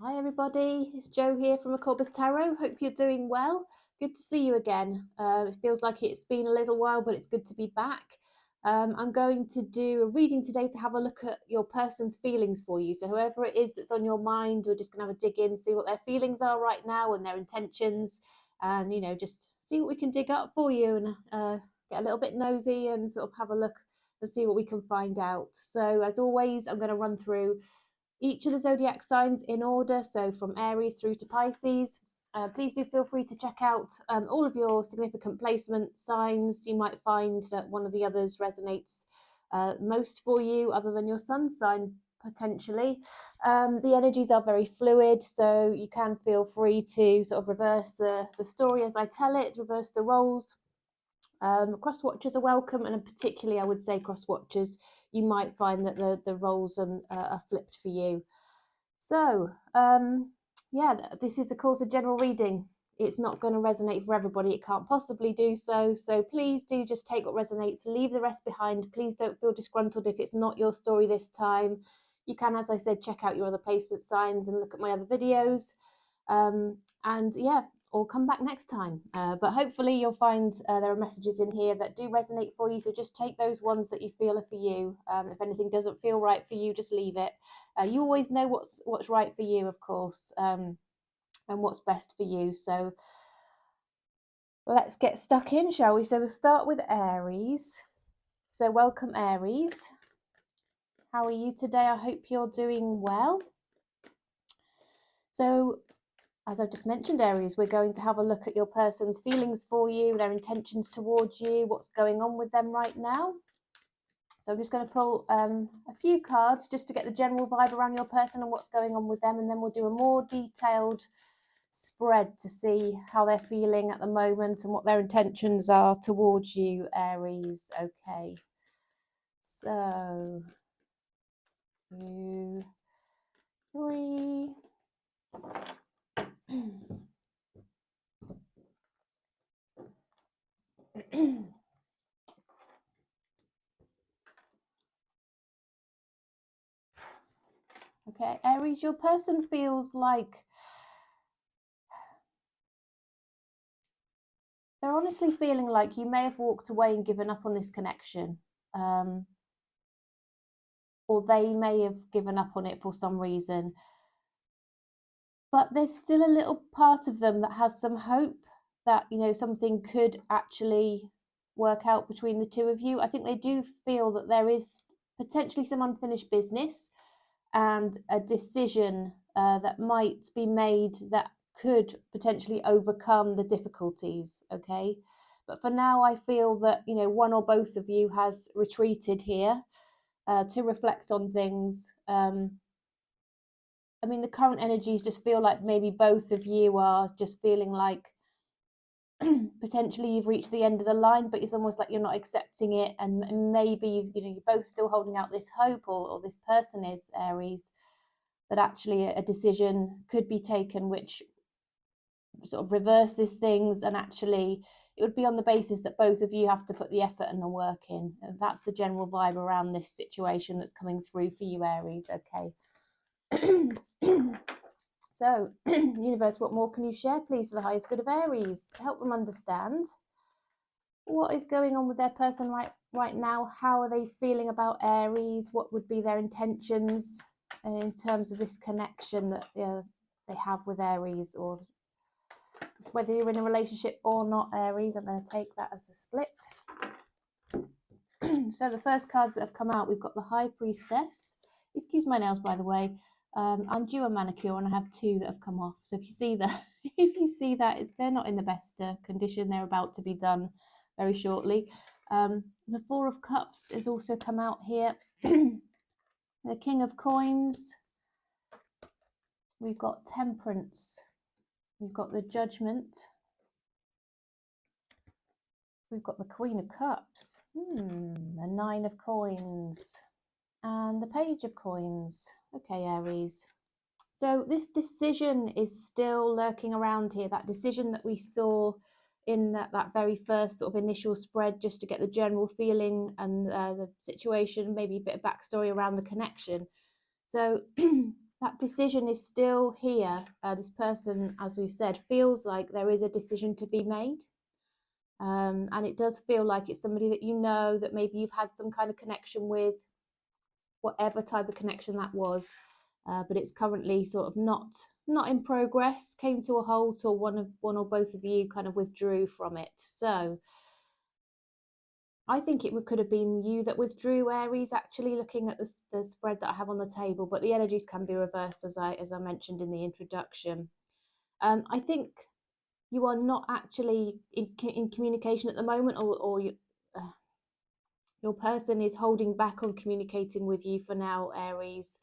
Hi everybody, it's Jo here from Aquarius Tarot. Hope you're doing well. Good to see you again. It feels like it's been a little while, but it's good to be back. I'm going to do a reading today to have a look at your person's feelings for you. So whoever it is that's on your mind, we're just going to have a dig in, see what their feelings are right now and their intentions, and just see what we can dig up for you and get a little bit nosy and sort of have a look and see what we can find out. So as always, I'm going to run through each of the zodiac signs in order, so from Aries through to Pisces. Please do feel free to check out all of your significant placement signs. You might find that one of the others resonates most for you, other than your sun sign potentially. The energies are very fluid, so you can feel free to sort of reverse the story as I tell it, reverse the roles. Cross watchers are welcome, and particularly I would say cross watchers, you might find that the roles are flipped for you. So yeah, this is of course a general reading. It's not going to resonate for everybody, it can't possibly do so. So please do just take what resonates, leave the rest behind. Please don't feel disgruntled if it's not your story this time. You can, as I said, check out your other placement signs and look at my other videos. And yeah, or come back next time. But hopefully you'll find there are messages in here that do resonate for you. So just take those ones that you feel are for you. If anything doesn't feel right for you, just leave it. You always know what's right for you, of course, and what's best for you. So let's get stuck in, shall we? So we'll start with Aries. So welcome, Aries. How are you today? I hope you're doing well. So as I've just mentioned, Aries, we're going to have a look at your person's feelings for you, their intentions towards you, what's going on with them right now. So I'm just going to pull a few cards just to get the general vibe around your person and what's going on with them, and then we'll do a more detailed spread to see how they're feeling at the moment and what their intentions are towards you, Aries. Okay, so 2, 3. Okay, Aries, your person feels like they're honestly feeling like you may have walked away and given up on this connection, or they may have given up on it for some reason. But there's still a little part of them that has some hope that, something could actually work out between the two of you. I think they do feel that there is potentially some unfinished business and a decision that might be made that could potentially overcome the difficulties, okay? But for now, I feel that, one or both of you has retreated here to reflect on things. I mean, the current energies just feel like maybe both of you are just feeling like potentially you've reached the end of the line, but it's almost like you're not accepting it, and maybe you're both still holding out this hope, or this person is, Aries, that actually a decision could be taken which sort of reverses things, and actually it would be on the basis that both of you have to put the effort and the work in. And that's the general vibe around this situation that's coming through for you, Aries. Okay. So, universe, what more can you share, please, for the highest good of Aries, to help them understand what is going on with their person right now? How are they feeling about Aries? What would be their intentions in terms of this connection that they have with Aries, or whether you're in a relationship or not, Aries? I'm going to take that as a split. So the first cards that have come out, we've got the High Priestess. Excuse my nails, by the way. I'm due a manicure and I have 2 that have come off. So if you see that, they're not in the best condition. They're about to be done very shortly. The 4 of Cups has also come out here. The King of Coins. We've got Temperance. We've got the Judgment. We've got the Queen of Cups. The 9 of Coins. And the Page of Coins. Okay, Aries. So this decision is still lurking around here. That decision that we saw in that very first sort of initial spread, just to get the general feeling and the situation, maybe a bit of backstory around the connection. So that decision is still here. This person, as we've said, feels like there is a decision to be made. And it does feel like it's somebody that you know, that maybe you've had some kind of connection with, whatever type of connection that was. But it's currently sort of not in progress, came to a halt, or one or both of you kind of withdrew from it. So I think it could have been you that withdrew, Aries, actually, looking at the spread that I have on the table, but the energies can be reversed, as I mentioned in the introduction. I think you are not actually in communication at the moment, or your person is holding back on communicating with you for now, Aries.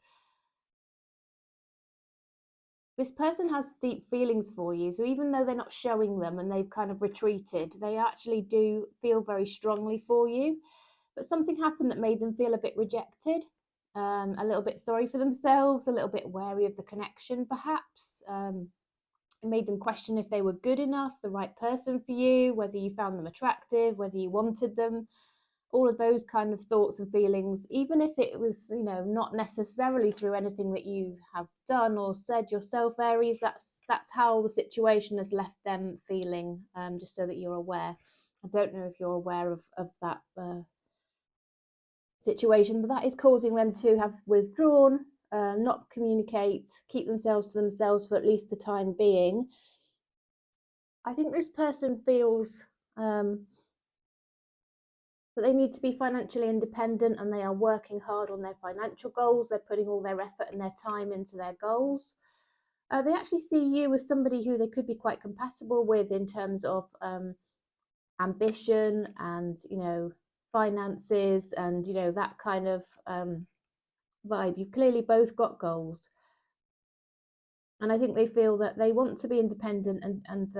This person has deep feelings for you, so even though they're not showing them and they've kind of retreated, they actually do feel very strongly for you. But something happened that made them feel a bit rejected, a little bit sorry for themselves, a little bit wary of the connection, perhaps. It made them question if they were good enough, the right person for you, whether you found them attractive, whether you wanted them. All of those kind of thoughts and feelings, even if it was, not necessarily through anything that you have done or said yourself, Aries, that's how the situation has left them feeling, just so that you're aware. I don't know if you're aware of that situation, but that is causing them to have withdrawn, not communicate, keep themselves to themselves for at least the time being. I think this person feels that they need to be financially independent, and they are working hard on their financial goals. They're putting all their effort and their time into their goals. They actually see you as somebody who they could be quite compatible with in terms of ambition and, finances and, that kind of vibe. You clearly both got goals. And I think they feel that they want to be independent and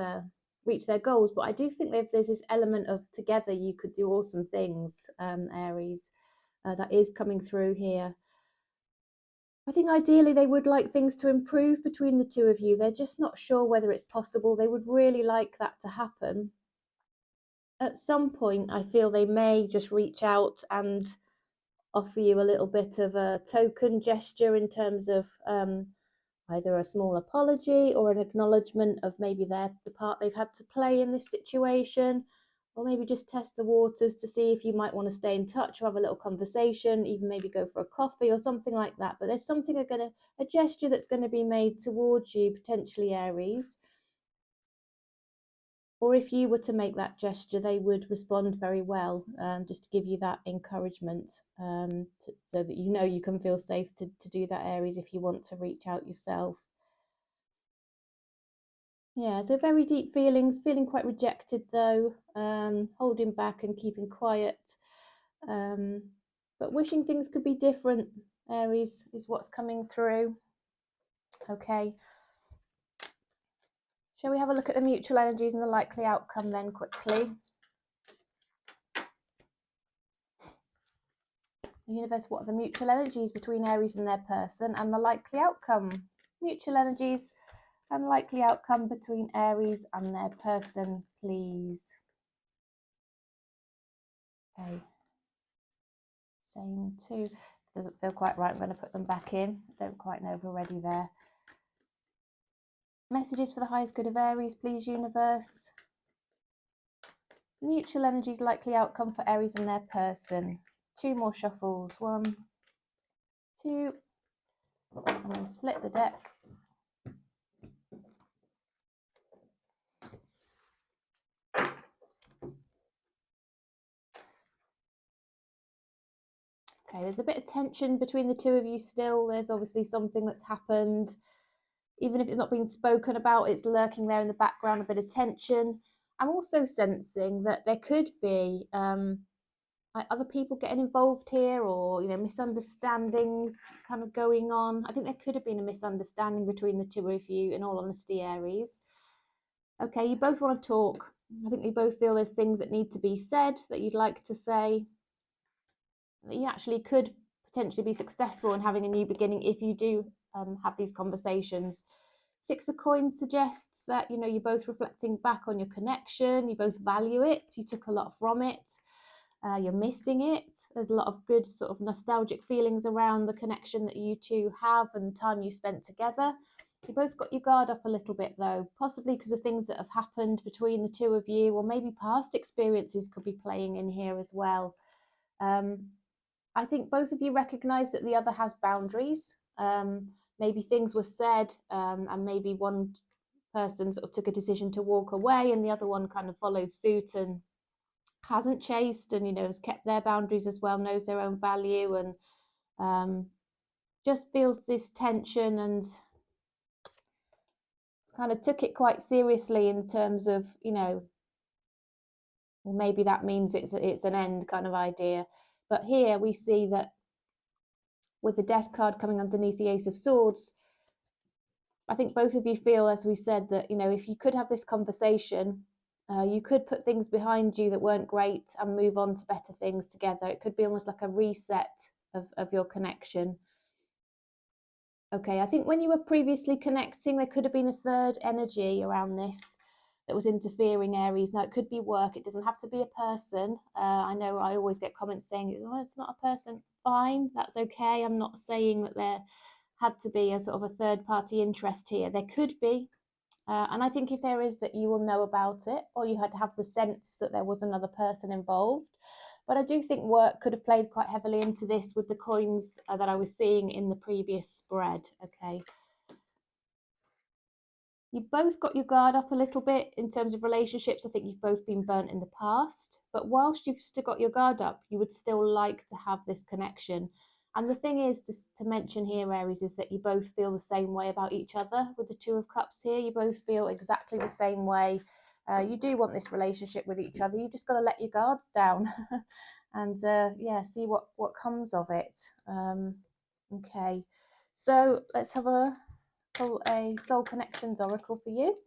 reach their goals. But I do think that if there's this element of together, you could do awesome things, Aries, that is coming through here. I think ideally they would like things to improve between the two of you. They're just not sure whether it's possible. They would really like that to happen. At some point, I feel they may just reach out and offer you a little bit of a token gesture in terms of either a small apology or an acknowledgement of maybe the part they've had to play in this situation, or maybe just test the waters to see if you might want to stay in touch or have a little conversation, even maybe go for a coffee or something like that. But there's something a gesture that's going to be made towards you, potentially, Aries. Or if you were to make that gesture, they would respond very well, just to give you that encouragement, so that you can feel safe to do that, Aries, if you want to reach out yourself. Yeah, so very deep feelings, feeling quite rejected though, holding back and keeping quiet, but wishing things could be different, Aries, is what's coming through. Okay. Shall we have a look at the mutual energies and the likely outcome then quickly? Universe, what are the mutual energies between Aries and their person, and the likely outcome? Mutual energies and likely outcome between Aries and their person, please. Okay. Same too. Doesn't feel quite right. I'm going to put them back in. Don't quite know if we're ready there. Messages for the highest good of Aries, please, universe. Mutual energies, likely outcome for Aries and their person. 2 more shuffles. 1, 2. And we'll split the deck. Okay, there's a bit of tension between the two of you still. There's obviously something that's happened. Even if it's not being spoken about, it's lurking there in the background, a bit of tension. I'm also sensing that there could be other people getting involved here, or misunderstandings kind of going on. I think there could have been a misunderstanding between the two of you, in all honesty, Aries. Okay, you both want to talk. I think you both feel there's things that need to be said, that you'd like to say. You actually could potentially be successful in having a new beginning if you do have these conversations. 6 of Coins suggests that you're both reflecting back on your connection. You both value it. You took a lot from it. You're missing it. There's a lot of good sort of nostalgic feelings around the connection that you two have and the time you spent together. You both got your guard up a little bit though, possibly because of things that have happened between the two of you, or maybe past experiences could be playing in here as well. I think both of you recognise that the other has boundaries. Maybe things were said and maybe one person sort of took a decision to walk away and the other one kind of followed suit and hasn't chased and, you know, has kept their boundaries as well, knows their own value, and just feels this tension and kind of took it quite seriously in terms of, you know, well, maybe that means it's an end kind of idea. But here we see that with the Death card coming underneath the Ace of Swords, I think both of you feel, as we said, that, you know, if you could have this conversation, you could put things behind you that weren't great and move on to better things together. It could be almost like a reset of your connection. Okay, I think when you were previously connecting, there could have been a third energy around this that was interfering, Aries. Now, it could be work. It doesn't have to be a person. I know I always get comments saying, oh, it's not a person. Fine, that's okay. I'm not saying that there had to be a sort of a third party interest here. There could be. And I think if there is, that you will know about it, or you had to have the sense that there was another person involved. But I do think work could have played quite heavily into this with the coins that I was seeing in the previous spread. Okay. You both got your guard up a little bit in terms of relationships. I think you've both been burnt in the past. But whilst you've still got your guard up, you would still like to have this connection. And the thing is to mention here, Aries, is that you both feel the same way about each other. With the Two of Cups here, you both feel exactly the same way. You do want this relationship with each other. You just got to let your guards down and yeah, see what comes of it. Okay, so let's have a Soul Connections Oracle for you.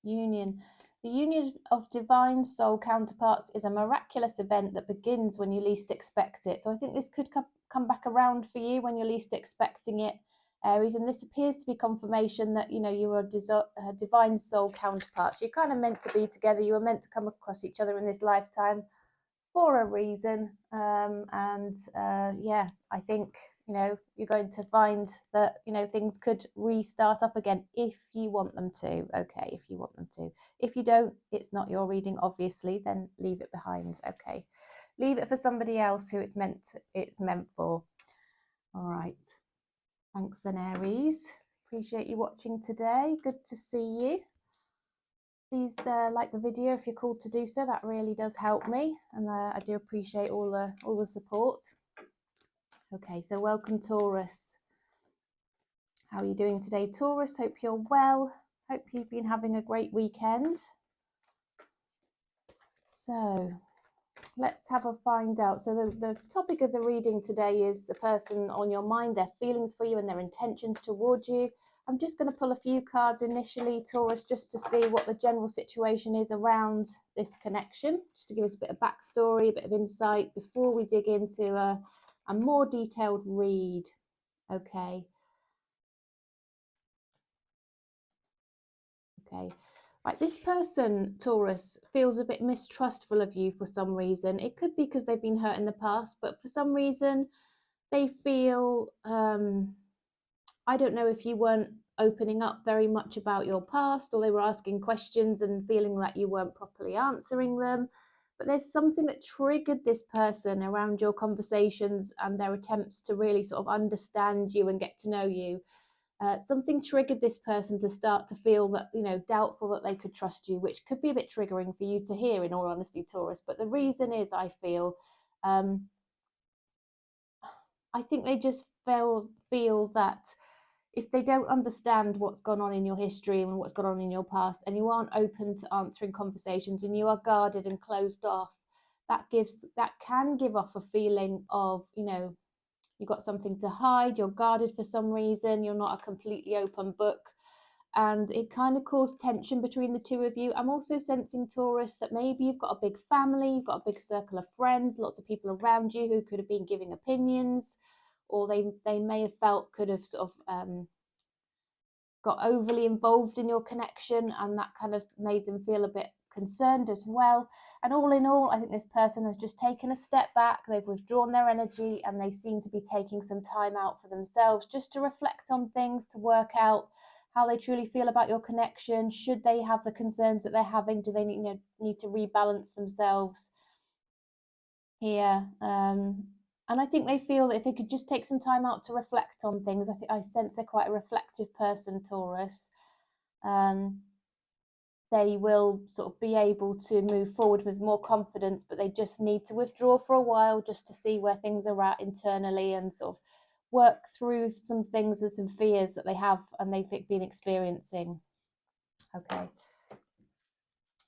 Union. The union of divine soul counterparts is a miraculous event that begins when you least expect it. So I think this could come back around for you when you're least expecting it, Aries. And this appears to be confirmation that, you know, you are divine soul counterparts. You're kind of meant to be together. You were meant to come across each other in this lifetime for a reason. Yeah, I think, you know, you're going to find that, you know, things could restart up again if you want them to. Okay, if you want them to. If you don't, it's not your reading, obviously, then leave it behind. Okay, leave it for somebody else who it's meant for. All right, thanks then, Aries. Appreciate you watching today. Good to see you. Please like the video if you're called to do so. That really does help me, and I do appreciate all the support. Okay, so welcome, Taurus. How are you doing today, Taurus? Hope you're well. Hope you've been having a great weekend. So let's have a find out. So the topic of the reading today is the person on your mind, their feelings for you and their intentions towards you. I'm just going to pull a few cards initially, Taurus, just to see what the general situation is around this connection, just to give us a bit of backstory, a bit of insight before we dig into a more detailed read. Okay. Okay. Right, this person, Taurus, feels a bit mistrustful of you for some reason. It could be because they've been hurt in the past, but for some reason they feel, I don't know if you weren't opening up very much about your past, or they were asking questions and feeling like you weren't properly answering them. But there's something that triggered this person around your conversations and their attempts to really sort of understand you and get to know you. Something triggered this person to start to feel that, you know, doubtful that they could trust you, which could be a bit triggering for you to hear, in all honesty, Taurus. But the reason is, I feel, I think they just feel that if they don't understand what's gone on in your history and what's gone on in your past, and you aren't open to answering conversations and you are guarded and closed off, that can give off a feeling of, you know, you've got something to hide, you're guarded for some reason, you're not a completely open book, and it kind of caused tension between the two of you. I'm also sensing, Taurus, that maybe you've got a big family, you've got a big circle of friends, lots of people around you who could have been giving opinions, or they may have felt could have sort of got overly involved in your connection, and that kind of made them feel a bit concerned as well. And all in all, I think this person has just taken a step back, they've withdrawn their energy, and they seem to be taking some time out for themselves just to reflect on things, to work out how they truly feel about your connection. Should they have the concerns that they're having? Do they need to rebalance themselves here? And I think they feel that if they could just take some time out to reflect on things, I sense they're quite a reflective person, Taurus. They will sort of be able to move forward with more confidence, but they just need to withdraw for a while just to see where things are at internally and sort of work through some things and some fears that they have and they've been experiencing. Okay.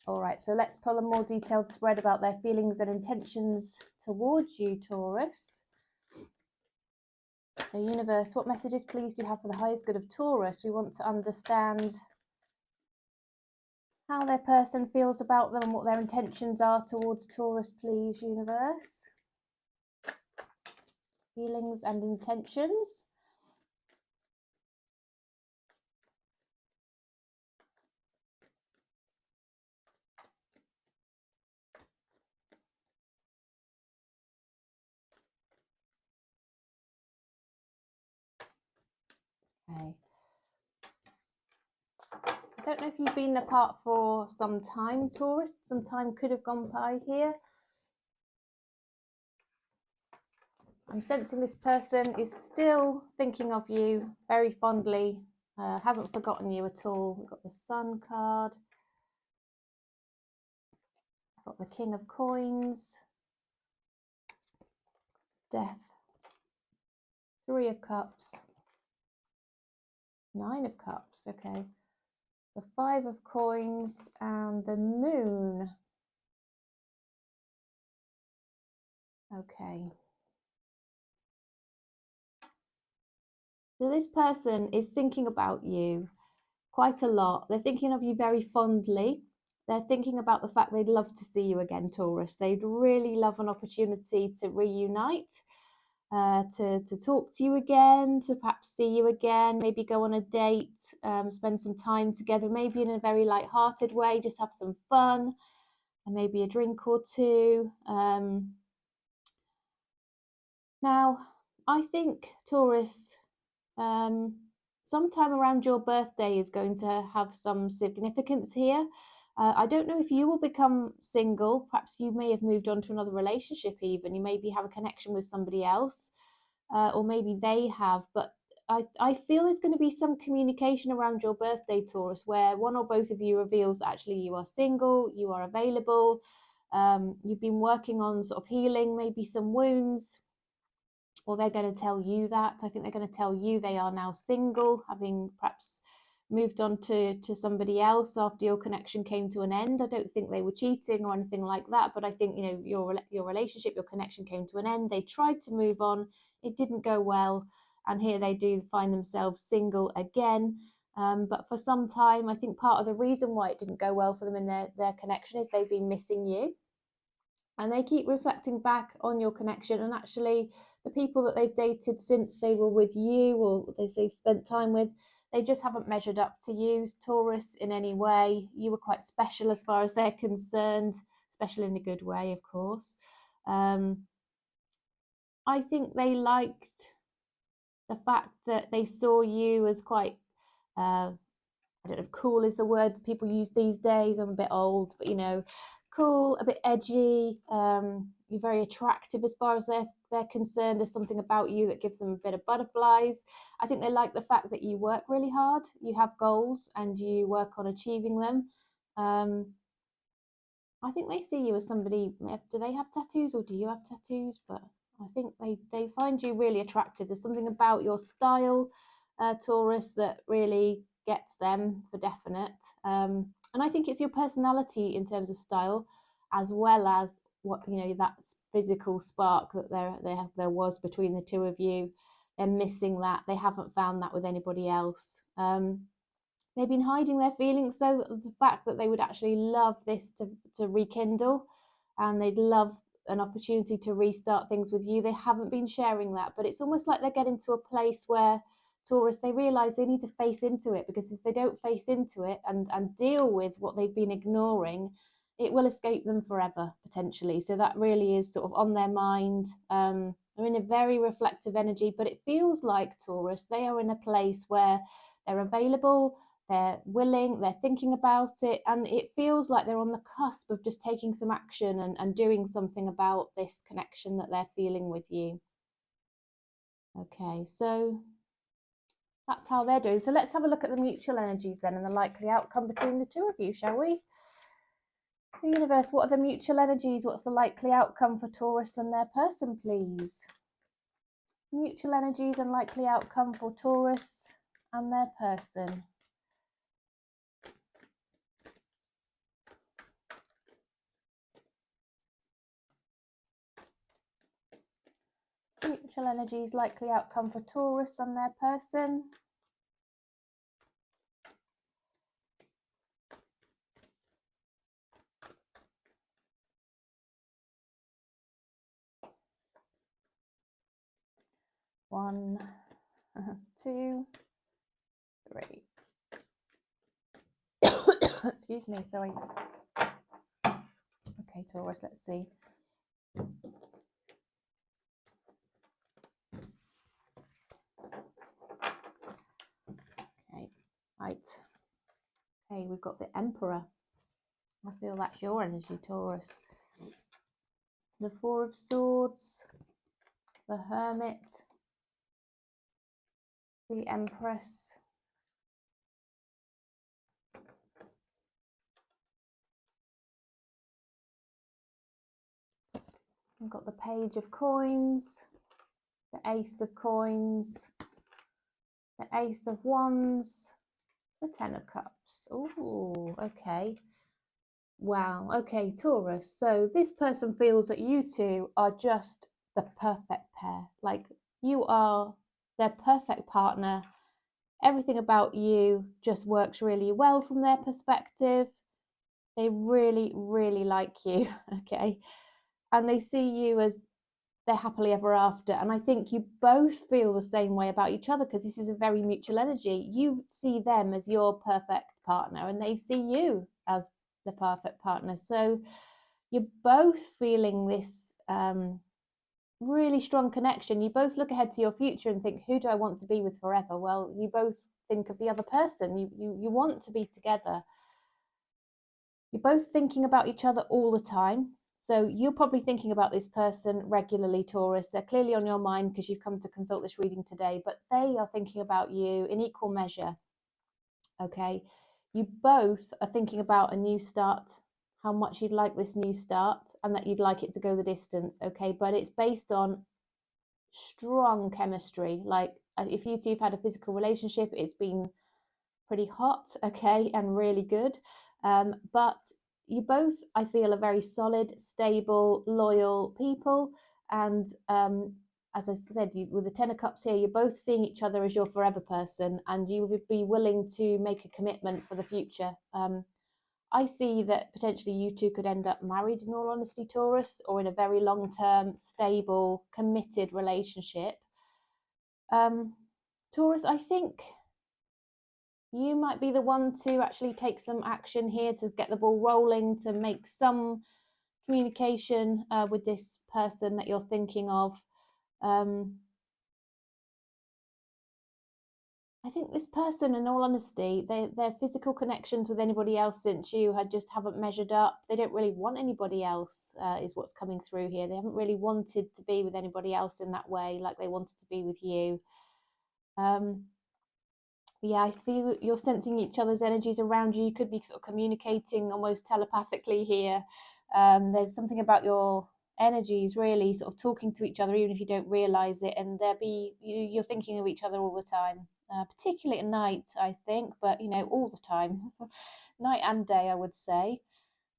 All right, so let's pull a more detailed spread about their feelings and intentions towards you, Taurus. So universe, what messages please do you have for the highest good of Taurus? We want to understand how their person feels about them and what their intentions are towards Taurus, please, universe. Feelings and intentions. Okay. I don't know if you've been apart for some time, Taurus. Some time could have gone by here. I'm sensing this person is still thinking of you very fondly, hasn't forgotten you at all. We've got the Sun card. We've got the King of Coins. Death. Three of Cups. Nine of Cups, okay. The Five of Coins and the Moon. Okay. So this person is thinking about you quite a lot. They're thinking of you very fondly. They're thinking about the fact they'd love to see you again, Taurus. They'd really love an opportunity to reunite, to talk to you again, to perhaps see you again, maybe go on a date, spend some time together, maybe in a very light-hearted way, just have some fun, and maybe a drink or two. Now, I think, Taurus, sometime around your birthday is going to have some significance here. I don't know if you will become single. Perhaps you may have moved on to another relationship even. You maybe have a connection with somebody else, or maybe they have. But I feel there's going to be some communication around your birthday, Taurus, where one or both of you reveals actually you are single, you are available. You've been working on sort of healing maybe some wounds, or they're going to tell you that. I think they're going to tell you they are now single, having perhaps moved on to somebody else after your connection came to an end. I don't think they were cheating or anything like that, but I think, you know, your relationship, your connection came to an end. They tried to move on, it didn't go well, and here they do find themselves single again. But for some time, I think part of the reason why it didn't go well for them in their connection is they've been missing you. And they keep reflecting back on your connection, and actually the people that they've dated since they were with you or they've spent time with, they just haven't measured up to you, Taurus, in any way. You were quite special as far as they're concerned, special in a good way, of course. I think they liked the fact that they saw you as quite, I don't know if cool is the word people use these days. I'm a bit old, but, you know, cool, a bit edgy. You're very attractive as far as they're concerned. There's something about you that gives them a bit of butterflies. I think they like the fact that you work really hard, you have goals, and you work on achieving them. I think they see you as somebody. Do they have tattoos or do you have tattoos? But I think they find you really attractive. There's something about your style, Taurus, that really gets them for definite. And I think it's your personality in terms of style, as well as what, you know, that physical spark that there was between the two of you. They're missing that. They haven't found that with anybody else. They've been hiding their feelings, though, the fact that they would actually love this to rekindle, and they'd love an opportunity to restart things with you. They haven't been sharing that, but it's almost like they're getting to a place where Taurus, they realize they need to face into it, because if they don't face into it and deal with what they've been ignoring, it will escape them forever, potentially. So that really is sort of on their mind. They're in a very reflective energy, but it feels like Taurus, they are in a place where they're available, they're willing, they're thinking about it, and it feels like they're on the cusp of just taking some action and doing something about this connection that they're feeling with you. Okay, so that's how they're doing. So let's have a look at the mutual energies then and the likely outcome between the two of you, shall we? So universe, what are the mutual energies? What's the likely outcome for Taurus and their person, please? Mutual energies and likely outcome for Taurus and their person. Mutual energies, likely outcome for Taurus and their person. One, two, three. Excuse me, sorry. Okay, Taurus, let's see. Okay, right. Okay, we've got the Emperor. I feel that's your energy, Taurus. The Four of Swords, the Hermit, the Empress, we've got the Page of Coins, the Ace of Coins, the Ace of Wands, the Ten of Cups. Oh, okay. Wow. Okay, Taurus. So this person feels that you two are just the perfect pair. Like, you are their perfect partner. Everything about you just works really well from their perspective. They really, really like you. Okay. And they see you as they're happily ever after. And I think you both feel the same way about each other, because this is a very mutual energy. You see them as your perfect partner and they see you as the perfect partner. So you're both feeling this really strong connection. You both look ahead to your future and think, who do I want to be with forever? Well, you both think of the other person. You want to be together. You're both thinking about each other all the time. So you're probably thinking about this person regularly, Taurus. They're clearly on your mind because you've come to consult this reading today, but they are thinking about you in equal measure. Okay. You both are thinking about a new start, how much you'd like this new start, and that you'd like it to go the distance. Okay. But it's based on strong chemistry. Like, if you two have had a physical relationship, it's been pretty hot, okay, and really good. But you both, I feel, are very solid, stable, loyal people. And as I said, with the Ten of Cups here, you're both seeing each other as your forever person, and you would be willing to make a commitment for the future. I see that potentially you two could end up married, in all honesty, Taurus, or in a very long-term, stable, committed relationship. Taurus, I think you might be the one to actually take some action here to get the ball rolling, to make some communication with this person that you're thinking of. I think this person, in all honesty, their physical connections with anybody else since you just haven't measured up. They don't really want anybody else, is what's coming through here. They haven't really wanted to be with anybody else in that way, like they wanted to be with you. Yeah, I feel you're sensing each other's energies around you. You could be sort of communicating almost telepathically here. There's something about your energies really sort of talking to each other, even if you don't realize it. And you're thinking of each other all the time, particularly at night, I think, but all the time, night and day, I would say.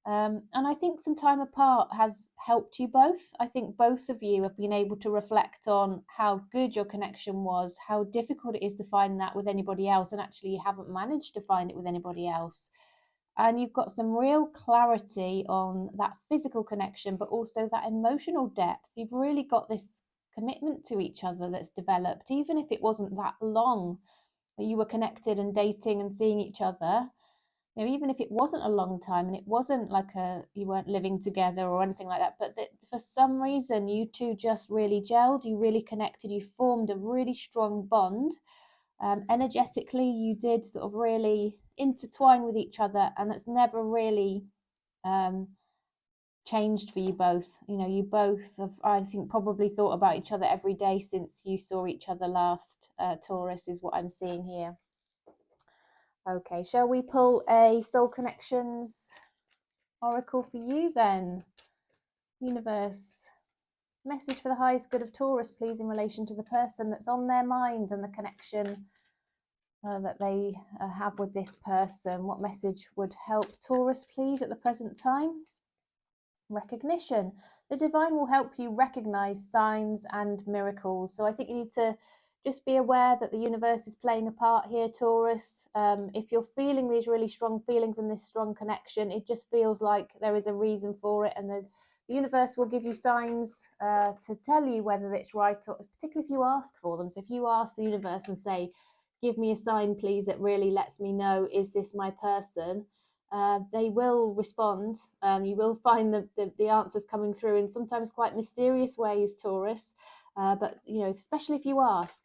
And I think some time apart has helped you both. I think both of you have been able to reflect on how good your connection was, how difficult it is to find that with anybody else, and actually you haven't managed to find it with anybody else. And you've got some real clarity on that physical connection, but also that emotional depth. You've really got this commitment to each other that's developed, even if it wasn't that long that you were connected and dating and seeing each other. You know, even if it wasn't a long time and it wasn't like you weren't living together or anything like that, but that for some reason you two just really gelled, you really connected, you formed a really strong bond. Energetically, you did sort of really intertwine with each other, and that's never really changed for you both. You know, you both have, I think, probably thought about each other every day since you saw each other last. Taurus is what I'm seeing here. Okay, shall we pull a Soul Connections oracle for you then? Universe, message for the highest good of Taurus, please, in relation to the person that's on their mind and the connection that they have with this person. What message would help Taurus, please, at the present time? Recognition. The divine will help you recognize signs and miracles. So I think you need to just be aware that the universe is playing a part here, Taurus. If you're feeling these really strong feelings and this strong connection, it just feels like there is a reason for it, and the universe will give you signs to tell you whether it's right, or particularly if you ask for them. So if you ask the universe and say, give me a sign, please, that really lets me know, is this my person? They will respond. You will find the answers coming through in sometimes quite mysterious ways, Taurus. But you know, especially if you ask,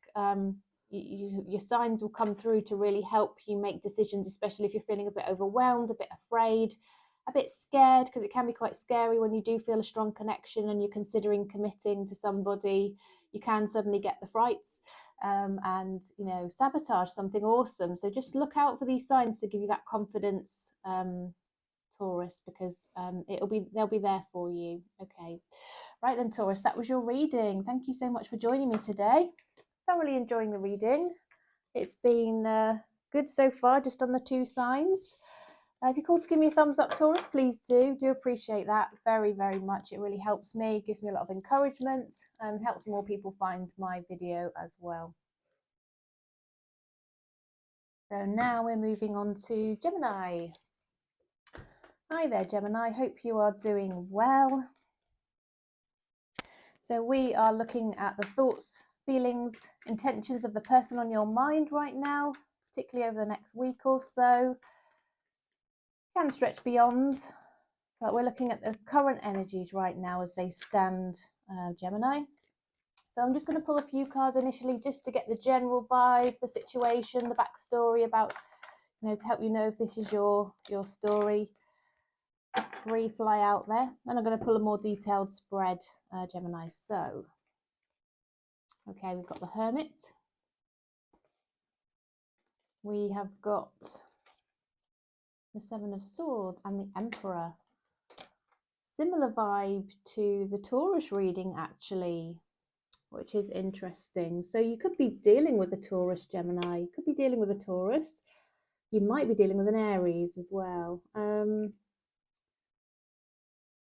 your signs will come through to really help you make decisions, especially if you're feeling a bit overwhelmed, a bit afraid, a bit scared, because it can be quite scary when you do feel a strong connection and you're considering committing to somebody. You can suddenly get the frights and, you know, sabotage something awesome. So just look out for these signs to give you that confidence, Taurus, because they'll be there for you. Okay, right then, Taurus, that was your reading. Thank you so much for joining me today. Thoroughly enjoying the reading. It's been good so far, just on the two signs. If you call to give me a thumbs up, Taurus, please do appreciate that very, very much. It really helps me, gives me a lot of encouragement, and helps more people find my video as well. So now we're moving on to Gemini. Hi there, Gemini. Hope you are doing well. So we are looking at the thoughts, feelings, intentions of the person on your mind right now, particularly over the next week or so. Can stretch beyond, but we're looking at the current energies right now as they stand, Gemini. So I'm just going to pull a few cards initially just to get the general vibe, the situation, the backstory about, you know, to help you know if this is your story. 3 fly out there, and I'm going to pull a more detailed spread, Gemini. So, okay, we've got the Hermit. We have got the 7 of Swords and the Emperor. Similar vibe to the Taurus reading, actually, which is interesting. So you could be dealing with a Taurus, Gemini. You could be dealing with a Taurus. You might be dealing with an Aries as well.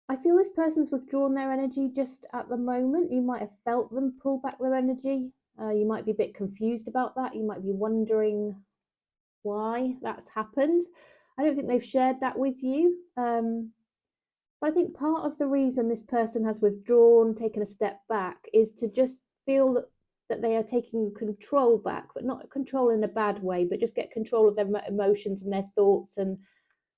I feel this person's withdrawn their energy just at the moment. You might have felt them pull back their energy. You might be a bit confused about that. You might be wondering why that's happened. I don't think they've shared that with you. But I think part of the reason this person has withdrawn, taken a step back, is to just feel that they are taking control back, but not control in a bad way, but just get control of their emotions and their thoughts. And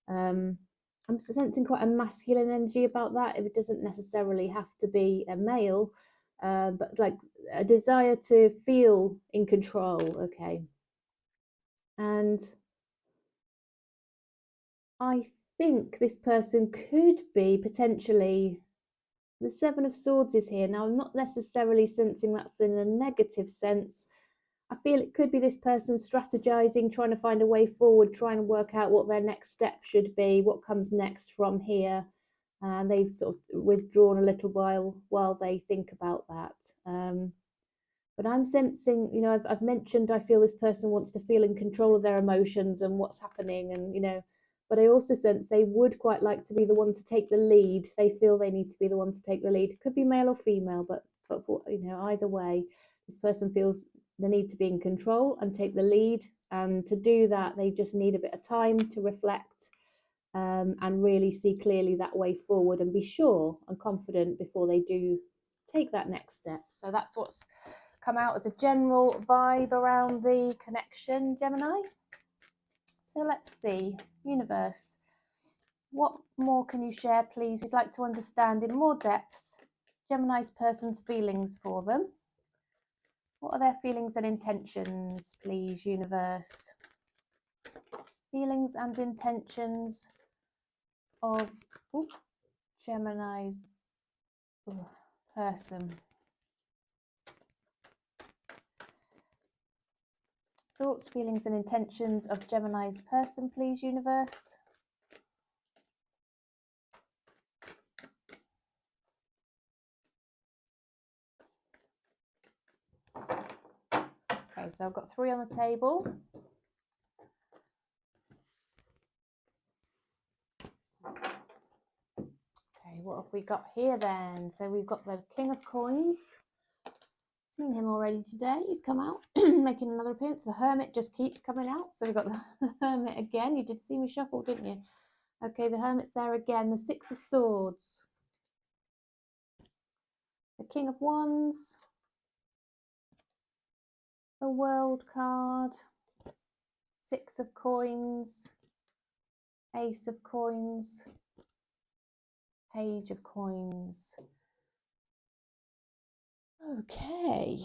I'm sensing quite a masculine energy about that. It doesn't necessarily have to be a male, but like a desire to feel in control. Okay. And I think this person could be potentially, the 7 of Swords is here. Now, I'm not necessarily sensing that's in a negative sense. I feel it could be this person strategizing, trying to find a way forward, trying to work out what their next step should be, what comes next from here. And they've sort of withdrawn a little while they think about that. But I'm sensing, you know, I've mentioned I feel this person wants to feel in control of their emotions and what's happening, and, you know, but I also sense they would quite like to be the one to take the lead. They feel they need to be the one to take the lead. It could be male or female, but you know, either way, this person feels the need to be in control and take the lead. And to do that, they just need a bit of time to reflect and really see clearly that way forward and be sure and confident before they do take that next step. So that's what's come out as a general vibe around the connection, Gemini. So let's see, universe, what more can you share, please? We'd like to understand in more depth Gemini's person's feelings for them. What are their feelings and intentions, please, universe? Feelings and intentions of Gemini's person. Thoughts, feelings and intentions of Gemini's person, please, universe. Okay, so I've got 3 on the table. Okay, what have we got here then? So we've got the King of Coins. Seen him already today. He's come out, making another appearance. The Hermit just keeps coming out. So we've got the Hermit again. You did see me shuffle, didn't you? Okay, the Hermit's there again. The 6 of Swords. The King of Wands. The World card. 6 of Coins. Ace of Coins. Page of Coins. Okay.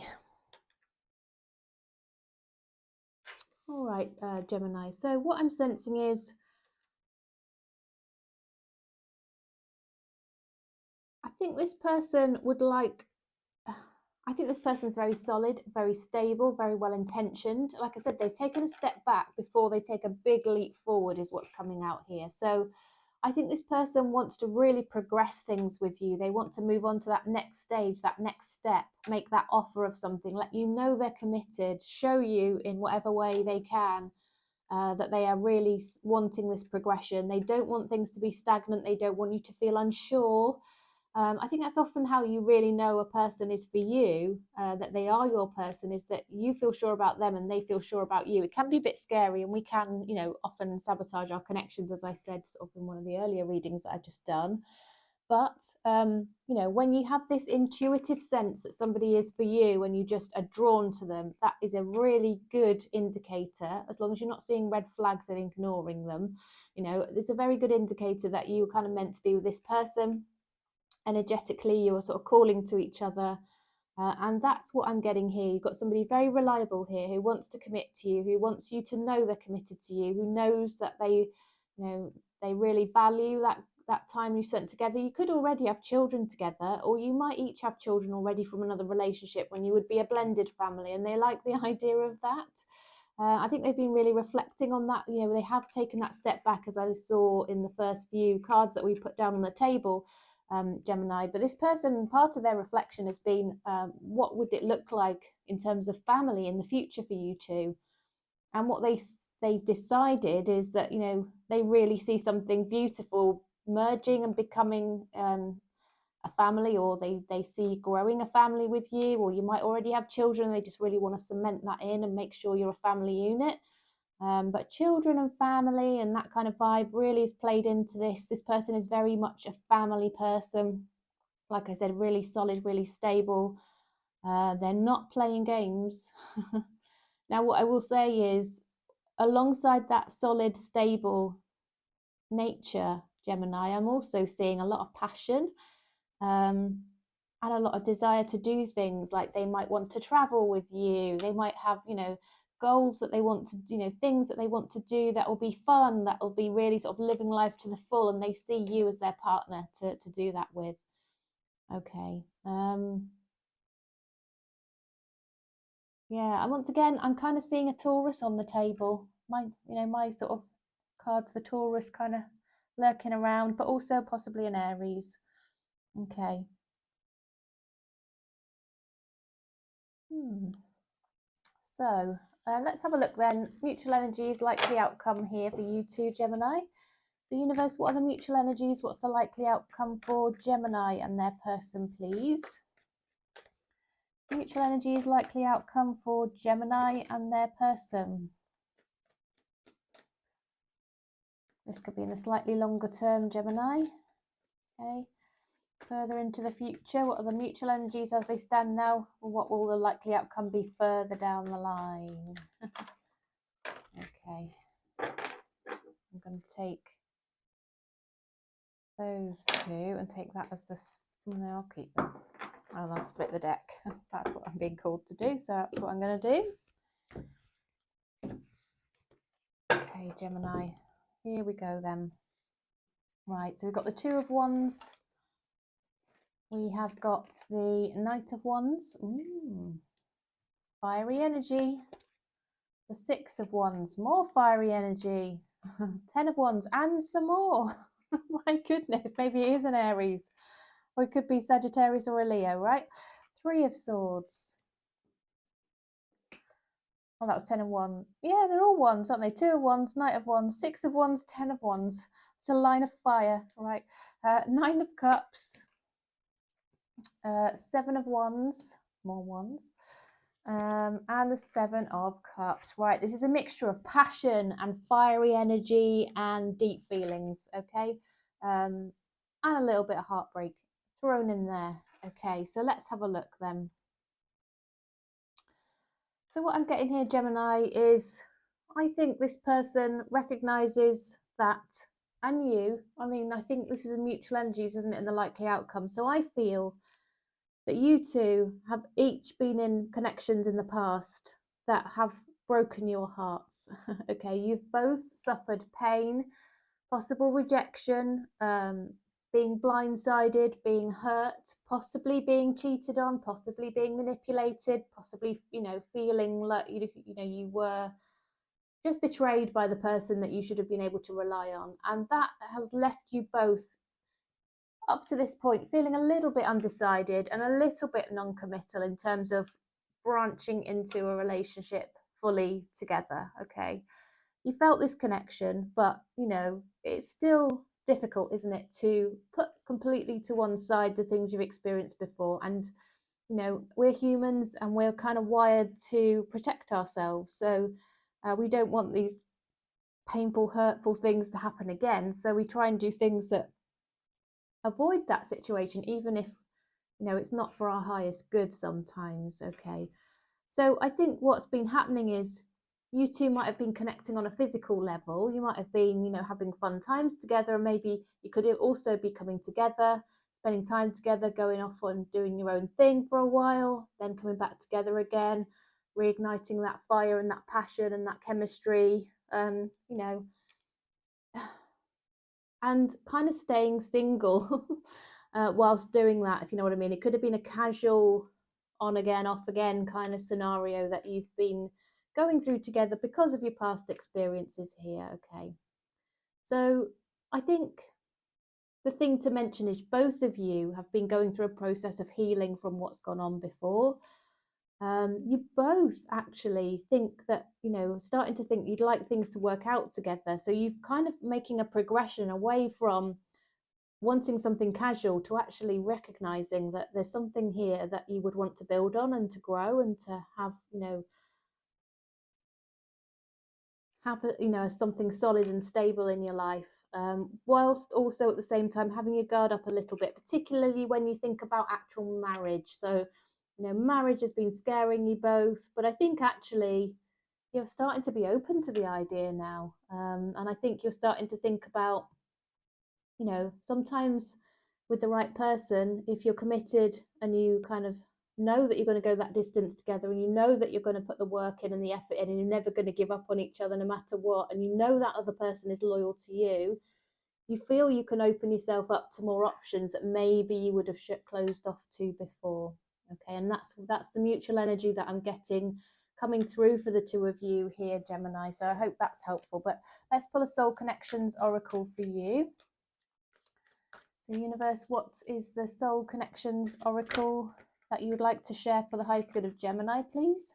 All right, Gemini. So what I'm sensing is I think this person would like, I think this person's very solid, very stable, very well intentioned. Like I said, they've taken a step back before they take a big leap forward is what's coming out here. So I think this person wants to really progress things with you. They want to move on to that next stage, that next step, make that offer of something, let you know they're committed, show you in whatever way they can that they are really wanting this progression. They don't want things to be stagnant. They don't want you to feel unsure. I think that's often how you really know a person is for you, that they are your person, is that you feel sure about them and they feel sure about you. It can be a bit scary and we can, often sabotage our connections, as I said sort of in one of the earlier readings that I've just done. But, when you have this intuitive sense that somebody is for you and you just are drawn to them, that is a really good indicator, as long as you're not seeing red flags and ignoring them. It's a very good indicator that you were kind of meant to be with this person. Energetically, you're sort of calling to each other. And that's what I'm getting here. You've got somebody very reliable here who wants to commit to you, who wants you to know they're committed to you, who knows that they really value that time you spent together. You could already have children together, or you might each have children already from another relationship when you would be a blended family, and they like the idea of that. I think they've been really reflecting on that. They have taken that step back, as I saw in the first few cards that we put down on the table. Gemini, but this person, part of their reflection has been what would it look like in terms of family in the future for you two, and what they've decided is that they really see something beautiful merging and becoming a family, or they see growing a family with you, or you might already have children. They just really want to cement that in and make sure you're a family unit. But children and family and that kind of vibe really is played into this. This person is very much a family person. Like I said, really solid, really stable. They're not playing games. Now, what I will say is, alongside that solid, stable nature, Gemini, I'm also seeing a lot of passion and a lot of desire to do things. Like they might want to travel with you. They might have, goals that they want to, things that they want to do that will be fun, that will be really sort of living life to the full, and they see you as their partner to do that with. Okay. Yeah, and once again, I'm kind of seeing a Taurus on the table. My sort of cards for Taurus kind of lurking around, but also possibly an Aries. Okay. So let's have a look then. Mutual energies, likely outcome here for you two, Gemini. So universe, what are the mutual energies? What's the likely outcome for Gemini and their person, please? Mutual energies, likely outcome for Gemini and their person. This could be in the slightly longer term, Gemini. Okay. Further into the future, what are the mutual energies as they stand now? What will the likely outcome be further down the line? Okay. I'm going to take those two and take that as the... No, I'll keep them. I'll split the deck. That's what I'm being called to do, so that's what I'm going to do. Okay, Gemini. Here we go then. Right, so we've got the Two of Wands. We have got the Knight of Wands. Ooh, fiery energy. The Six of Wands, more fiery energy. 10 of Wands and some more. My goodness, maybe it is an Aries. Or it could be Sagittarius or a Leo, right? Three of Swords. Oh, that was 10 of Wands. Yeah, they're all Wands, aren't they? 2 of Wands, Knight of Wands, 6 of Wands, 10 of Wands. It's a line of fire, right? 9 of Cups. 7 of Wands, more Wands. And the 7 of Cups. Right, this is a mixture of passion and fiery energy and deep feelings, okay? And a little bit of heartbreak thrown in there. Okay, so let's have a look then. So what I'm getting here, Gemini, is I think this person recognises that, and you, I mean, I think this is a mutual energies, isn't it, in the likely outcome. So I feel that you two have each been in connections in the past that have broken your hearts. Okay, you've both suffered pain, possible rejection, being blindsided, being hurt, possibly being cheated on, possibly being manipulated, possibly, you know, feeling like you were just betrayed by the person that you should have been able to rely on, and that has left you both up to this point feeling a little bit undecided and a little bit non-committal in terms of branching into a relationship fully together. Okay, you felt this connection, but you know it's still difficult, isn't it, to put completely to one side the things you've experienced before. And you know, we're humans and we're kind of wired to protect ourselves, so we don't want these painful, hurtful things to happen again, so we try and do things that avoid that situation, even if, you know, it's not for our highest good sometimes. Okay, so I think what's been happening is you two might have been connecting on a physical level. You might have been, you know, having fun times together, and maybe you could also be coming together, spending time together, going off and doing your own thing for a while, then coming back together again, reigniting that fire and that passion and that chemistry, you know, and kind of staying single whilst doing that, if you know what I mean. It could have been a casual on again, off again kind of scenario that you've been going through together because of your past experiences here. Okay, so I think the thing to mention is both of you have been going through a process of healing from what's gone on before. You both actually think that, you know, starting to think you'd like things to work out together. So you've kind of making a progression away from wanting something casual to actually recognizing that there's something here that you would want to build on and to grow and to have, you know, something solid and stable in your life, whilst also at the same time having your guard up a little bit, particularly when you think about actual marriage. So, you know, marriage has been scaring you both, but I think actually you're starting to be open to the idea now, and I think you're starting to think about, you know, sometimes with the right person, if you're committed and you kind of know that you're going to go that distance together, and you know that you're going to put the work in and the effort in, and you're never going to give up on each other no matter what, and you know that other person is loyal to you, you feel you can open yourself up to more options that maybe you would have closed off to before. Okay, and that's the mutual energy that I'm getting coming through for the two of you here, Gemini. So I hope that's helpful. But let's pull a soul connections oracle for you. So universe, what is the soul connections oracle that you would like to share for the highest good of Gemini, please?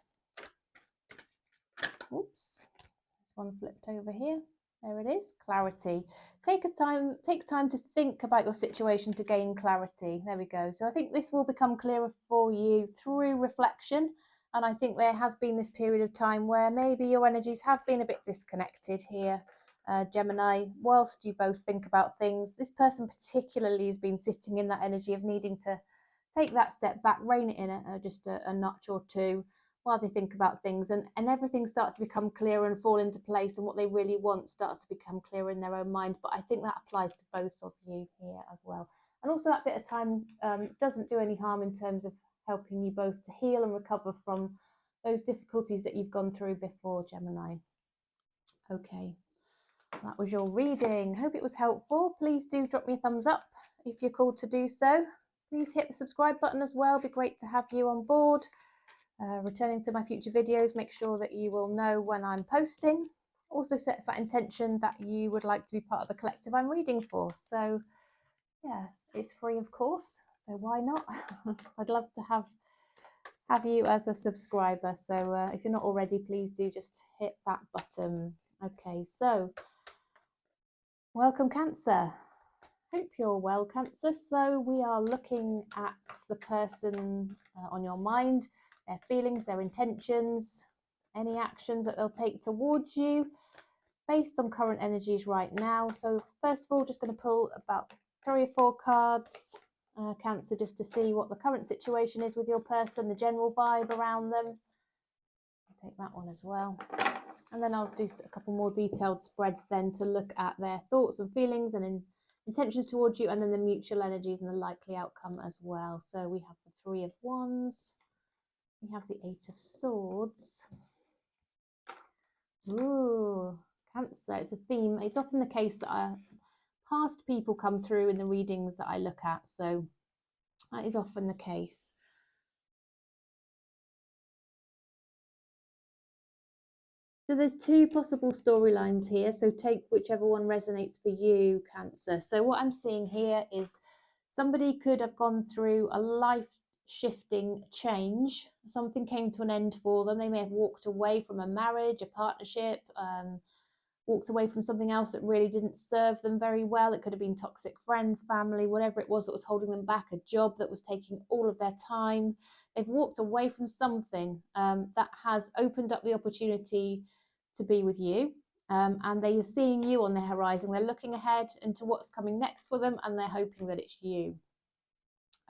Oops, there's one flipped over here. There it is, clarity. Take time to think about your situation to gain clarity. There we go. So I think this will become clearer for you through reflection. And I think there has been this period of time where maybe your energies have been a bit disconnected here. Gemini, whilst you both think about things. This person particularly has been sitting in that energy of needing to take that step back, rein it in just a notch or two while they think about things, and everything starts to become clearer and fall into place, and what they really want starts to become clearer in their own mind. But I think that applies to both of you here as well. And also that bit of time doesn't do any harm in terms of helping you both to heal and recover from those difficulties that you've gone through before, Gemini. Okay, that was your reading. Hope it was helpful. Please do drop me a thumbs up if you're called to do so. Please hit the subscribe button as well. It'd be great to have you on board. Returning to my future videos, make sure that you will know when I'm posting. Also sets that intention that you would like to be part of the collective I'm reading for. So yeah, it's free, of course, so why not? I'd love to have you as a subscriber. So if you're not already, please do just hit that button. Okay, so welcome, Cancer. Hope you're well, Cancer. So we are looking at the person on your mind, their feelings, their intentions, any actions that they'll take towards you based on current energies right now. So first of all, just going to pull about 3 or 4 cards, Cancer, just to see what the current situation is with your person, the general vibe around them. I'll take that one as well. And then I'll do a couple more detailed spreads then to look at their thoughts and feelings and intentions towards you, and then the mutual energies and the likely outcome as well. So we have the 3 of Wands, we have the 8 of Swords. Ooh, Cancer, it's a theme. It's often the case that past people come through in the readings that I look at, so that is often the case. So there's 2 possible storylines here, so take whichever one resonates for you, Cancer. So what I'm seeing here is somebody could have gone through a life-shifting change. Something came to an end for them. They may have walked away from a marriage, a partnership, walked away from something else that really didn't serve them very well. It could have been toxic friends, family, whatever it was that was holding them back, a job that was taking all of their time. They've walked away from something that has opened up the opportunity to be with you, and they are seeing you on the horizon. They're looking ahead into what's coming next for them, and they're hoping that it's you.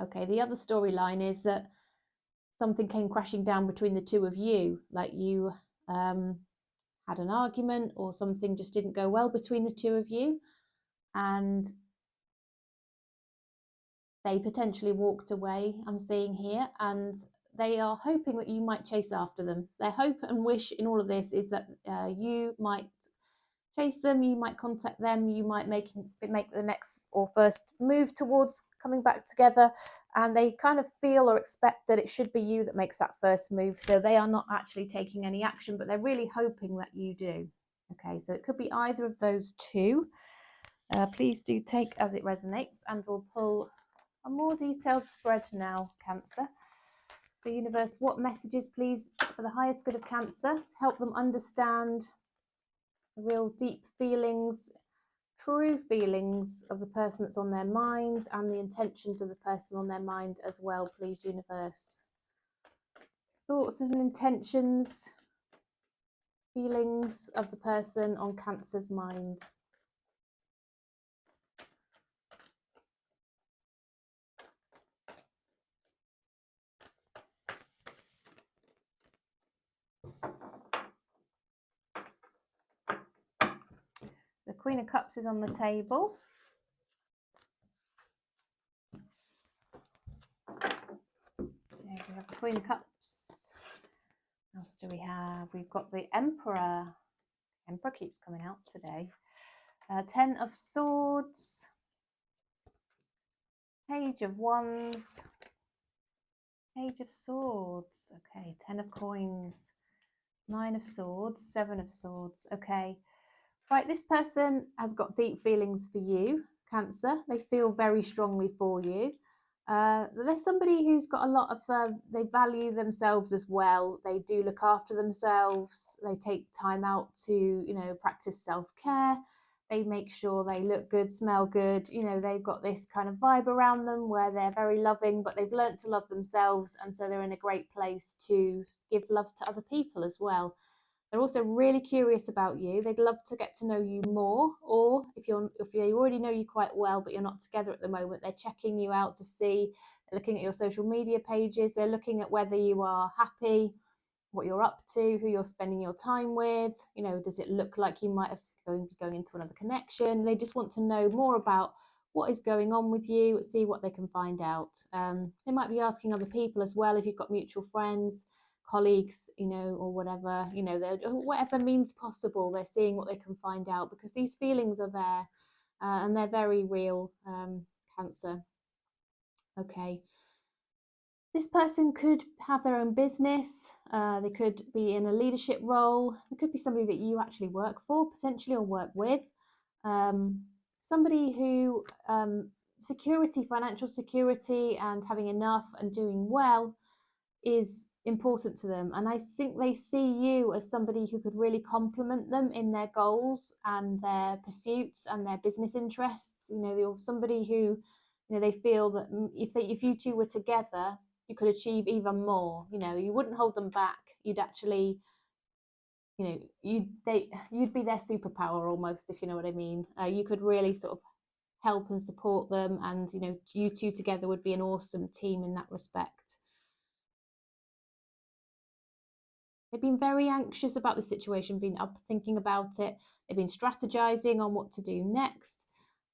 Okay, the other storyline is that something came crashing down between the 2 of you, like you had an argument or something just didn't go well between the 2 of you, and they potentially walked away, I'm seeing here, and they are hoping that you might chase after them. Their hope and wish in all of this is that you might chase them, you might contact them, you might make the next or first move towards coming back together, and they kind of feel or expect that it should be you that makes that first move. So they are not actually taking any action, but they're really hoping that you do. Okay, so it could be either of those 2. Please do take as it resonates, and we'll pull a more detailed spread now, Cancer. So universe, what messages, please, for the highest good of Cancer to help them understand the real deep feelings, true feelings of the person that's on their mind, and the intentions of the person on their mind as well, please, universe. Thoughts and intentions, feelings of the person on Cancer's mind. The Queen of Cups is on the table. There we have the Queen of Cups. What else do we have? We've got the Emperor. Emperor keeps coming out today. 10 of Swords. Page of Wands. Page of Swords. Okay, 10 of Coins. 9 of Swords. 7 of Swords. Okay. Right, this person has got deep feelings for you, Cancer. They feel very strongly for you. There's somebody who's got a lot of, they value themselves as well. They do look after themselves. They take time out to, practice self-care. They make sure they look good, smell good. They've got this kind of vibe around them where they're very loving, but they've learned to love themselves. And so they're in a great place to give love to other people as well. They're also really curious about you. They'd love to get to know you more, or if they already know you quite well, but you're not together at the moment, they're checking you out to see, they're looking at your social media pages, they're looking at whether you are happy, what you're up to, who you're spending your time with. You know, does it look like you might have be going into another connection? They just want to know more about what is going on with you, see what they can find out. They might be asking other people as well, if you've got mutual friends, colleagues, you know, or whatever, you know, whatever means possible, they're seeing what they can find out, because these feelings are there, and they're very real. Cancer. Okay. This person could have their own business. They could be in a leadership role. It could be somebody that you actually work for, potentially, or work with. Somebody who security, financial security, and having enough and doing well is important to them. And I think they see you as somebody who could really complement them in their goals and their pursuits and their business interests. You know, you're somebody who, you know, they feel that if you two were together, you could achieve even more. You know, you wouldn't hold them back. You'd actually, you know, you'd be their superpower almost, if you know what I mean. You could really sort of help and support them, and you know, you two together would be an awesome team in that respect. They've been very anxious about the situation, been up thinking about it. They've been strategizing on what to do next.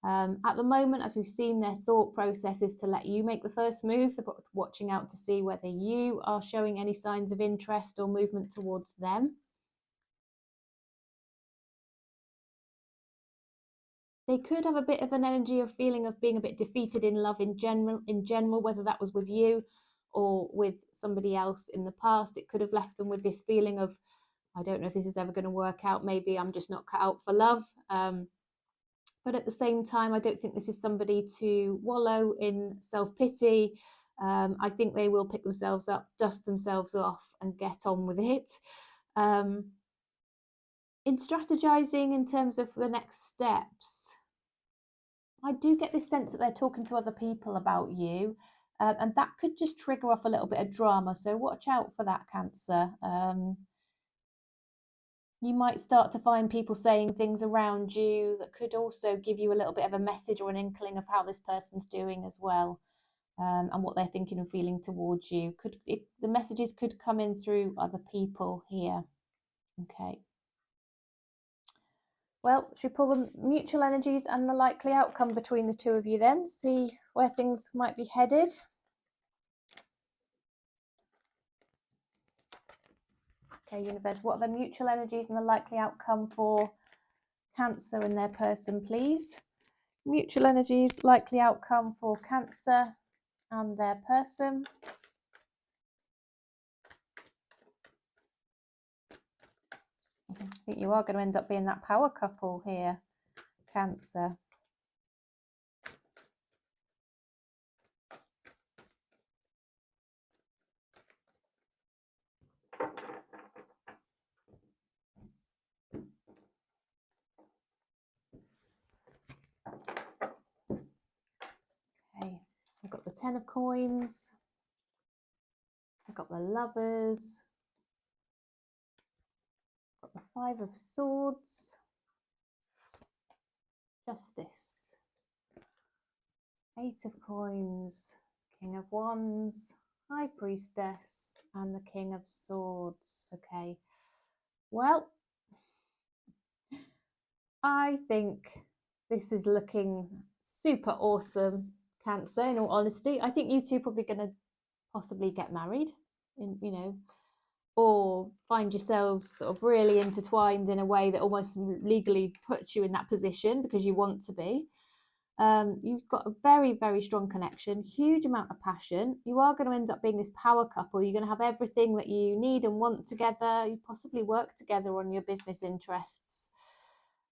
At the moment, as we've seen, their thought process is to let you make the first move. They're watching out to see whether you are showing any signs of interest or movement towards them. They could have a bit of an energy of feeling of being a bit defeated in love in general, whether that was with you or with somebody else in the past. It could have left them with this feeling of, I don't know if this is ever going to work out. Maybe I'm just not cut out for love. But at the same time, I don't think this is somebody to wallow in self-pity. I think they will pick themselves up, dust themselves off, and get on with it. In strategizing in terms of the next steps, I do get this sense that they're talking to other people about you, and that could just trigger off a little bit of drama. So watch out for that, Cancer. You might start to find people saying things around you that could also give you a little bit of a message or an inkling of how this person's doing as well, and what they're thinking and feeling towards you. The messages could come in through other people here. Okay. Well, should we pull the mutual energies and the likely outcome between the two of you then? See where things might be headed. Okay, universe, what are the mutual energies and the likely outcome for Cancer and their person, please? Mutual energies, likely outcome for Cancer and their person. I think you are going to end up being that power couple here, Cancer. Okay, I've got the 10 of coins. I've got the Lovers. I've got the 5 of Swords. Justice. 8 of coins. King of Wands. High Priestess. And the King of Swords. Okay. Well, I think this is looking super awesome, Cancer, in all honesty. I think you two are probably going to possibly get married, you know, or find yourselves sort of really intertwined in a way that almost legally puts you in that position because you want to be. You've got a very, very strong connection, huge amount of passion. You are going to end up being this power couple. You're going to have everything that you need and want together. You possibly work together on your business interests.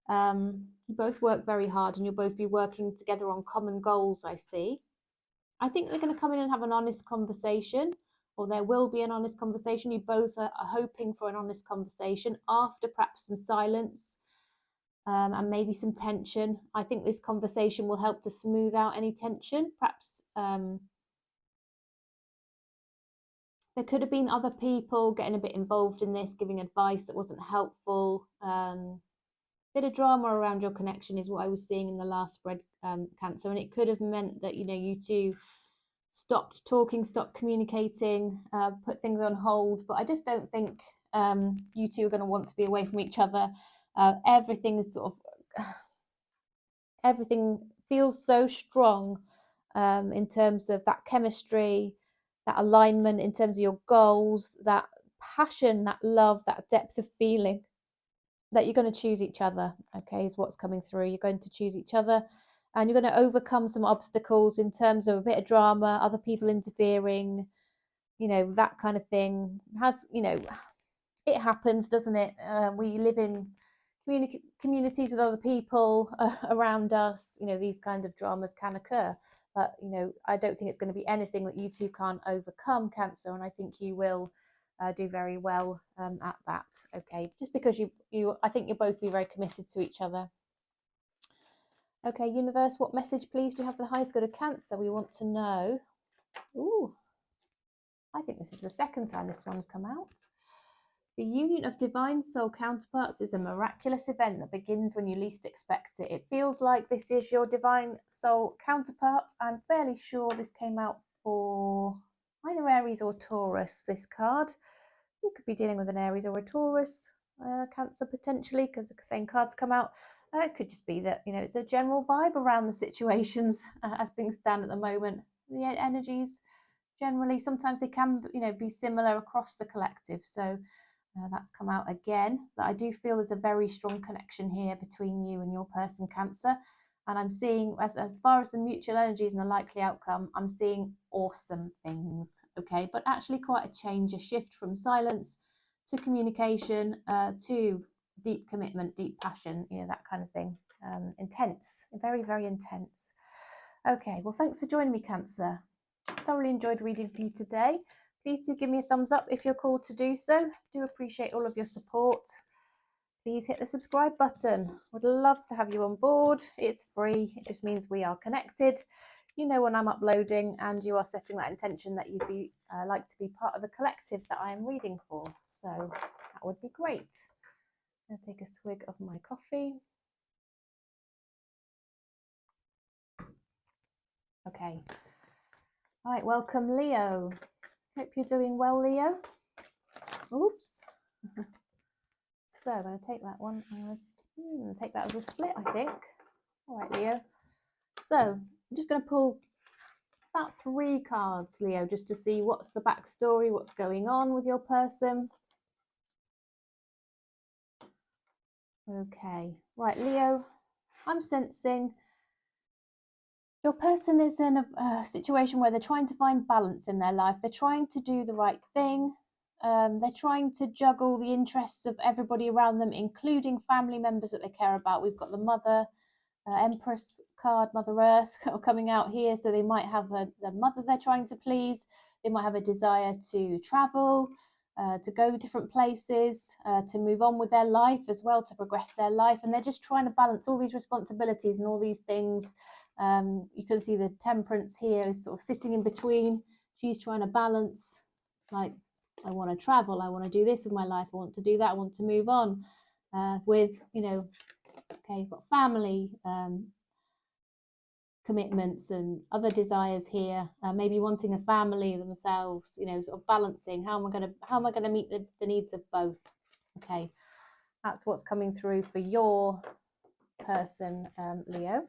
You both work very hard, and you'll both be working together on common goals, I see. I think they're going to come in and have an honest conversation, or there will be an honest conversation. You both are hoping for an honest conversation after perhaps some silence, and maybe some tension. I think this conversation will help to smooth out any tension. Perhaps There could have been other people getting a bit involved in this, giving advice that wasn't helpful. Bit of drama around your connection is what I was seeing in the last spread, Cancer, and it could have meant that, you know, you two stopped talking, stopped communicating, put things on hold. But I just don't think you two are going to want to be away from each other. Everything is sort of everything feels so strong in terms of that chemistry, that alignment in terms of your goals, that passion, that love, that depth of feeling, that you're going to choose each other, okay, is what's coming through. You're going to choose each other, and you're going to overcome some obstacles in terms of a bit of drama, other people interfering, you know, that kind of thing. Has, you know, it happens, doesn't it? We live in communities with other people around us. You know, these kind of dramas can occur, but, you know, I don't think it's going to be anything that you two can't overcome, Cancer, and I think you will do very well at that. Okay, just because I think you'll both be very committed to each other. Okay, universe, what message, please, do you have for the highest good of Cancer? We want to know. Ooh, I think this is the second time this one's come out. The union of divine soul counterparts is a miraculous event that begins when you least expect it. It feels like this is your divine soul counterpart. I'm fairly sure this came out for either Aries or Taurus, this card. You could be dealing with an Aries or a Taurus, Cancer potentially, because the same cards come out. It could just be that, you know, it's a general vibe around the situations as things stand at the moment. The energies generally, sometimes they can, you know, be similar across the collective. So that's come out again. That I do feel there's a very strong connection here between you and your person, Cancer. And I'm seeing, as far as the mutual energies and the likely outcome, I'm seeing awesome things, okay? But actually quite a change, a shift from silence to communication, to deep commitment, deep passion, you know, that kind of thing. Intense, very, very intense. Okay, well, thanks for joining me, Cancer. Thoroughly enjoyed reading for you today. Please do give me a thumbs up if you're called to do so. Do appreciate all of your support. Please hit the subscribe button. Would love to have you on board. It's free. It just means we are connected. You know when I'm uploading, and you are setting that intention that you'd be like to be part of the collective that I am reading for. So that would be great. I'll take a swig of my coffee. Okay. All right, welcome, Leo. Hope you're doing well, Leo. Oops. So I'm going to take that one. I'm going to take that as a split, I think. All right, Leo. So I'm just going to pull about 3 cards, Leo, just to see what's the backstory, what's going on with your person. Okay. Right, Leo, I'm sensing your person is in a situation where they're trying to find balance in their life. They're trying to do the right thing. They're trying to juggle the interests of everybody around them, including family members that they care about. We've got the Mother Empress card, Mother Earth, coming out here. So they might have the mother they're trying to please. They might have a desire to travel, to go different places, to move on with their life as well, to progress their life. And they're just trying to balance all these responsibilities and all these things. You can see the Temperance here is sort of sitting in between. She's trying to balance, like, I want to travel, I want to do this with my life, I want to do that, I want to move on with, you know, okay, you've got family commitments and other desires here, maybe wanting a family themselves, you know, sort of balancing, how am I going to meet the needs of both. Okay, that's what's coming through for your person, Leo.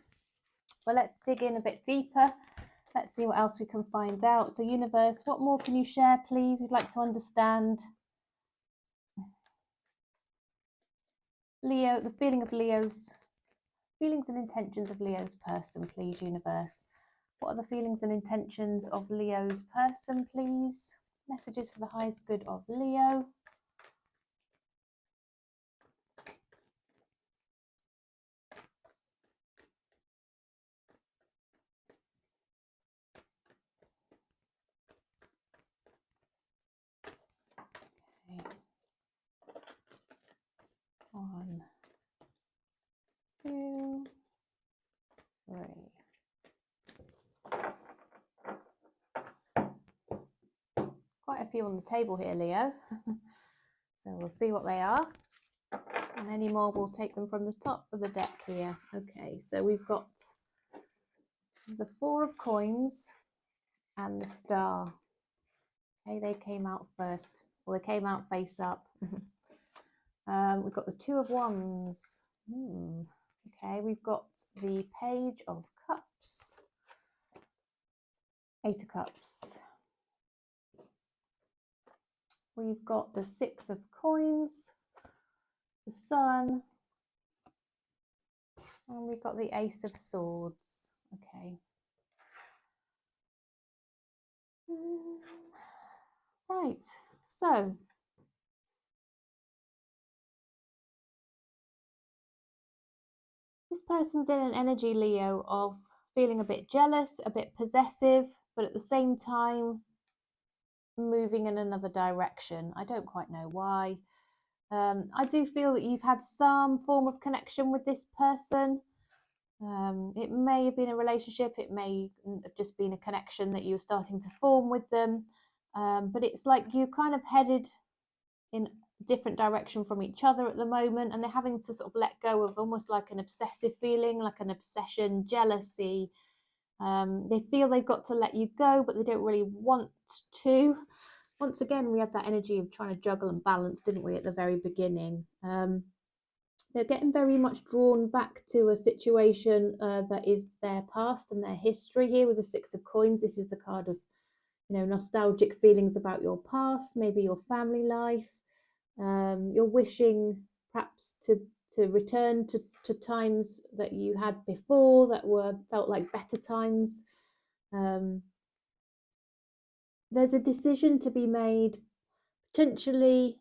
Well, let's dig in a bit deeper. Let's see what else we can find out. So universe, what more can you share, please? We'd like to understand. Leo, the feeling of Leo's, feelings and intentions of Leo's person, please, universe. What are the feelings and intentions of Leo's person, please? Messages for the highest good of Leo. Okay. 1, 2, 3. quite a few on the table here, Leo. So we'll see what they are. And any more, we'll take them from the top of the deck here. Okay, so we've got the Four of Coins and the Star. Okay, they came out first. Well, they came out face up. We've got the Two of Wands. Okay, we've got the Page of Cups. Eight of Cups. We've got the Six of Coins, the Sun, and we've got the Ace of Swords. Okay. Right, so this person's in an energy, Leo, of feeling a bit jealous, a bit possessive, but at the same time moving in another direction. I don't quite know why. I do feel that you've had some form of connection with this person. It may have been a relationship, it may have just been a connection that you're starting to form with them, but it's like you kind of headed in a different direction from each other at the moment, and they're having to sort of let go of almost like an obsessive feeling, like an obsession, jealousy. They feel they've got to let you go, but they don't really want to. Once again, we had that energy of trying to juggle and balance, didn't we, at the very beginning? They're getting very much drawn back to a situation that is their past and their history here with the Six of Coins. This is the card of, nostalgic feelings about your past, maybe your family life. You're wishing perhaps to return to times that you had before that felt like better times. There's a decision to be made, potentially.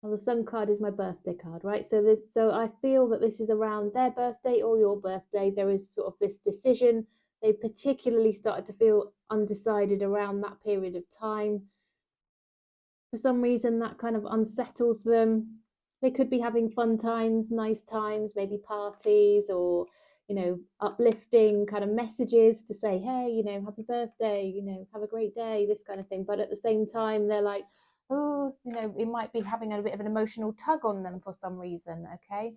Well, the Sun card is my birthday card, right? So I feel that this is around their birthday or your birthday. There is sort of this decision. They particularly started to feel undecided around that period of time. For some reason, that kind of unsettles them. They could be having fun times, nice times, maybe parties, or uplifting kind of messages to say, hey, happy birthday, have a great day, this kind of thing. But at the same time, they're like, oh, it might be having a bit of an emotional tug on them for some reason. Okay.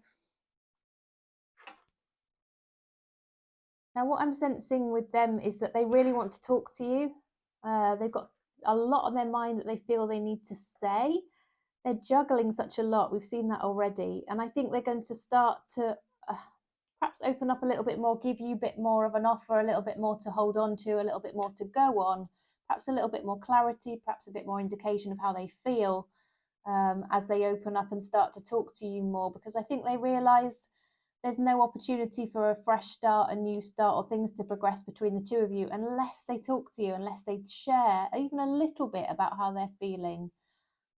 Now, what I'm sensing with them is that they really want to talk to you. They've got a lot on their mind that they feel they need to say. They're juggling such a lot. We've seen that already. And I think they're going to start to perhaps open up a little bit more, give you a bit more of an offer, a little bit more to hold on to, a little bit more to go on, perhaps a little bit more clarity, perhaps a bit more indication of how they feel as they open up and start to talk to you more, because I think they realise there's no opportunity for a fresh start, a new start, or things to progress between the two of you unless they talk to you, unless they share even a little bit about how they're feeling.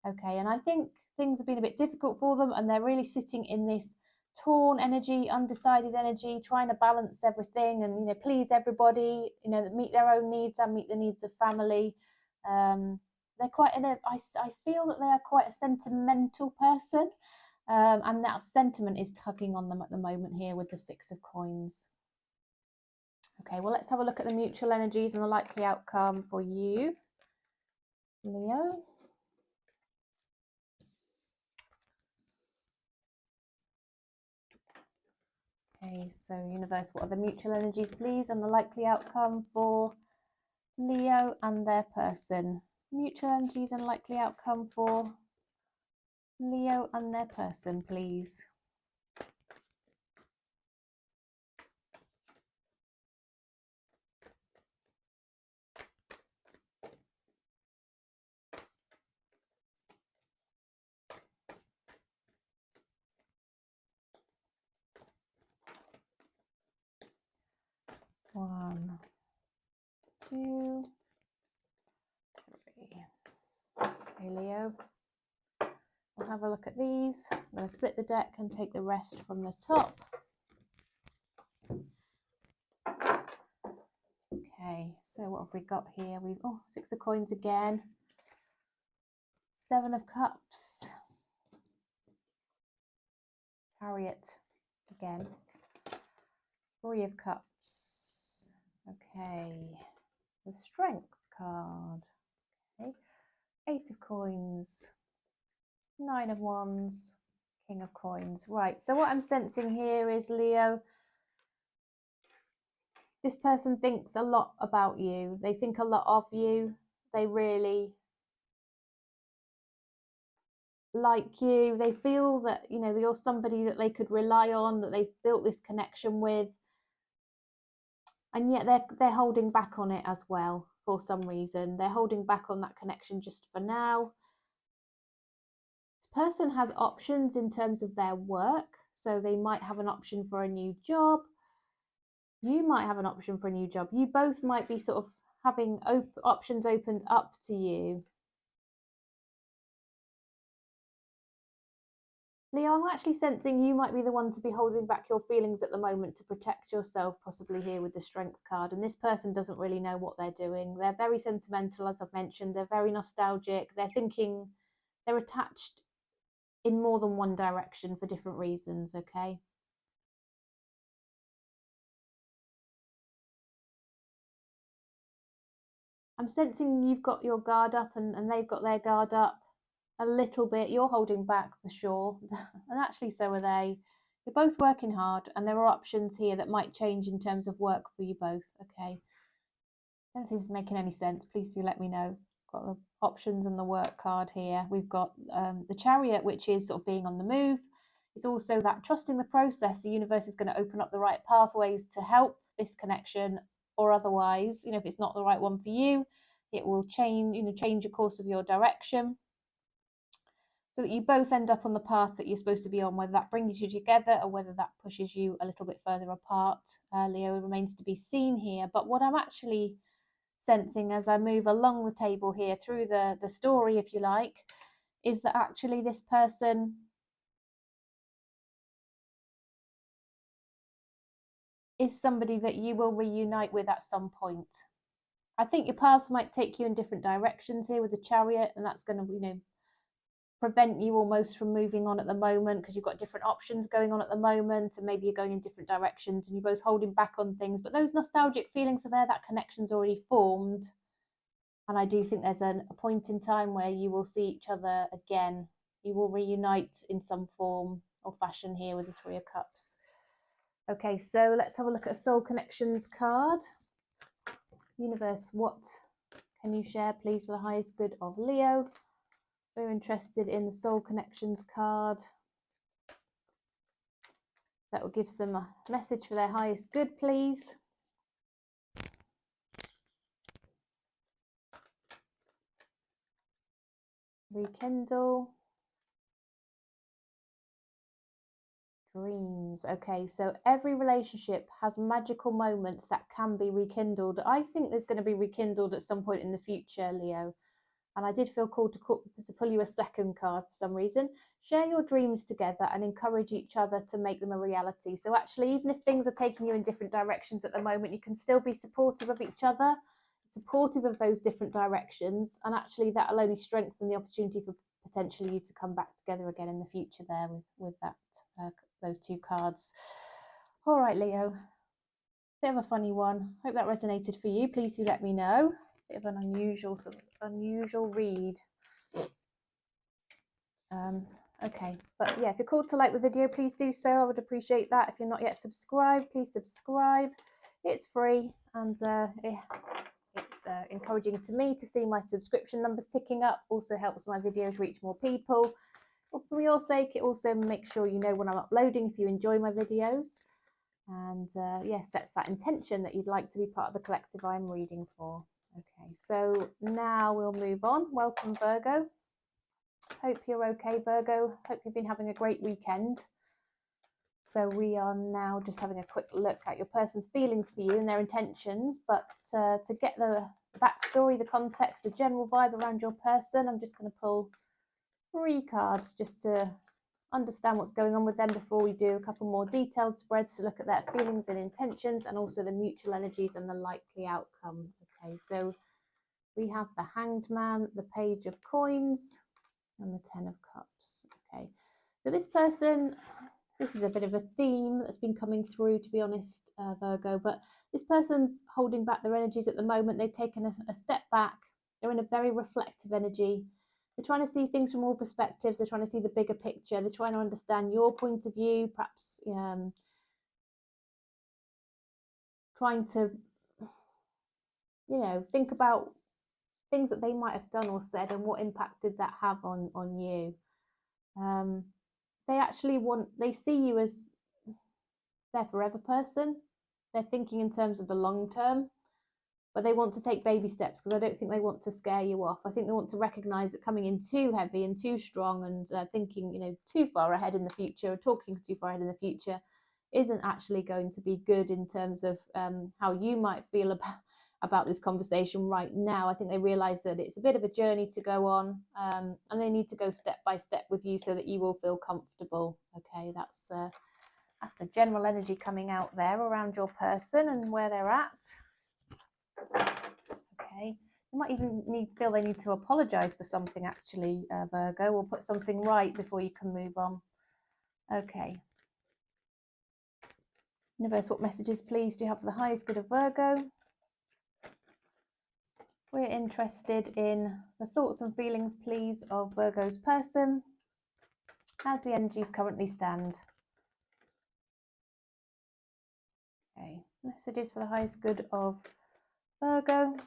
Okay, and I think things have been a bit difficult for them, and they're really sitting in this torn energy, undecided energy, trying to balance everything and please everybody, meet their own needs and meet the needs of family. They're quite I feel that they are quite a sentimental person, and that sentiment is tugging on them at the moment here with the Six of Coins. Okay, well, let's have a look at the mutual energies and the likely outcome for you, Leo. Okay, so universe, what are the mutual energies, please, and the likely outcome for Leo and their person? Mutual energies and likely outcome for Leo and their person, please. One, two, three. Okay, Leo. We'll have a look at these. I'm going to split the deck and take the rest from the top. Okay, so what have we got here? Six of Coins again. Seven of Cups. Chariot again. Three of Cups. Okay. The Strength. card. Okay. 8 of coins, 9 of wands, King of coins. Right, so what I'm sensing here is, Leo, this person thinks a lot about you. They think a lot of you. They really like you. They feel that, you know, you're somebody that they could rely on, that they've built this connection with. And yet they're holding back on it as well for some reason. They're holding back on that connection just for now. This person has options in terms of their work. So they might have an option for a new job. You might have an option for a new job. You both might be sort of having options opened up to you. Leo, I'm actually sensing you might be the one to be holding back your feelings at the moment to protect yourself, possibly here with the Strength card. And this person doesn't really know what they're doing. They're very sentimental, as I've mentioned. They're very nostalgic. They're thinking, they're attached in more than one direction for different reasons, okay? I'm sensing you've got your guard up and they've got their guard up a little bit. You're holding back for sure. And actually so are they. You're both working hard and there are options here that might change in terms of work for you both, okay? I don't know if this is making any sense. Please do let me know. Got the options and the work card here. We've got the Chariot, which is sort of being on the move. It's also that trusting the process. The universe is going to open up the right pathways to help this connection, or otherwise, you know, if it's not the right one for you, it will change, you know, change the course of your direction, so that you both end up on the path that you're supposed to be on, whether that brings you together or whether that pushes you a little bit further apart. Leo, remains to be seen here. But what I'm actually sensing as I move along the table here through the story, if you like, is that actually this person is somebody that you will reunite with at some point. I think your paths might take you in different directions here with the Chariot, and that's going to, you know, prevent you almost from moving on at the moment because you've got different options going on at the moment, and maybe you're going in different directions and you're both holding back on things. But those nostalgic feelings are there, that connection's already formed. And I do think there's a point in time where you will see each other again. You will reunite in some form or fashion here with the Three of Cups. Okay, so let's have a look at a Soul Connections card. Universe, what can you share, please, for the highest good of Leo? We're interested in the Soul Connections card. That will give them a message for their highest good, please. Rekindle. Dreams. Okay, so every relationship has magical moments that can be rekindled. I think there's going to be rekindled at some point in the future, Leo. And I did feel called to pull you a second card for some reason. Share your dreams together and encourage each other to make them a reality. So actually, even if things are taking you in different directions at the moment, you can still be supportive of each other, supportive of those different directions. And actually, that'll only strengthen the opportunity for potentially you to come back together again in the future there with that those two cards. All right, Leo. Bit of a funny one. Hope that resonated for you. Please do let me know. Bit of an unusual read. Okay, but yeah, if you're called to like the video, please do so. I would appreciate that. If you're not yet subscribed, please subscribe. It's free, and it's encouraging to me to see my subscription numbers ticking up. Also helps my videos reach more people. Well, for your sake, it also makes sure you know when I'm uploading if you enjoy my videos. And yeah, sets that intention that you'd like to be part of the collective I'm reading for. Okay, so now we'll move on. Welcome, Virgo. Hope you're okay, Virgo. Hope you've been having a great weekend. So we are now just having a quick look at your person's feelings for you and their intentions. But to get the backstory, the context, the general vibe around your person, I'm just going to pull 3 cards just to understand what's going on with them before we do a couple more detailed spreads to look at their feelings and intentions, and also the mutual energies and the likely outcome. Okay, so we have the Hanged Man, the Page of Coins, and the 10 of Cups. Okay, so this person, This is a bit of a theme that's been coming through, to be honest, Virgo, but this person's holding back their energies at the moment. They've taken a step back. They're in a very reflective energy. They're trying to see things from all perspectives. They're trying to see the bigger picture. They're trying to understand your point of view, perhaps trying to, you know, think about things that they might have done or said and what impact did that have on you. They actually they see you as their forever person. They're thinking in terms of the long term, but they want to take baby steps because I don't think they want to scare you off. I think they want to recognize that coming in too heavy and too strong and thinking, you know, too far ahead in the future, or talking too far ahead in the future, isn't actually going to be good in terms of how you might feel about this conversation right now. I think they realize that it's a bit of a journey to go on, and they need to go step by step with you so that you will feel comfortable. Okay, that's the general energy coming out there around your person and where they're at. Okay, you might even feel they need to apologize for something, actually, Virgo, or put something right before you can move on. Okay. Universe, what messages, please, do you have for the highest good of Virgo? We're interested in the thoughts and feelings, please, of Virgo's person as the energies currently stand. Okay, messages for the highest good of Virgo.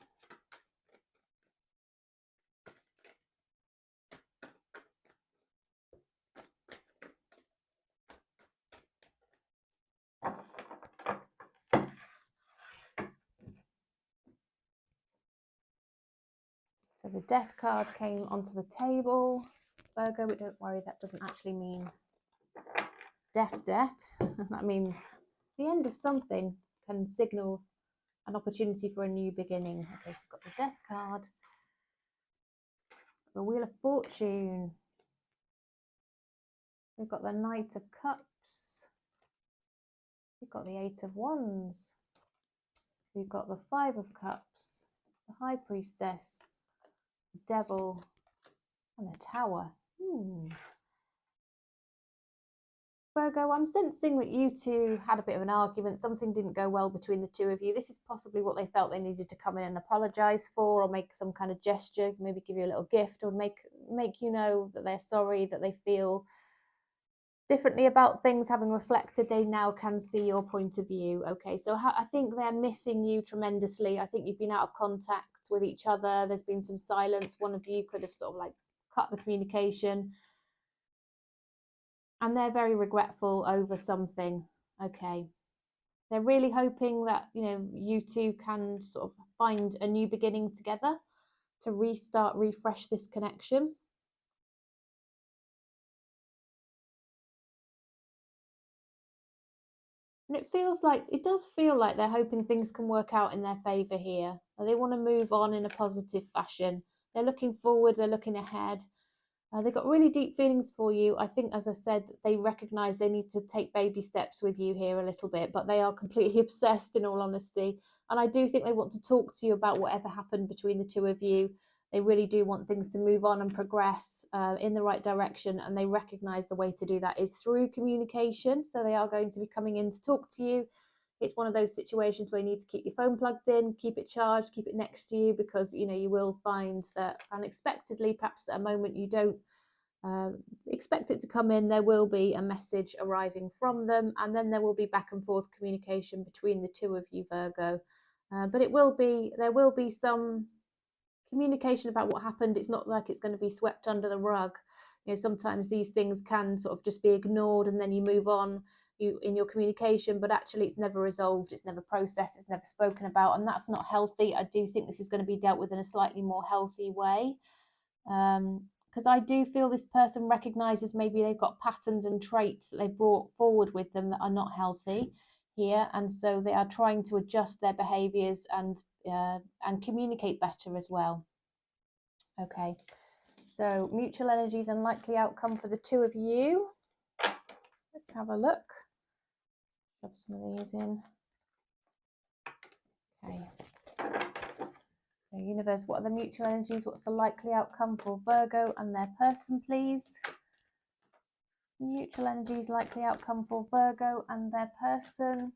So the Death card came onto the table. Virgo, but don't worry, that doesn't actually mean death. That means the end of something can signal an opportunity for a new beginning. Okay, so we've got the Death card, the Wheel of Fortune, we've got the Knight of Cups, we've got the Eight of Wands, we've got the Five of Cups, the High Priestess, the Devil, and the Tower. Virgo, I'm sensing that you two had a bit of an argument. Something didn't go well between the two of you. This is possibly what they felt they needed to come in and apologize for, or make some kind of gesture, maybe give you a little gift, or make you know that they're sorry, that they feel differently about things. Having reflected, they now can see your point of view. Okay, so I think they're missing you tremendously. I think you've been out of contact with each other. There's been some silence. One of you could have sort of like cut the communication. And they're very regretful over something. Okay, they're really hoping that, you know, you two can sort of find a new beginning together to refresh this connection. And it does feel like they're hoping things can work out in their favor here. They want to move on in a positive fashion. They're looking forward, they're looking ahead. They've got really deep feelings for you. I think, as I said, they recognise they need to take baby steps with you here a little bit, but they are completely obsessed, in all honesty. And I do think they want to talk to you about whatever happened between the two of you. They really do want things to move on and progress in the right direction. And they recognise the way to do that is through communication. So they are going to be coming in to talk to you. It's one of those situations where you need to keep your phone plugged in, keep it charged, keep it next to you, because, you know, you will find that unexpectedly, perhaps at a moment you don't expect it to come in, there will be a message arriving from them, and then there will be back and forth communication between the two of you, Virgo. But there will be some communication about what happened. It's not like it's going to be swept under the rug. You know, sometimes these things can sort of just be ignored and then you move on in your communication, but actually it's never resolved, it's never processed, it's never spoken about, and that's not healthy. I do think this is going to be dealt with in a slightly more healthy way, because I do feel this person recognizes maybe they've got patterns and traits that they brought forward with them that are not healthy here, and so they are trying to adjust their behaviors and communicate better as well. Okay, so mutual energies and likely outcome for the two of you. Let's have a look. Drop some of these in. Okay. So universe, what are the mutual energies? What's the likely outcome for Virgo and their person, please? Neutral energies, likely outcome for Virgo and their person.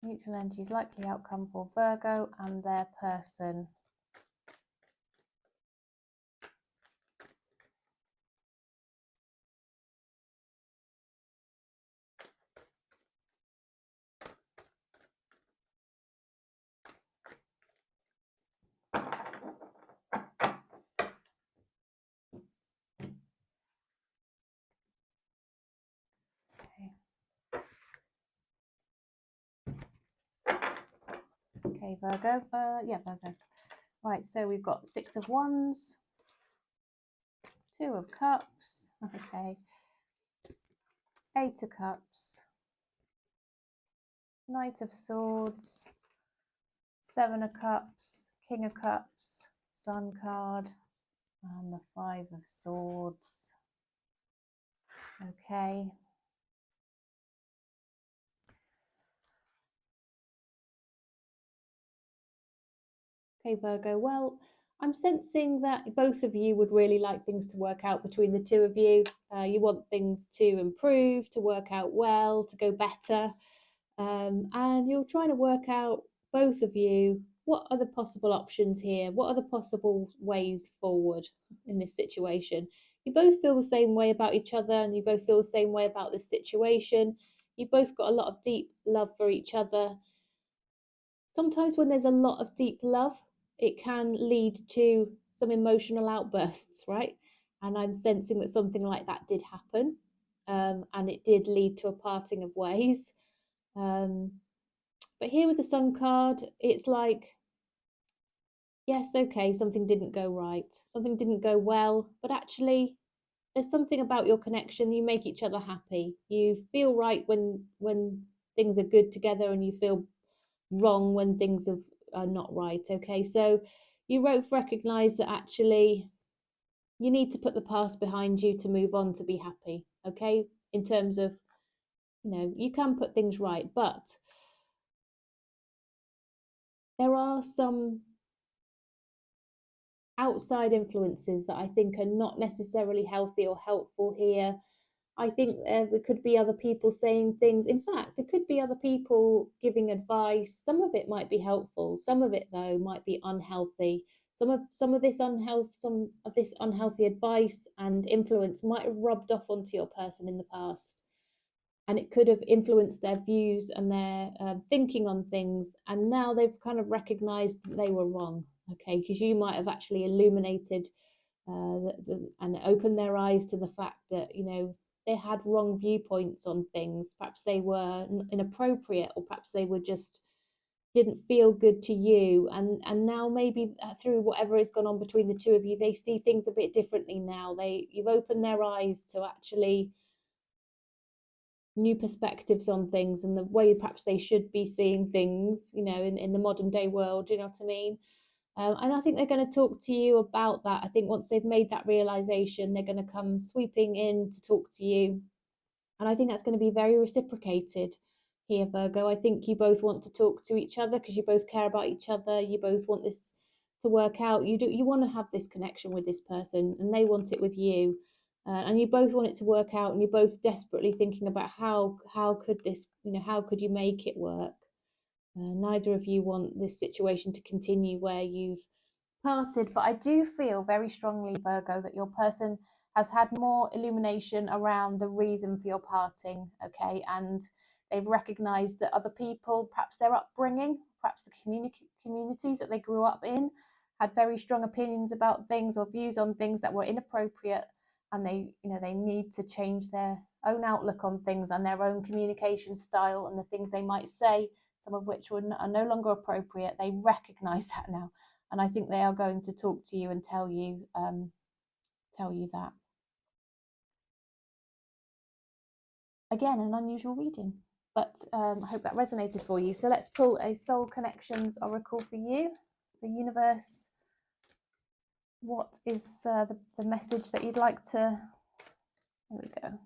Neutral energies, likely outcome for Virgo and their person. Okay, Virgo. Yeah, Virgo. Right, so we've got 6 of Wands, 2 of Cups, okay, 8 of Cups, Knight of Swords, 7 of Cups, King of Cups, Sun card, and the 5 of Swords. Okay. Okay, Virgo. Well, I'm sensing that both of you would really like things to work out between the two of you. You want things to improve, to work out well, to go better. And you're trying to work out, both of you, what are the possible options here? What are the possible ways forward in this situation? You both feel the same way about each other, and you both feel the same way about this situation. You both got a lot of deep love for each other. Sometimes when there's a lot of deep love, it can lead to some emotional outbursts, right? And I'm sensing that something like that did happen, and it did lead to a parting of ways. But here with the Sun card, it's like, yes, okay, something didn't go right, something didn't go well, but actually there's something about your connection. You make each other happy. You feel right when things are good together, and you feel wrong when things are not right. Okay, so you both recognize that actually you need to put the past behind you to move on, to be happy. Okay, in terms of, you can put things right, but there are some outside influences that I think are not necessarily healthy or helpful here. I think there could be other people saying things. In fact, there could be other people giving advice. Some of it might be helpful. Some of it, though, might be unhealthy. Some of this unhealthy advice and influence might have rubbed off onto your person in the past, and it could have influenced their views and their thinking on things. And now they've kind of recognised that they were wrong. Okay, because you might have actually illuminated and opened their eyes to the fact that they had wrong viewpoints on things. Perhaps they were inappropriate, or perhaps they were just didn't feel good to you, and now maybe through whatever has gone on between the two of you, they see things a bit differently now. You've opened their eyes to actually new perspectives on things, and the way perhaps they should be seeing things, in the modern day world. You know what I mean? And I think they're going to talk to you about that. I think once they've made that realization, they're going to come sweeping in to talk to you. And I think that's going to be very reciprocated here, Virgo. I think you both want to talk to each other because you both care about each other. You both want this to work out. You want to have this connection with this person, and they want it with you. And you both want it to work out, and you're both desperately thinking about how could this, how could you make it work? Neither of you want this situation to continue where you've parted, but I do feel very strongly, Virgo, that your person has had more illumination around the reason for your parting, okay? And they've recognized that other people, perhaps their upbringing, perhaps the communities that they grew up in, had very strong opinions about things or views on things that were inappropriate, and they need to change their own outlook on things and their own communication style and the things they might say, some of which are no longer appropriate. They recognize that now, and I think they are going to talk to you and tell you that. Again, an unusual reading, but I hope that resonated for you. So let's pull a Soul Connections Oracle for you. So universe, what is the message that you'd like to... There we go.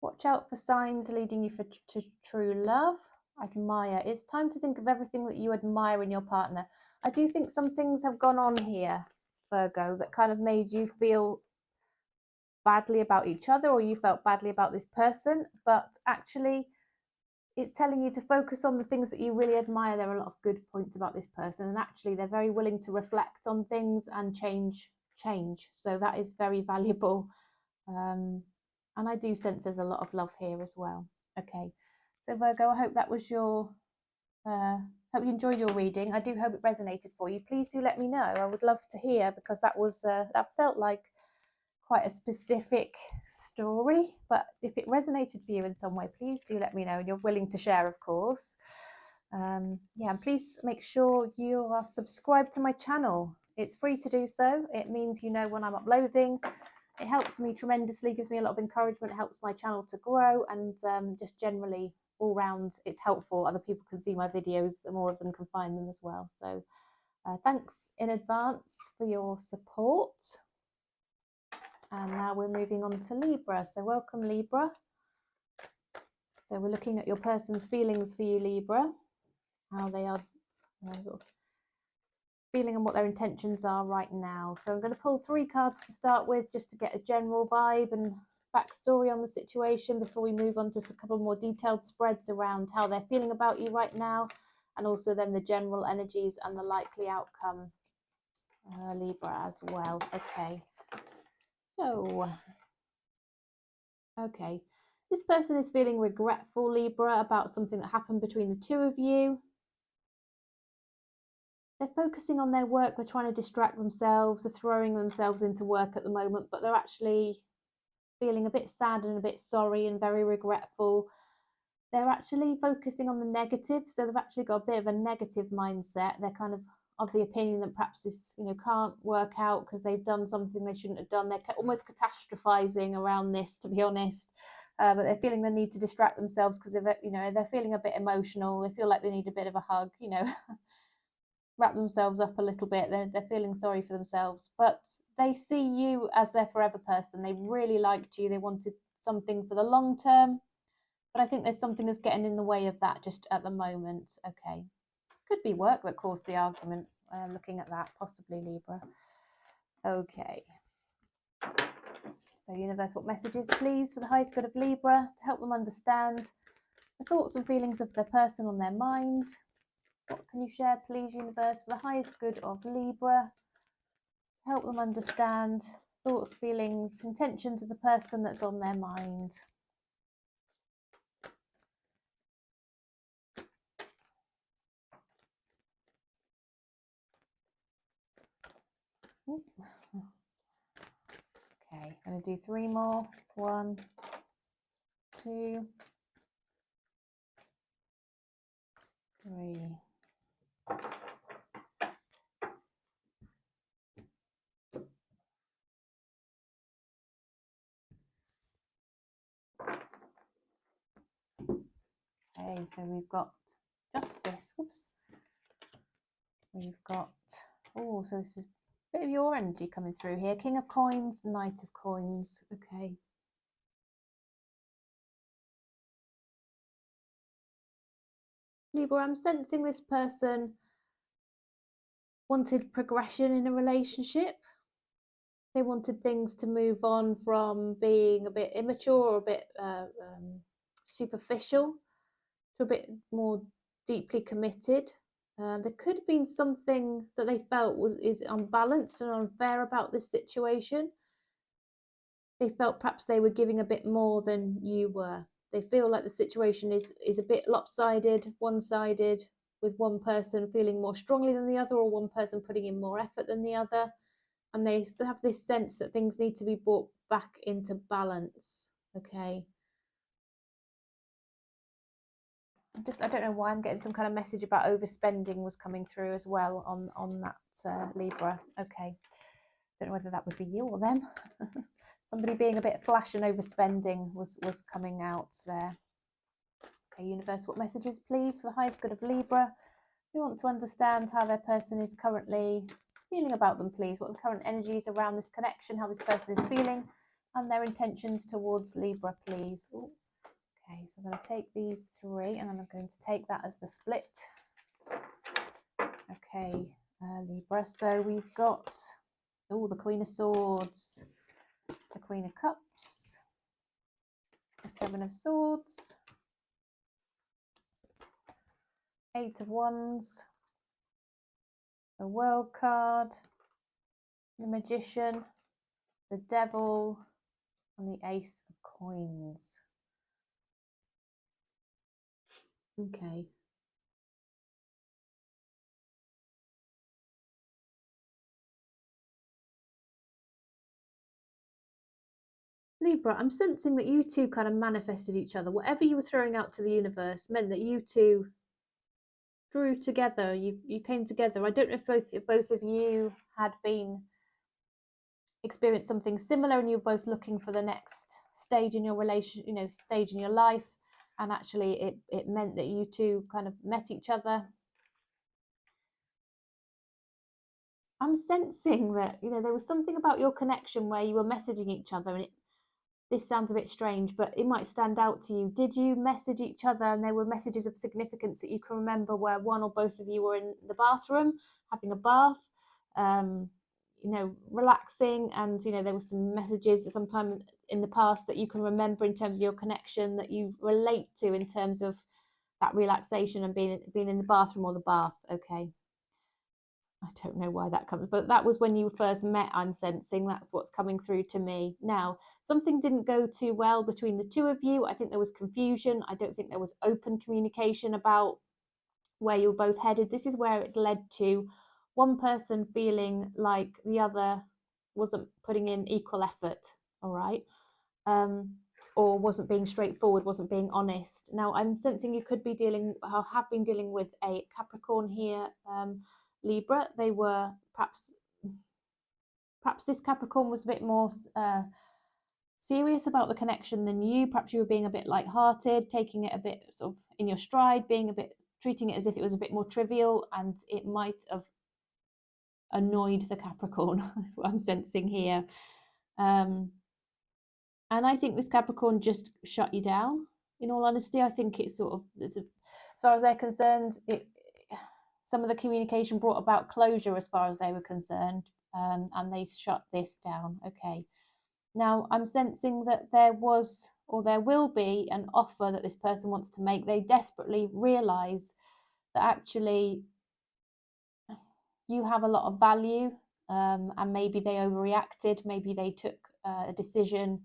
Watch out for signs leading you to true love. Admire. It's time to think of everything that you admire in your partner. I do think some things have gone on here, Virgo, that kind of made you feel badly about each other, or you felt badly about this person, but actually it's telling you to focus on the things that you really admire. There are a lot of good points about this person, and actually they're very willing to reflect on things and change. So that is very valuable. And I do sense there's a lot of love here as well. Okay, so Virgo, I hope that was your hope you enjoyed your reading. I do hope it resonated for you. Please do let me know. I would love to hear, because that was that felt like quite a specific story, but if it resonated for you in some way, please do let me know, and you're willing to share, of course. Yeah, and please make sure you are subscribed to my channel. It's free to do so. It means you know when I'm uploading. It helps me tremendously, gives me a lot of encouragement, it helps my channel to grow, and just generally all round it's helpful. Other people can see my videos and more of them can find them as well. So thanks in advance for your support. And now we're moving on to Libra. So welcome, Libra. So we're looking at your person's feelings for you, Libra, how they are sort of feeling and what their intentions are right now. So I'm going to pull 3 cards to start with, just to get a general vibe and backstory on the situation before we move on to a couple more detailed spreads around how they're feeling about you right now, and also then the general energies and the likely outcome, Libra, as well. Okay. So, okay, this person is feeling regretful, Libra, about something that happened between the two of you. They're focusing on their work, they're trying to distract themselves, they're throwing themselves into work at the moment, but they're actually feeling a bit sad and a bit sorry and very regretful. They're actually focusing on the negative, so they've actually got a bit of a negative mindset. They're kind of the opinion that perhaps this, can't work out because they've done something they shouldn't have done. They're almost catastrophizing around this, to be honest. But they're feeling the need to distract themselves because they're feeling a bit emotional. They feel like they need a bit of a hug, wrap themselves up a little bit. They're feeling sorry for themselves, but they see you as their forever person. They really liked you. They wanted something for the long term, but I think there's something that's getting in the way of that just at the moment. Okay. Could be work that caused the argument. Looking at that, possibly, Libra. Okay. So, universe, what messages, please, for the highest good of Libra to help them understand the thoughts and feelings of their person on their minds? What can you share, please, universe, for the highest good of Libra to help them understand thoughts, feelings, intentions of the person that's on their mind? Okay, I'm going to do 3 more. 1, 2, 3. Okay, so we've got Justice. Whoops. We've got, oh, so this is a bit of your energy coming through here. King of Coins, Knight of Coins. Okay. Libra, I'm sensing this person wanted progression in a relationship. They wanted things to move on from being a bit immature or a bit superficial to a bit more deeply committed. There could have been something that they felt is unbalanced and unfair about this situation. They felt perhaps they were giving a bit more than you were. They feel like the situation is a bit lopsided, one-sided, with one person feeling more strongly than the other, or one person putting in more effort than the other. And they still have this sense that things need to be brought back into balance. Okay. I don't know why I'm getting some kind of message about overspending was coming through as well on that Libra. Okay. Don't know whether that would be you or them. Somebody being a bit flash and overspending was coming out there. Okay, universe, what messages, please, for the highest good of Libra? We want to understand how their person is currently feeling about them, please. What the current energies around this connection, how this person is feeling, and their intentions towards Libra, please. Ooh. Okay, so I'm going to take these 3 and then I'm going to take that as the split. Okay, Libra. So we've got, oh, the Queen of Swords, the Queen of Cups, the 7 of Swords, 8 of Wands, the World card, the Magician, the Devil, and the Ace of Coins. Okay. Libra, I'm sensing that you two kind of manifested each other. Whatever you were throwing out to the universe meant that you two drew together. You came together. I don't know if both of you had been experienced something similar and you're both looking for the next stage in your relation, stage in your life, and actually it meant that you two kind of met each other. I'm sensing that there was something about your connection where you were messaging each other, and this sounds a bit strange, but it might stand out to you. Did you message each other and there were messages of significance that you can remember where one or both of you were in the bathroom having a bath, relaxing, and there were some messages sometime in the past that you can remember in terms of your connection that you relate to in terms of that relaxation and being in the bathroom or the bath? Okay. I don't know why that comes, but that was when you first met, I'm sensing. That's what's coming through to me. Now, something didn't go too well between the two of you. I think there was confusion. I don't think there was open communication about where you were both headed. This is where it's led to one person feeling like the other wasn't putting in equal effort, all right? Or wasn't being straightforward, wasn't being honest. Now, I'm sensing you could be have been dealing with a Capricorn here, Libra. They were perhaps this Capricorn was a bit more serious about the connection than you. Perhaps you were being a bit light-hearted, taking it a bit sort of in your stride, treating it as if it was a bit more trivial, and it might have annoyed the Capricorn. That's what I'm sensing here. And I think this Capricorn just shut you down. In all honesty, I think it's as far as they're concerned, some of the communication brought about closure as far as they were concerned, and they shut this down. Okay. Now, I'm sensing that there was, or there will be, an offer that this person wants to make. They desperately realise that actually you have a lot of value, and maybe they overreacted. Maybe they took a decision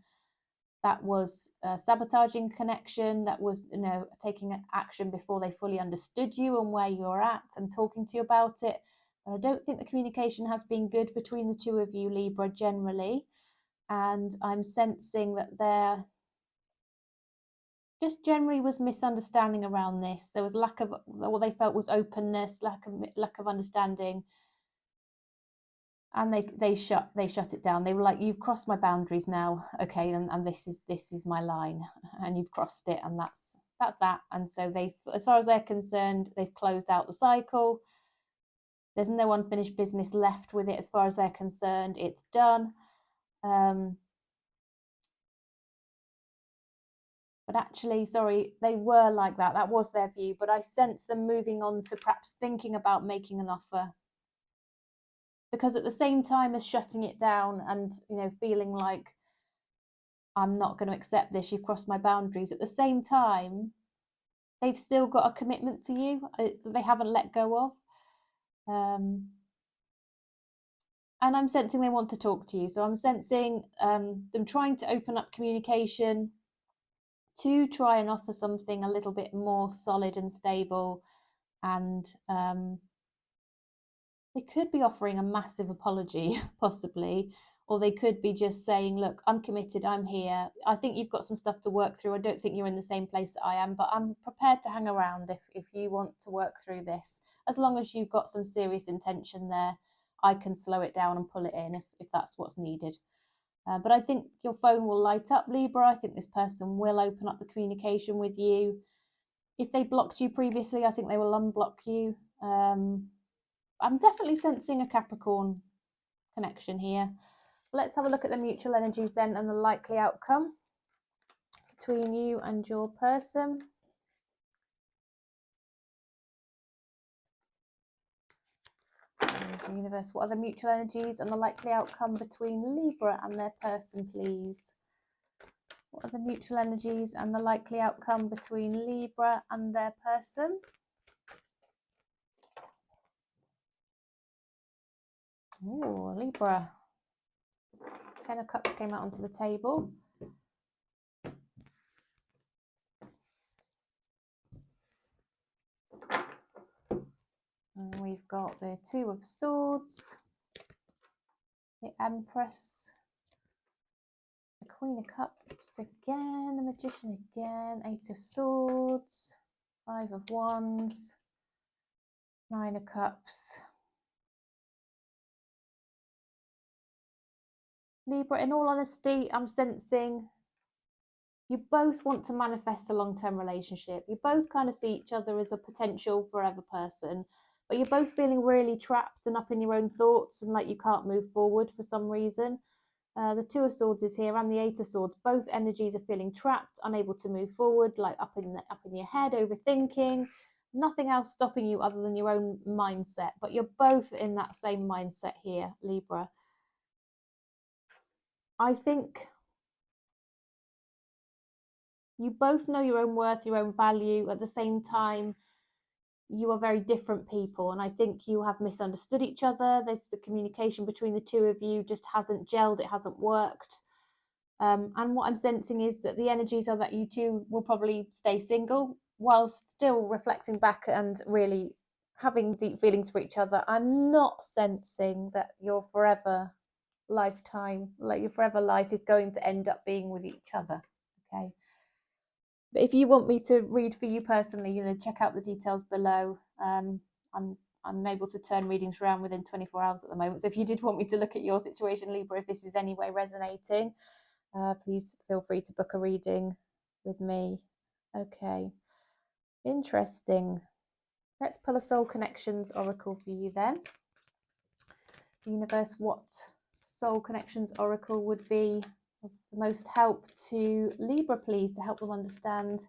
that was sabotaging connection, that was taking action before they fully understood you and where you're at and talking to you about it. But I don't think the communication has been good between the two of you, Libra, generally. And I'm sensing that there just generally was misunderstanding around this. There was lack of what they felt was openness, lack of understanding. And they shut it down. They were like, you've crossed my boundaries now, okay, and this is my line, and you've crossed it, and that's that. And so as far as they're concerned, they've closed out the cycle. There's no unfinished business left with it as far as they're concerned. It's done. But actually, sorry, they were like that. That was their view. But I sense them moving on to perhaps thinking about making an offer. Because at the same time as shutting it down and feeling like I'm not going to accept this, you've crossed my boundaries, at the same time they've still got a commitment to you that they haven't let go of, and I'm sensing they want to talk to you. So I'm sensing them trying to open up communication to try and offer something a little bit more solid and stable, and they could be offering a massive apology, possibly, or they could be just saying, look, I'm committed, I'm here. I think you've got some stuff to work through. I don't think you're in the same place that I am, but I'm prepared to hang around if you want to work through this. As long as you've got some serious intention there, I can slow it down and pull it in if that's what's needed. But I think your phone will light up, Libra. I think this person will open up the communication with you. If they blocked you previously, I think they will unblock you. I'm definitely sensing a Capricorn connection here. Let's have a look at the mutual energies then and the likely outcome between you and your person. So universe, what are the mutual energies and the likely outcome between Libra and their person, please? What are the mutual energies and the likely outcome between Libra and their person? Oh, Libra. 10 of Cups came out onto the table. And we've got the Two of Swords, the Empress, the Queen of Cups again, the Magician again, Eight of Swords, Five of Wands, Nine of Cups. Libra, in all honesty, I'm sensing you both want to manifest a long-term relationship. You both kind of see each other as a potential forever person, but you're both feeling really trapped and up in your own thoughts and like you can't move forward for some reason. The Two of Swords is here and the Eight of Swords. Both energies are feeling trapped, unable to move forward, like up in your head, overthinking. Nothing else stopping you other than your own mindset, but you're both in that same mindset here, Libra. I think you both know your own worth, your own value. At the same time, you are very different people, and I think you have misunderstood each other. There's the communication between the two of you just hasn't gelled, it hasn't worked. And what I'm sensing is that the energies are that you two will probably stay single whilst still reflecting back and really having deep feelings for each other. I'm not sensing that your forever lifetime, like your forever life, is going to end up being with each other. Okay. But if you want me to read for you personally, check out the details below. I'm able to turn readings around within 24 hours at the moment. So if you did want me to look at your situation, Libra, if this is any way resonating, please feel free to book a reading with me. Okay, interesting. Let's pull a Soul Connections Oracle for you then. Universe, what Soul Connections Oracle would be of the most help to Libra, please, to help them understand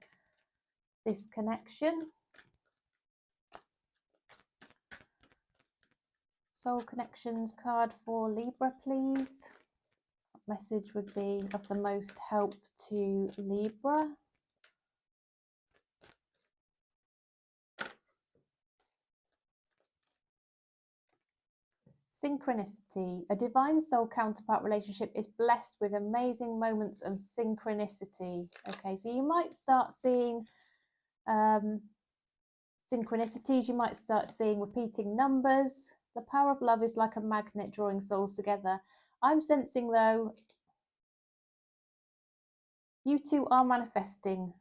this connection? Soul Connections card for Libra, please. What message would be of the most help to Libra? Synchronicity. A divine soul counterpart relationship is blessed with amazing moments of synchronicity. Okay, so you might start seeing synchronicities. You might start seeing repeating numbers. The power of love is like a magnet drawing souls together. I'm sensing, though, you two are manifesting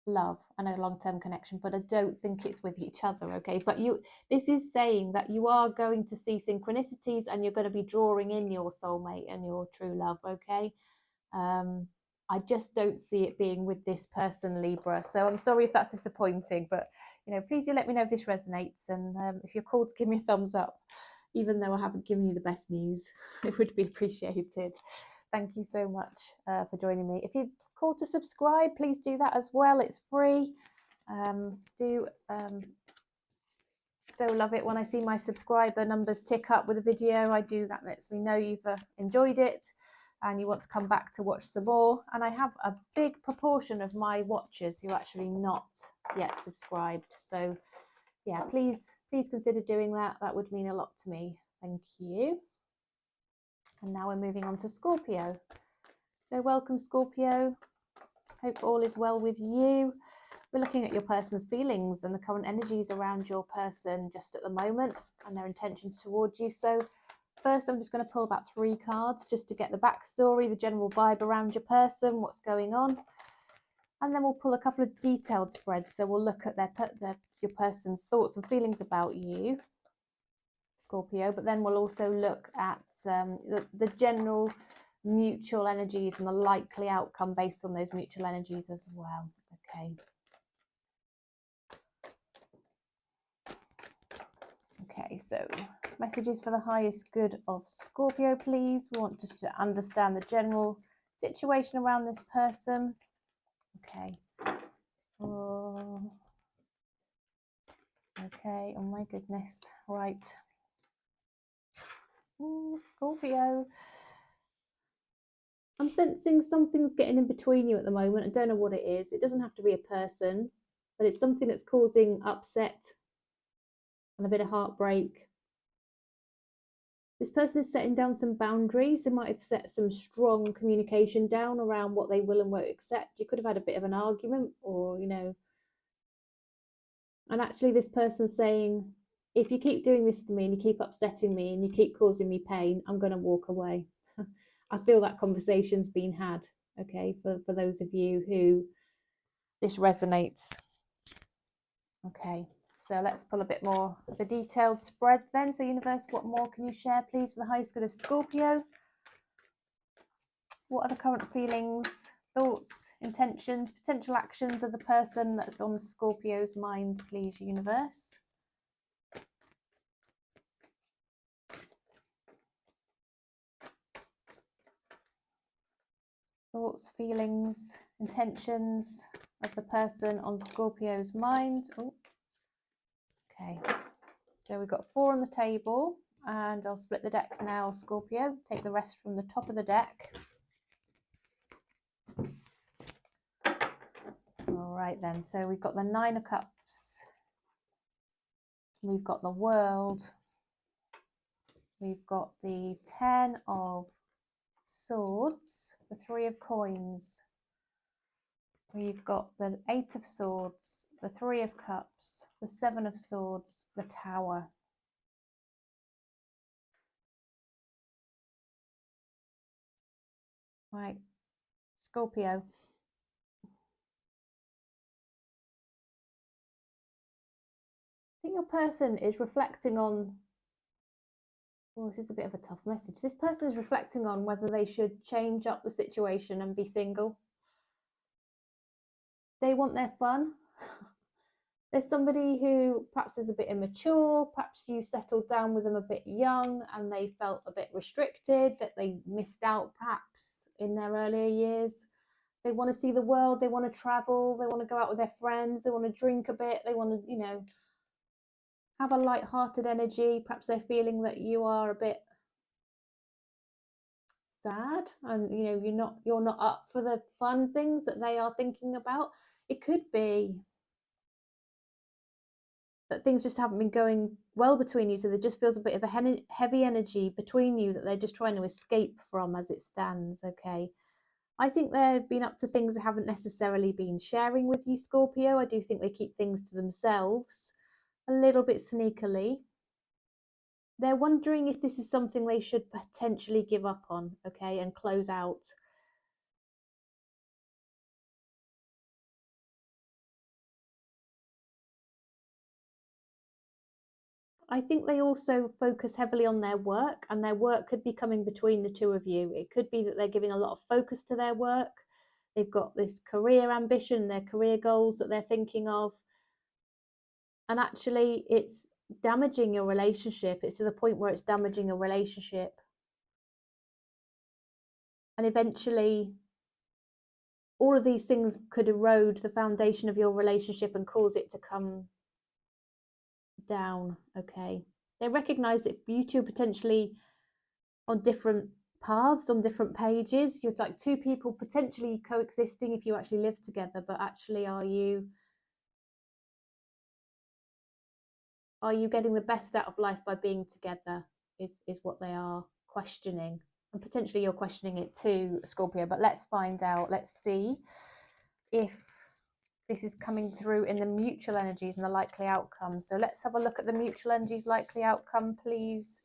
love and a long-term connection, but I don't think it's with each other. Okay, but this is saying that you are going to see synchronicities and you're going to be drawing in your soulmate and your true love. Okay, I just don't see it being with this person, Libra, so I'm sorry if that's disappointing, but please do let me know if this resonates, and if you're called to give me a thumbs up, even though I haven't given you the best news. It would be appreciated. Thank you so much for joining me. If you're called to subscribe, please do that as well. It's free. So love it when I see my subscriber numbers tick up with a video. That lets me know you've enjoyed it and you want to come back to watch some more. And I have a big proportion of my watchers who are actually not yet subscribed. So yeah, please consider doing that. That would mean a lot to me. Thank you. And now we're moving on to Scorpio. So welcome, Scorpio. Hope all is well with you. We're looking at your person's feelings and the current energies around your person just at the moment and their intentions towards you. So first, I'm just going to pull about 3 cards just to get the backstory, the general vibe around your person, what's going on. And then we'll pull a couple of detailed spreads. So we'll look at your person's thoughts and feelings about you, Scorpio, but then we'll also look at the general mutual energies and the likely outcome based on those mutual energies as well. Okay, so Messages for the highest good of Scorpio, please. We want just to understand the general situation around this person. Okay. Oh, okay. Oh my goodness. Right. Oh, Scorpio. I'm sensing something's getting in between you at the moment. I don't know what it is. It doesn't have to be a person, but it's something that's causing upset and a bit of heartbreak. This person is setting down some boundaries. They might have set some strong communication down around what they will and won't accept. You could have had a bit of an argument, or, you know, and actually this person's saying, if you keep doing this to me and you keep upsetting me and you keep causing me pain, I'm going to walk away. I feel that conversation's been had, okay, for those of you who this resonates. Okay, so let's pull a bit more of a detailed spread then. So universe, what more can you share, please, for the highest good of Scorpio? What are the current feelings, thoughts, intentions, potential actions of the person that's on Scorpio's mind, please, universe? Thoughts, feelings, intentions of the person on Scorpio's mind. Oh, okay. So we've got 4 on the table, and I'll split the deck now, Scorpio. Take the rest from the top of the deck. All right then, so we've got the 9 of Cups. We've got the World. We've got the 10 of Swords, the 3 of Coins. We've got the 8 of Swords, the 3 of Cups, the 7 of Swords, the Tower. Right, Scorpio. I think your person is reflecting on, well, this is a bit of a tough message. This person is reflecting on whether they should change up the situation and be single. They want their fun. There's somebody who perhaps is a bit immature, perhaps you settled down with them a bit young and they felt a bit restricted, that they missed out perhaps in their earlier years. They want to see the world, they want to travel, they want to go out with their friends, they want to drink a bit, they want to, you know, have a light-hearted energy. Perhaps they're feeling that you are a bit sad and, you know, you're not up for the fun things that they are thinking about. It could be that things just haven't been going well between you, so there just feels a bit of a heavy energy between you that they're just trying to escape from as it stands. Okay, I think they've been up to things they haven't necessarily been sharing with you, Scorpio. I do think they keep things to themselves a little bit sneakily. They're wondering if this is something they should potentially give up on, okay, and close out. I think they also focus heavily on their work, and their work could be coming between the two of you. It could be that they're giving a lot of focus to their work. They've got this career ambition, their career goals that they're thinking of. And actually, it's damaging your relationship. It's to the point where it's damaging a relationship. And eventually, all of these things could erode the foundation of your relationship and cause it to come down. Okay, they recognize that you two are potentially on different paths, on different pages. You're like 2 people potentially coexisting if you actually live together, but actually are you getting the best out of life by being together is what they are questioning. And potentially you're questioning it too, Scorpio, but let's find out. Let's see if this is coming through in the mutual energies and the likely outcome. So let's have a look at the mutual energies likely outcome, please,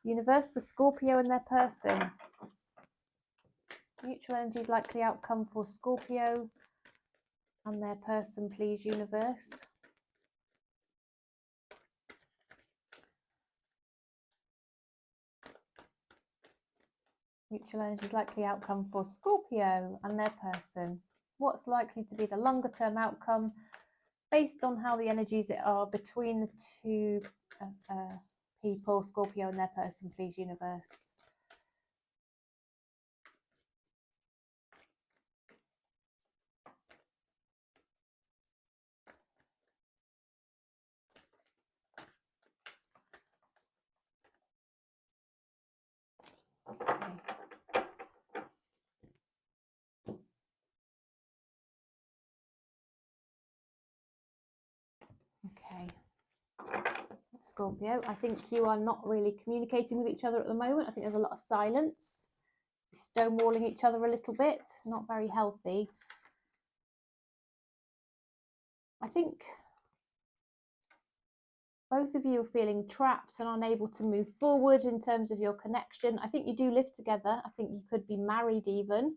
universe, for Scorpio and their person. Mutual energies likely outcome for Scorpio and their person, please, universe. Mutual energies likely outcome for Scorpio and their person. What's likely to be the longer term outcome based on how the energies are between the two people, Scorpio and their person, please, universe. Okay. Okay. Scorpio, I think you are not really communicating with each other at the moment. I think there's a lot of silence, stonewalling each other a little bit, not very healthy. I think both of you are feeling trapped and unable to move forward in terms of your connection. I think you do live together. I think you could be married even.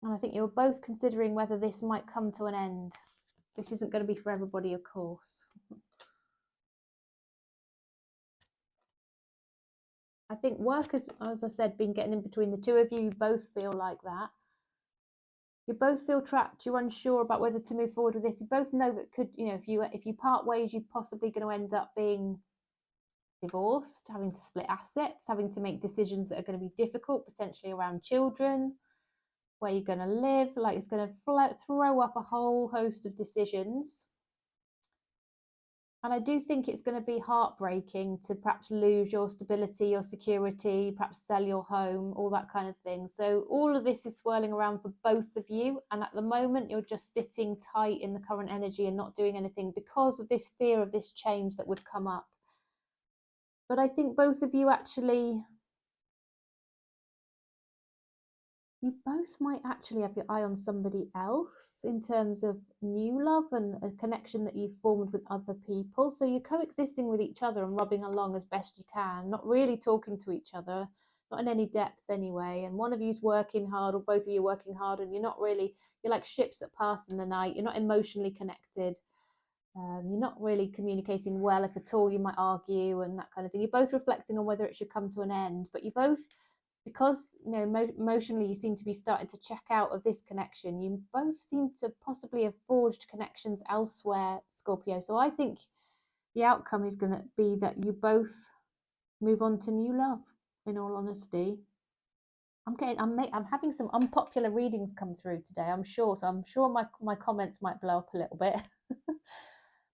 And I think you're both considering whether this might come to an end. This isn't going to be for everybody, of course. I think work has, as I said, been getting in between the two of you. You both feel like that. You both feel trapped. You're unsure about whether to move forward with this. You both know that could, you know, if you part ways, you're possibly going to end up being divorced, having to split assets, having to make decisions that are going to be difficult, potentially around children, where you're going to live. Like, it's going to throw up a whole host of decisions. And I do think it's going to be heartbreaking to perhaps lose your stability, your security, perhaps sell your home, all that kind of thing. So all of this is swirling around for both of you. And at the moment, you're just sitting tight in the current energy and not doing anything because of this fear of this change that would come up. But I think both of you actually, you both might actually have your eye on somebody else in terms of new love and a connection that you've formed with other people. So you're coexisting with each other and rubbing along as best you can, not really talking to each other, not in any depth anyway. And one of you's working hard, or both of you are working hard, and you're not really, you're like ships that pass in the night. You're not emotionally connected. You're not really communicating well, if at all. You might argue and that kind of thing. You're both reflecting on whether it should come to an end, but you both, because you know emotionally you seem to be starting to check out of this connection, you both seem to possibly have forged connections elsewhere, Scorpio. So I think the outcome is going to be that you both move on to new love, in all honesty. I'm having some unpopular readings come through today, I'm sure. So I'm sure my comments might blow up a little bit.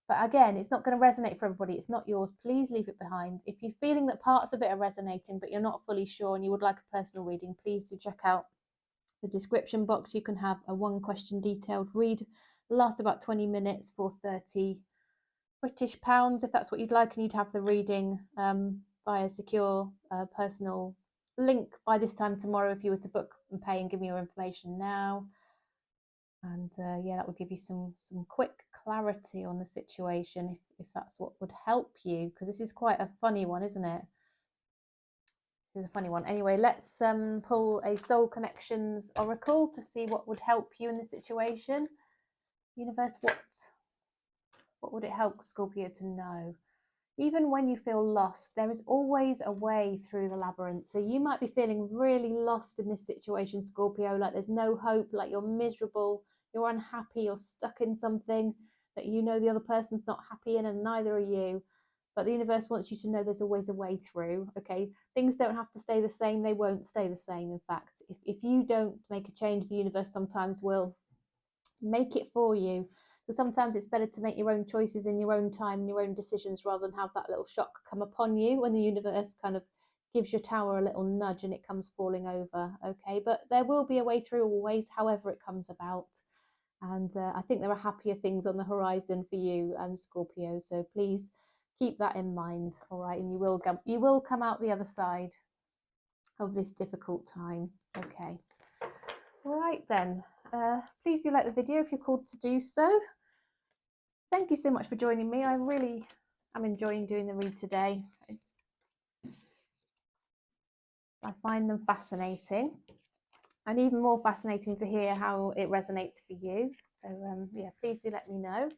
But again, it's not going to resonate for everybody. It's not yours. Please leave it behind. If you're feeling that parts of it are resonating, but you're not fully sure and you would like a personal reading, please do check out the description box. You can have a 1-question detailed read. It lasts about 20 minutes for 30 British pounds, if that's what you'd like. And you'd have the reading via secure personal link by this time tomorrow if you were to book and pay and give me your information now. And yeah, that would give you some quick clarity on the situation, if that's what would help you, because this is quite a funny one, isn't it? This is a funny one. Anyway, let's pull a Soul Connections Oracle to see what would help you in the situation. Universe, what would it help Scorpio to know? Even when you feel lost, there is always a way through the labyrinth. So you might be feeling really lost in this situation, Scorpio, like there's no hope, like you're miserable, you're unhappy, you're stuck in something that you know the other person's not happy in, and neither are you. But the universe wants you to know there's always a way through, okay? Things don't have to stay the same. They won't stay the same. In fact, if you don't make a change, the universe sometimes will make it for you. So sometimes it's better to make your own choices in your own time, your own decisions, rather than have that little shock come upon you when the universe kind of gives your tower a little nudge and it comes falling over, okay? But there will be a way through always, however it comes about. And I think there are happier things on the horizon for you, Scorpio. So please keep that in mind, all right? And you will come out the other side of this difficult time, okay? All right then. Please do like the video if you're called to do so. Thank you so much for joining me. I really am enjoying doing the read today. I find them fascinating, and even more fascinating to hear how it resonates for you. So yeah, please do let me know.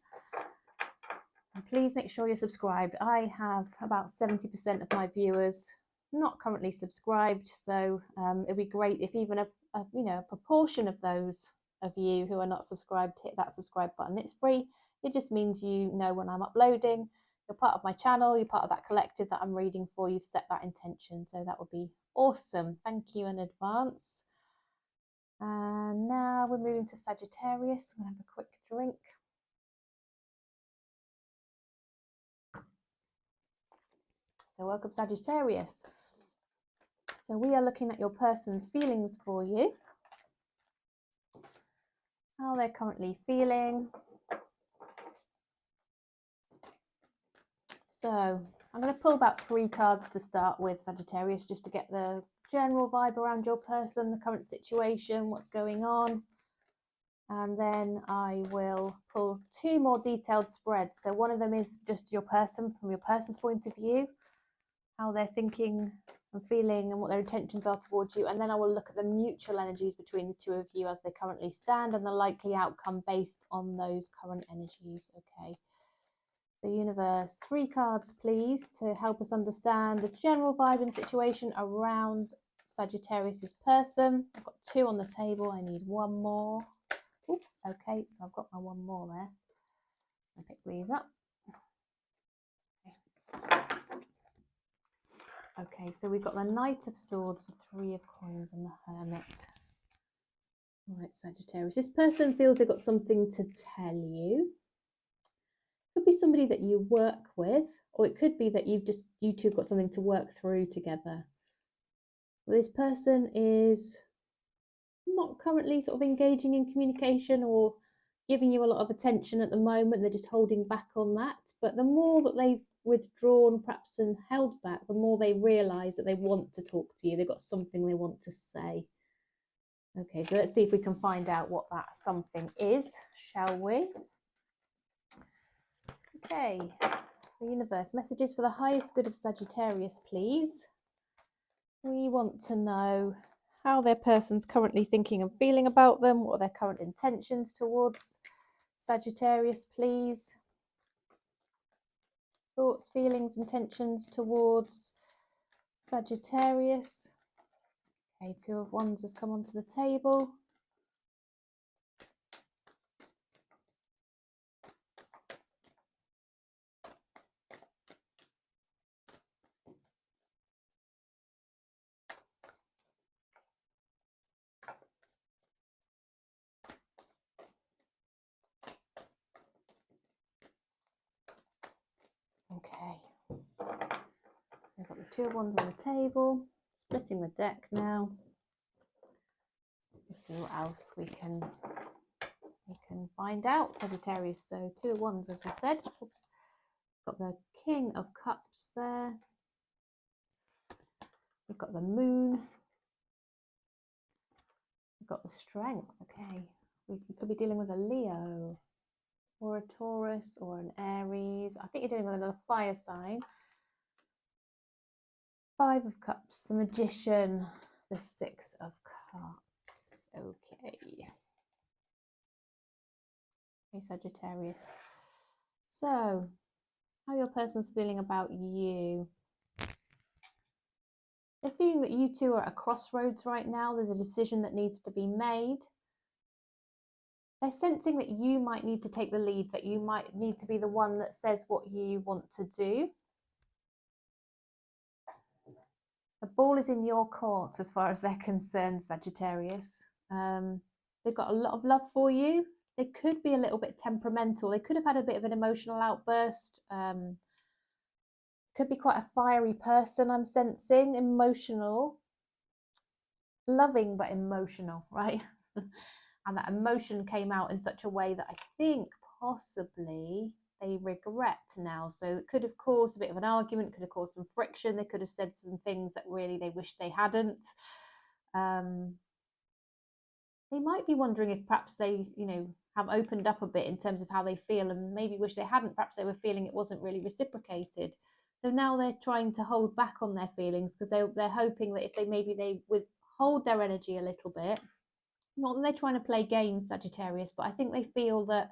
And please make sure you're subscribed. I have about 70% of my viewers not currently subscribed, so it'd be great if even a proportion of those of you who are not subscribed hit that subscribe button. It's free. It just means you know when I'm uploading, you're part of my channel, you're part of that collective that I'm reading for, you've set that intention. So that would be awesome. Thank you in advance. And now we're moving to Sagittarius. I'm going to have a quick drink. So welcome, Sagittarius. So we are looking at your person's feelings for you. How they're currently feeling. So I'm going to pull about 3 cards to start with, Sagittarius, just to get the general vibe around your person, the current situation, what's going on. And then I will pull 2 more detailed spreads. So one of them is just your person, from your person's point of view, how they're thinking and feeling and what their intentions are towards you. And then I will look at the mutual energies between the 2 of you as they currently stand and the likely outcome based on those current energies. Okay. The universe, 3 cards, please, to help us understand the general vibe and situation around Sagittarius's person. I've got 2 on the table. I need 1 more. Ooh, okay, so I've got my 1 more there. I'll pick these up. Okay, so we've got the Knight of Swords, the 3 of Coins, and the Hermit. All right, Sagittarius. This person feels they've got something to tell you. Could be somebody that you work with, or it could be that you 2 have got something to work through together. Well, this person is not currently sort of engaging in communication or giving you a lot of attention at the moment. They're just holding back on that. But the more that they've withdrawn perhaps and held back, the more they realise that they want to talk to you. They've got something they want to say. Okay, so let's see if we can find out what that something is, shall we? Okay, so universe, messages for the highest good of Sagittarius, please. We want to know how their person's currently thinking and feeling about them. What are their current intentions towards Sagittarius, please? Thoughts, feelings, intentions towards Sagittarius. Okay, 2 of Wands has come onto the table. Okay, we've got the 2 of Wands on the table, splitting the deck now. We'll see what else we can find out, Sagittarius. So 2 of Wands, as we said. Oops. Got the King of Cups there. We've got the Moon. We've got the Strength. Okay, we could be dealing with a Leo or a Taurus or an Aries. I think you're dealing with another fire sign. 5 of Cups, the Magician, the 6 of Cups. Okay. Okay, Sagittarius. So, how your person's feeling about you? They're feeling that you 2 are at a crossroads right now. There's a decision that needs to be made. They're sensing that you might need to take the lead, that you might need to be the one that says what you want to do. The ball is in your court as far as they're concerned, Sagittarius. They've got a lot of love for you. They could be a little bit temperamental. They could have had a bit of an emotional outburst. Could be quite a fiery person, I'm sensing. Emotional. Loving, but emotional, right? And that emotion came out in such a way that I think possibly they regret now. So it could have caused a bit of an argument, could have caused some friction. They could have said some things that really they wish they hadn't. They might be wondering if perhaps they, have opened up a bit in terms of how they feel and maybe wish they hadn't. Perhaps they were feeling it wasn't really reciprocated. So now they're trying to hold back on their feelings because they're hoping that if they withhold their energy a little bit, not that they're trying to play games, Sagittarius, but I think they feel that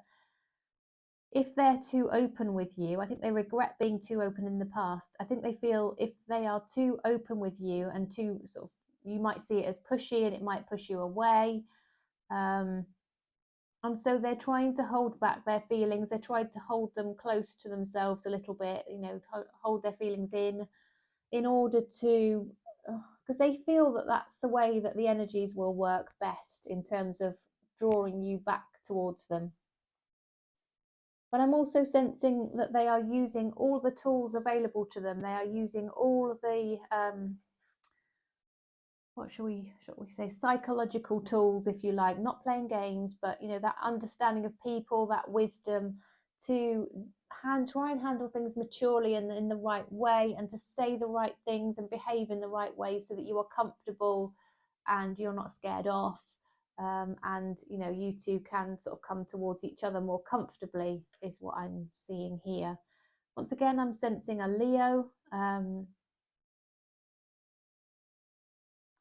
if they're too open with you, I think they regret being too open in the past. I think they feel if they are too open with you and too sort of, you might see it as pushy and it might push you away. And so they're trying to hold back their feelings. They're trying to hold them close to themselves a little bit, you know, hold their feelings in order to, because they feel that that's the way that the energies will work best in terms of drawing you back towards them. But I'm also sensing that they are using all the tools available to them. They are using all of the what shall we say, psychological tools, if you like, not playing games, but you know, that understanding of people, that wisdom to try and handle things maturely and in the right way, and to say the right things and behave in the right way so that you are comfortable and you're not scared off, and you know, you two can sort of come towards each other more comfortably, is what I'm seeing here. Once again, I'm sensing a Leo,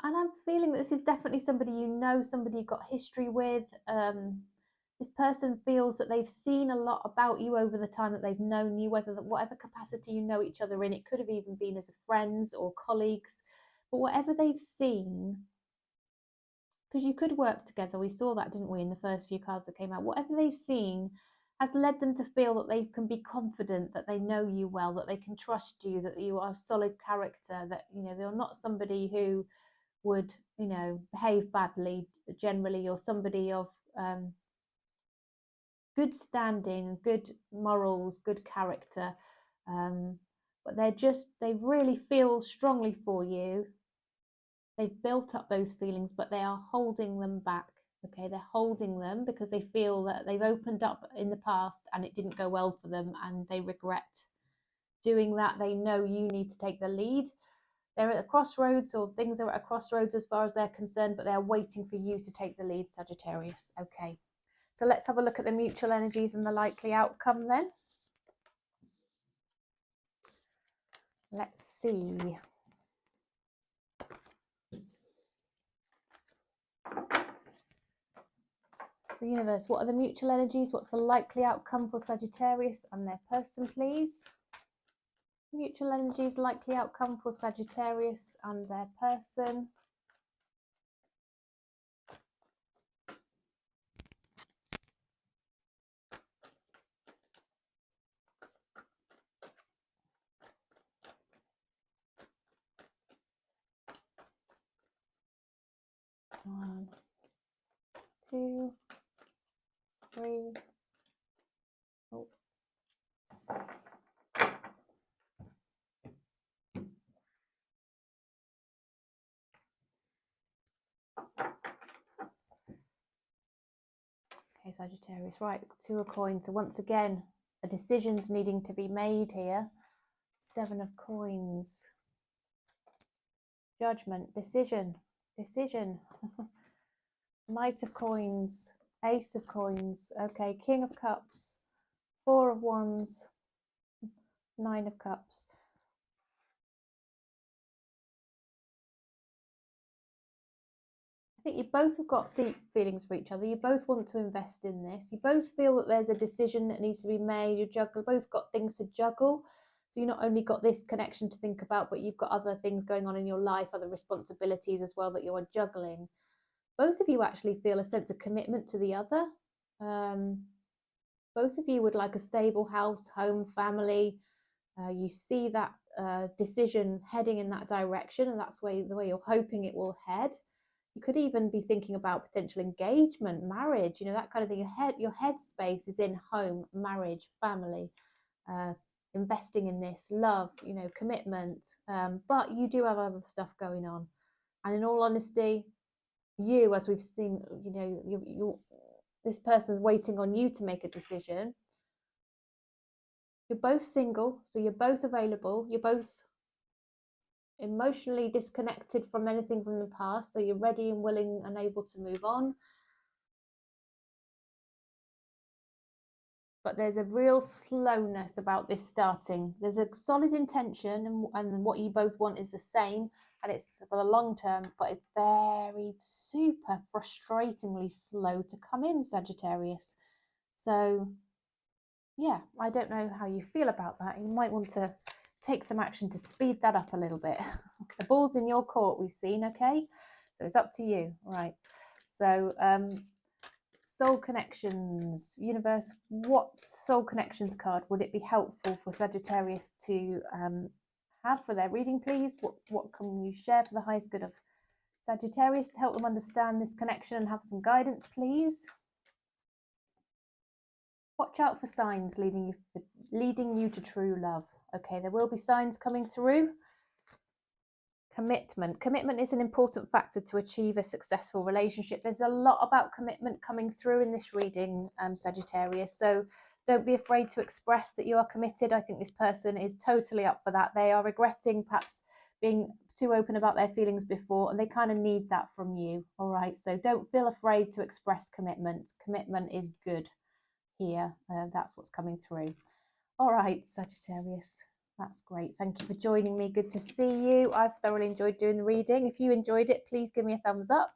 and I'm feeling that this is definitely somebody you know, somebody you've got history with. This person feels that they've seen a lot about you over the time that they've known you, whatever capacity you know each other in. It could have even been as friends or colleagues, but whatever they've seen, because you could work together. We saw that, didn't we, in the first few cards that came out. Whatever they've seen has led them to feel that they can be confident, that they know you well, that they can trust you, that you are a solid character, that, you know, they're not somebody who would, you know, behave badly generally, or somebody of good standing, good morals, good character, but they really feel strongly for you. They've built up those feelings, but they are holding them back. Okay, they're holding them because they feel that they've opened up in the past and it didn't go well for them, and they regret doing that. They know you need to take the lead. They're at a crossroads, or things are at a crossroads as far as they're concerned, but they're waiting for you to take the lead, Sagittarius. Okay, so let's have a look at the mutual energies and the likely outcome then. Let's see. So universe, what are the mutual energies? What's the likely outcome for Sagittarius and their person, please? Mutual energies, likely outcome for Sagittarius and their person. One, two, three. Oh. Okay, Sagittarius, right, 2 of coins. So once again, a decision's needing to be made here. 7 of coins. Judgment, decision. Knight of coins, Ace of coins. Okay, King of cups, 4 of wands, 9 of cups. I think you both have got deep feelings for each other. You both want to invest in this. You both feel that there's a decision that needs to be made. You both got things to juggle. So you not only got this connection to think about, but you've got other things going on in your life, other responsibilities as well that you are juggling. Both of you actually feel a sense of commitment to the other. Both of you would like a stable house, home, family. You see that decision heading in that direction, and that's the way you're hoping it will head. You could even be thinking about potential engagement, marriage, you know, that kind of thing. Your headspace is in home, marriage, family, investing in this, love, you know, commitment. But you do have other stuff going on. And in all honesty, you, as we've seen, you know, this person's waiting on you to make a decision. You're both single, so you're both available. You're both emotionally disconnected from anything from the past, so you're ready and willing and able to move on. But there's a real slowness about this starting. There's a solid intention, and what you both want is the same, and it's for the long term, but it's very super frustratingly slow to come in, Sagittarius. So yeah, I don't know how you feel about that. You might want to take some action to speed that up a little bit. The ball's in your court, we've seen, okay? So it's up to you, right? So soul connections. Universe, what soul connections card would it be helpful for Sagittarius to have for their reading, please? What can you share for the highest good of Sagittarius to help them understand this connection and have some guidance, please? Watch out for signs leading you to true love. Okay, there will be signs coming through. Commitment. Commitment is an important factor to achieve a successful relationship. There's a lot about commitment coming through in this reading, Sagittarius. So don't be afraid to express that you are committed. I think this person is totally up for that. They are regretting perhaps being too open about their feelings before, and they kind of need that from you. All right. So don't feel afraid to express commitment. Commitment is good here. That's what's coming through. All right, Sagittarius. That's great. Thank you for joining me. Good to see you. I've thoroughly enjoyed doing the reading. If you enjoyed it, please give me a thumbs up.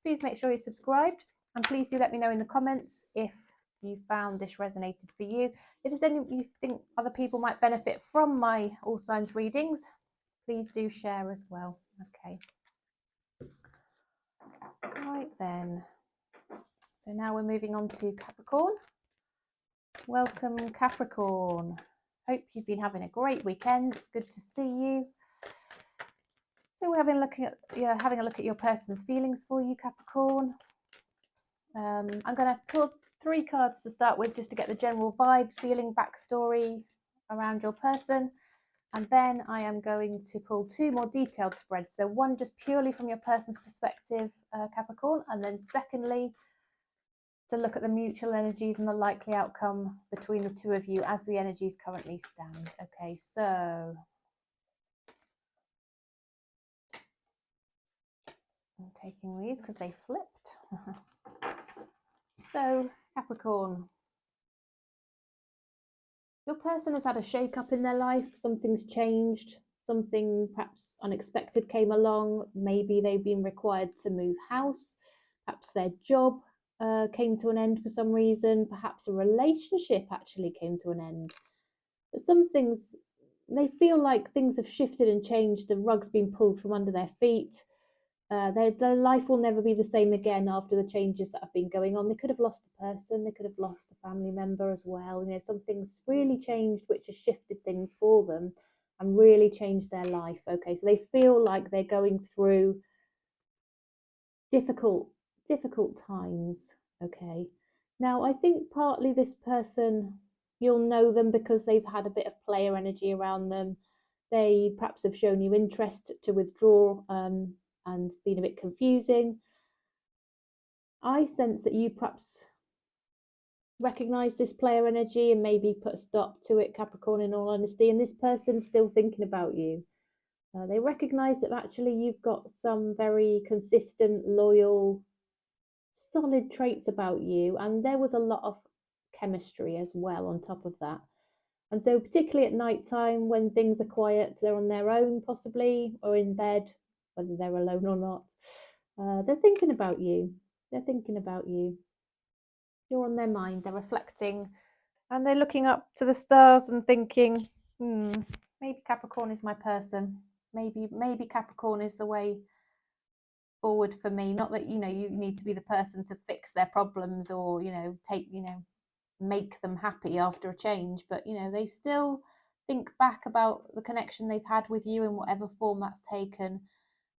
Please make sure you're subscribed. And please do let me know in the comments if you found this resonated for you. If there's any you think other people might benefit from my all signs readings, please do share as well. Okay. Right then. So now we're moving on to Capricorn. Welcome, Capricorn. Hope you've been having a great weekend. It's good to see you. So we're having a look at your person's feelings for you, Capricorn. I'm going to pull 3 cards to start with, just to get the general vibe, feeling, backstory around your person. And then I am going to pull 2 more detailed spreads. So one just purely from your person's perspective, Capricorn. And then secondly, to look at the mutual energies and the likely outcome between the 2 of you as the energies currently stand. Okay, so I'm taking these because they flipped. So, Capricorn, your person has had a shake-up in their life. Something's changed. Something perhaps unexpected came along. Maybe they've been required to move house. Perhaps their job came to an end for some reason. Perhaps a relationship actually came to an end. But some things, they feel like things have shifted and changed. The rug's been pulled from under their feet. Their life will never be the same again after the changes that have been going on. They could have lost a person. They could have lost a family member as well. You know, something's really changed, which has shifted things for them and really changed their life. Okay, so they feel like they're going through difficult times. Okay, now I think partly this person, you'll know them because they've had a bit of player energy around them. They perhaps have shown you interest to withdraw and been a bit confusing. I sense that you perhaps recognize this player energy and maybe put a stop to it, Capricorn, in all honesty, and this person's still thinking about you. They recognize that actually you've got some very consistent, loyal, solid traits about you, and there was a lot of chemistry as well on top of that. And so particularly at night time, when things are quiet, they're on their own possibly, or in bed, whether they're alone or not, they're thinking about you. They're thinking about you. You're on their mind. They're reflecting, and they're looking up to the stars and thinking, maybe Capricorn is my person. Maybe Capricorn is the way forward for me. Not that, you need to be the person to fix their problems or, make them happy after a change, but, they still think back about the connection they've had with you in whatever form that's taken.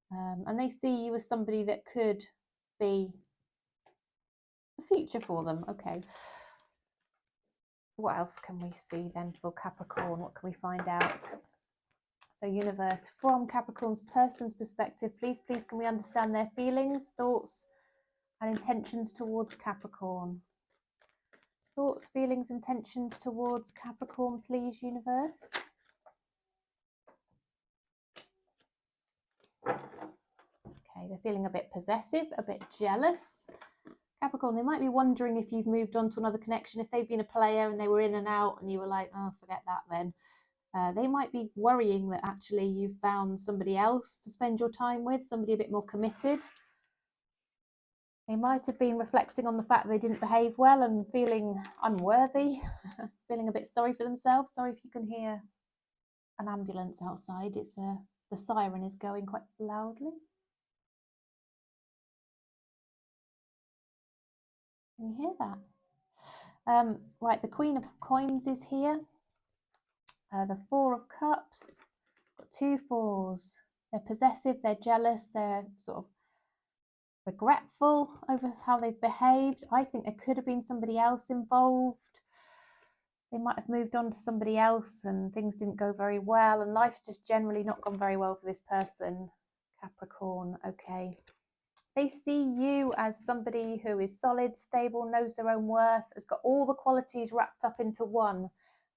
And they see you as somebody that could be a future for them. Okay. What else can we see then for Capricorn? What can we find out? So universe, from Capricorn's person's perspective, please can we understand their feelings, thoughts and intentions towards Capricorn? Thoughts, feelings, intentions towards Capricorn, please, universe. Okay, they're feeling a bit possessive, a bit jealous. Capricorn, they might be wondering if you've moved on to another connection, if they've been a player and they were in and out and you were like, oh, forget that then. They might be worrying that actually you've found somebody else to spend your time with, somebody a bit more committed. They might have been reflecting on the fact they didn't behave well and feeling unworthy, feeling a bit sorry for themselves. Sorry if you can hear an ambulance outside. It's the siren is going quite loudly. Can you hear that? Right, the Queen of Coins is here. The Four of Cups. Got 2 fours. They're possessive, they're jealous, they're sort of regretful over how they've behaved. I think there could have been somebody else involved. They might have moved on to somebody else and things didn't go very well, and life's just generally not gone very well for this person, Capricorn. Okay. They see you as somebody who is solid, stable, knows their own worth, has got all the qualities wrapped up into one,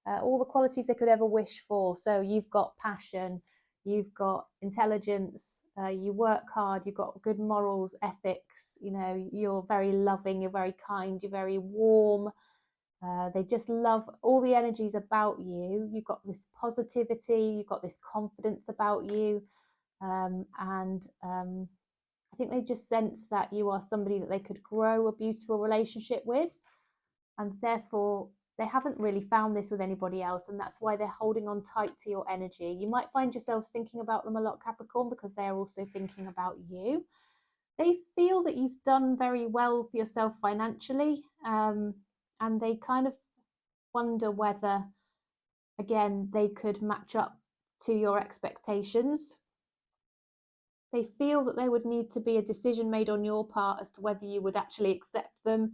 all the qualities they could ever wish for. So you've got passion, you've got intelligence, you work hard, you've got good morals, ethics, you know, you're very loving, you're very kind, you're very warm. They just love all the energies about you. You've got this positivity, you've got this confidence about you, I think they just sense that you are somebody that they could grow a beautiful relationship with, and therefore they haven't really found this with anybody else, and that's why they're holding on tight to your energy. You might find yourselves thinking about them a lot, Capricorn, because they are also thinking about you. They feel that you've done very well for yourself financially, and they kind of wonder whether, again, they could match up to your expectations. They feel that there would need to be a decision made on your part as to whether you would actually accept them.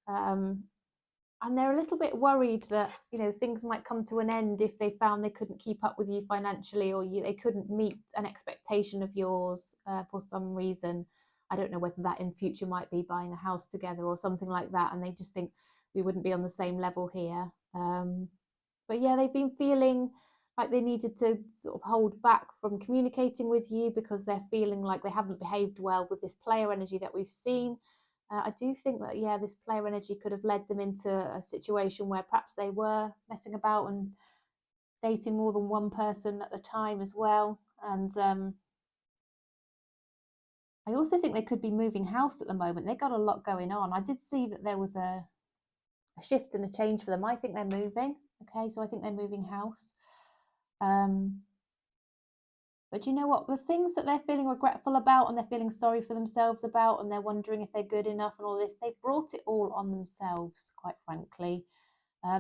And they're a little bit worried that, you know, things might come to an end if they found they couldn't keep up with you financially, or they couldn't meet an expectation of yours for some reason. I don't know whether that in future might be buying a house together or something like that, and they just think we wouldn't be on the same level here. But yeah, they've been feeling like they needed to sort of hold back from communicating with you because they're feeling like they haven't behaved well with this player energy that we've seen. I do think that, yeah, this player energy could have led them into a situation where perhaps they were messing about and dating more than one person at the time as well. And I also think they could be moving house at the moment. They've got a lot going on. I did see that there was a shift and a change for them. I think they're moving. Okay, so I think they're moving house. But you know what? The things that they're feeling regretful about and they're feeling sorry for themselves about, and they're wondering if they're good enough and all this, they brought it all on themselves, quite frankly.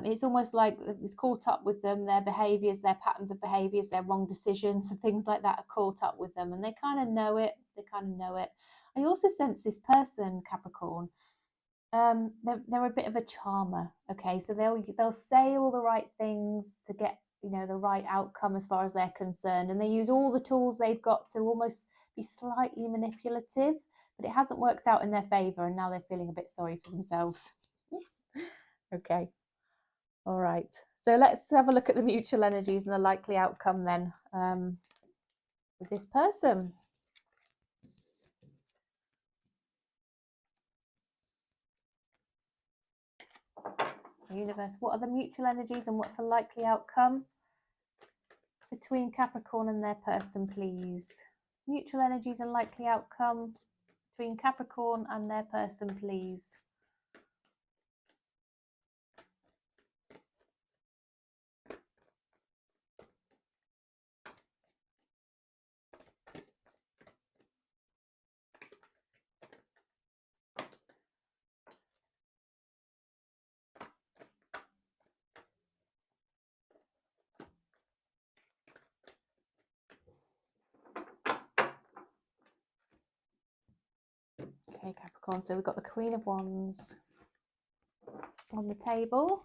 It's almost like it's caught up with them, their behaviours, their patterns of behaviours, their wrong decisions and things like that are caught up with them, and they kind of know it. They kind of know it. I also sense this person, Capricorn, they're a bit of a charmer. Okay, so they'll say all the right things to get, you know, the right outcome as far as they're concerned, and they use all the tools they've got to almost be slightly manipulative, but it hasn't worked out in their favor, and now they're feeling a bit sorry for themselves. Okay, all right, so let's have a look at the mutual energies and the likely outcome then with this person. Universe, what are the mutual energies and what's the likely outcome between Capricorn and their person, please? Mutual energies and likely outcome between Capricorn and their person, please. Okay, Capricorn, so we've got the Queen of Wands on the table,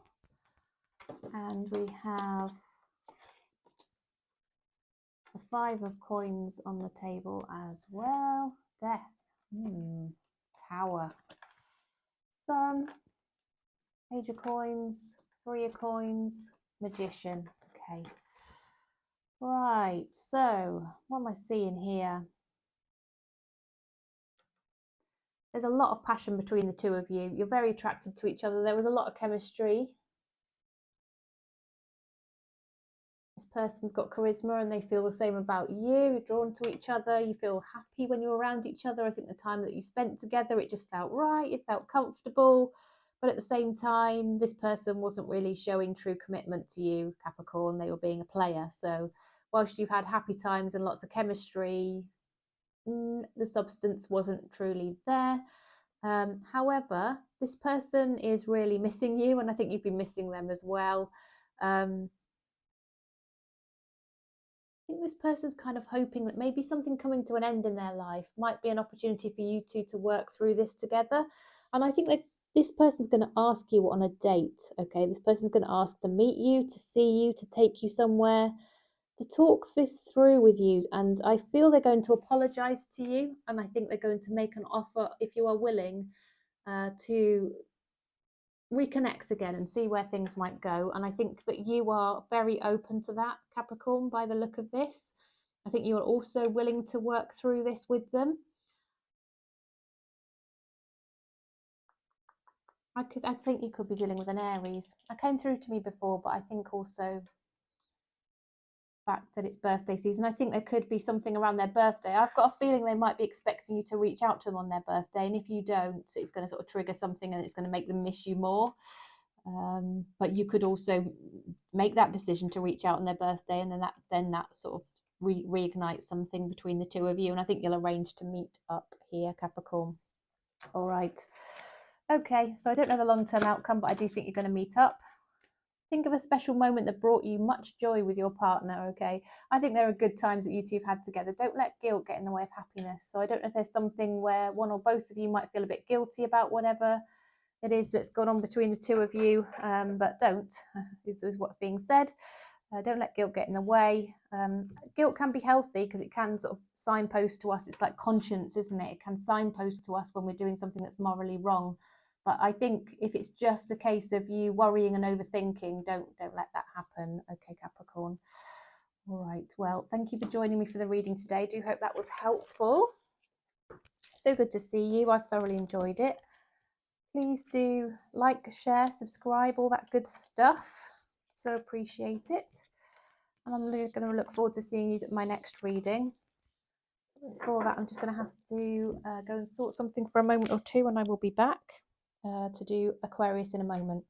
and we have the Five of Coins on the table as well. Death, Tower, Sun, Page of Coins, Three of Coins, Magician. Okay, right, so what am I seeing here? There's a lot of passion between the two of you. You're very attracted to each other. There was a lot of chemistry. This person's got charisma and they feel the same about you. You're drawn to each other. You feel happy when you're around each other. I think the time that you spent together, it just felt right. It felt comfortable. But at the same time, this person wasn't really showing true commitment to you, Capricorn. They were being a player. So whilst you've had happy times and lots of chemistry, the substance wasn't truly there. However, this person is really missing you, and I think you've been missing them as well. I think this person's kind of hoping that maybe something coming to an end in their life might be an opportunity for you two to work through this together. And I think that this person's going to ask you on a date, okay? This person's going to ask to meet you, to see you, to take you somewhere, to talk this through with you. And I feel they're going to apologize to you. And I think they're going to make an offer, if you are willing, to reconnect again and see where things might go. And I think that you are very open to that, Capricorn, by the look of this. I think you are also willing to work through this with them. I think you could be dealing with an Aries. It came through to me before, but I think also fact that it's birthday season. I think there could be something around their birthday. I've got a feeling they might be expecting you to reach out to them on their birthday, and if you don't, it's going to sort of trigger something and it's going to make them miss you more. But you could also make that decision to reach out on their birthday, and then that sort of reignites something between the two of you. And I think you'll arrange to meet up here, Capricorn. All right. Okay, so I don't know the long-term outcome, but I do think you're going to meet up. Think of a special moment that brought you much joy with your partner, okay? I think there are good times that you two have had together. Don't let guilt get in the way of happiness. So I don't know if there's something where one or both of you might feel a bit guilty about whatever it is that's gone on between the two of you, but don't, is what's being said. Don't let guilt get in the way. Guilt can be healthy because it can sort of signpost to us. It's like conscience, isn't it? It can signpost to us when we're doing something that's morally wrong. But I think if it's just a case of you worrying and overthinking, don't let that happen. Okay, Capricorn. All right. Well, thank you for joining me for the reading today. I do hope that was helpful. So good to see you. I've thoroughly enjoyed it. Please do like, share, subscribe, all that good stuff. So appreciate it. And I'm going to look forward to seeing you at my next reading. Before that, I'm just going to have to go and sort something for a moment or two, and I will be back to do Aquarius in a moment.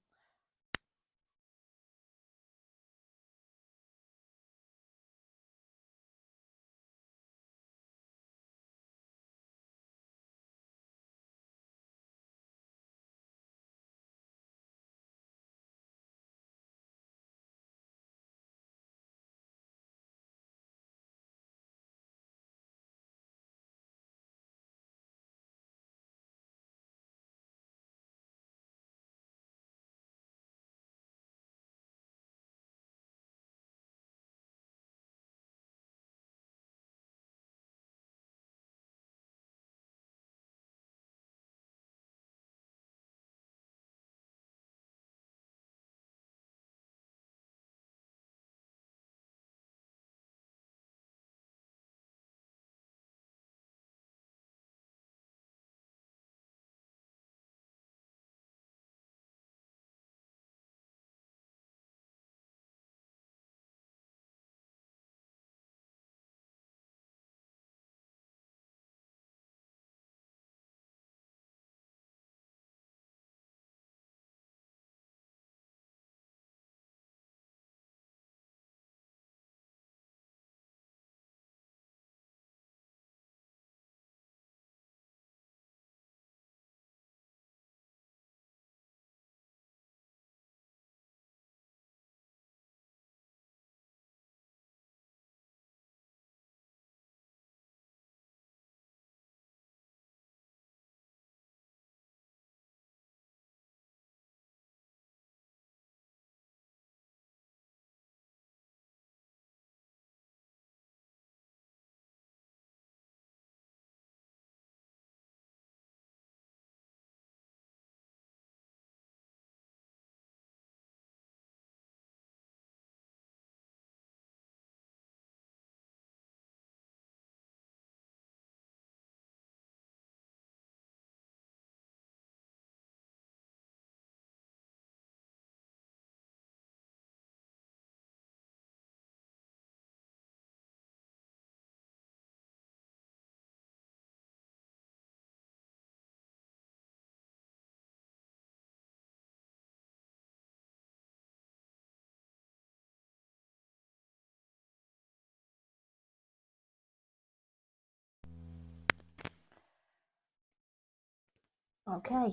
Okay,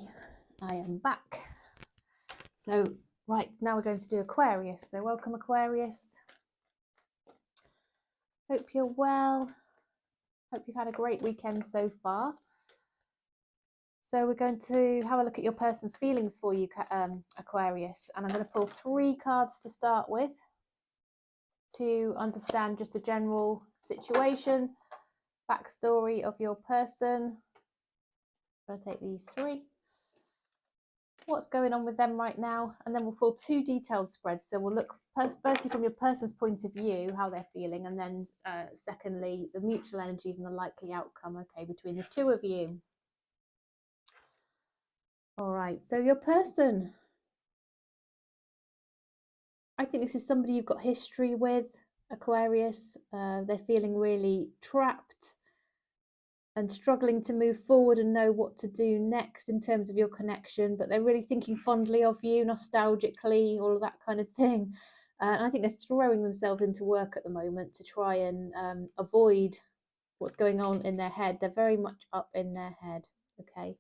I am back. So, right, now we're going to do Aquarius. So, welcome, Aquarius. Hope you're well. Hope you've had a great weekend so far. So, we're going to have a look at your person's feelings for you, Aquarius. And I'm going to pull 3 cards to start with to understand just a general situation, backstory of your person. I'm going to take these 3. What's going on with them right now, and then we'll pull 2 detailed spreads. So we'll look firstly from your person's point of view, how they're feeling, and then secondly, the mutual energies and the likely outcome, okay, between the 2 of you. All right, so your person, I think this is somebody you've got history with, Aquarius. They're feeling really trapped and struggling to move forward and know what to do next in terms of your connection, but they're really thinking fondly of you, nostalgically, all of that kind of thing. And I think they're throwing themselves into work at the moment to try and avoid what's going on in their head. They're very much up in their head. Okay.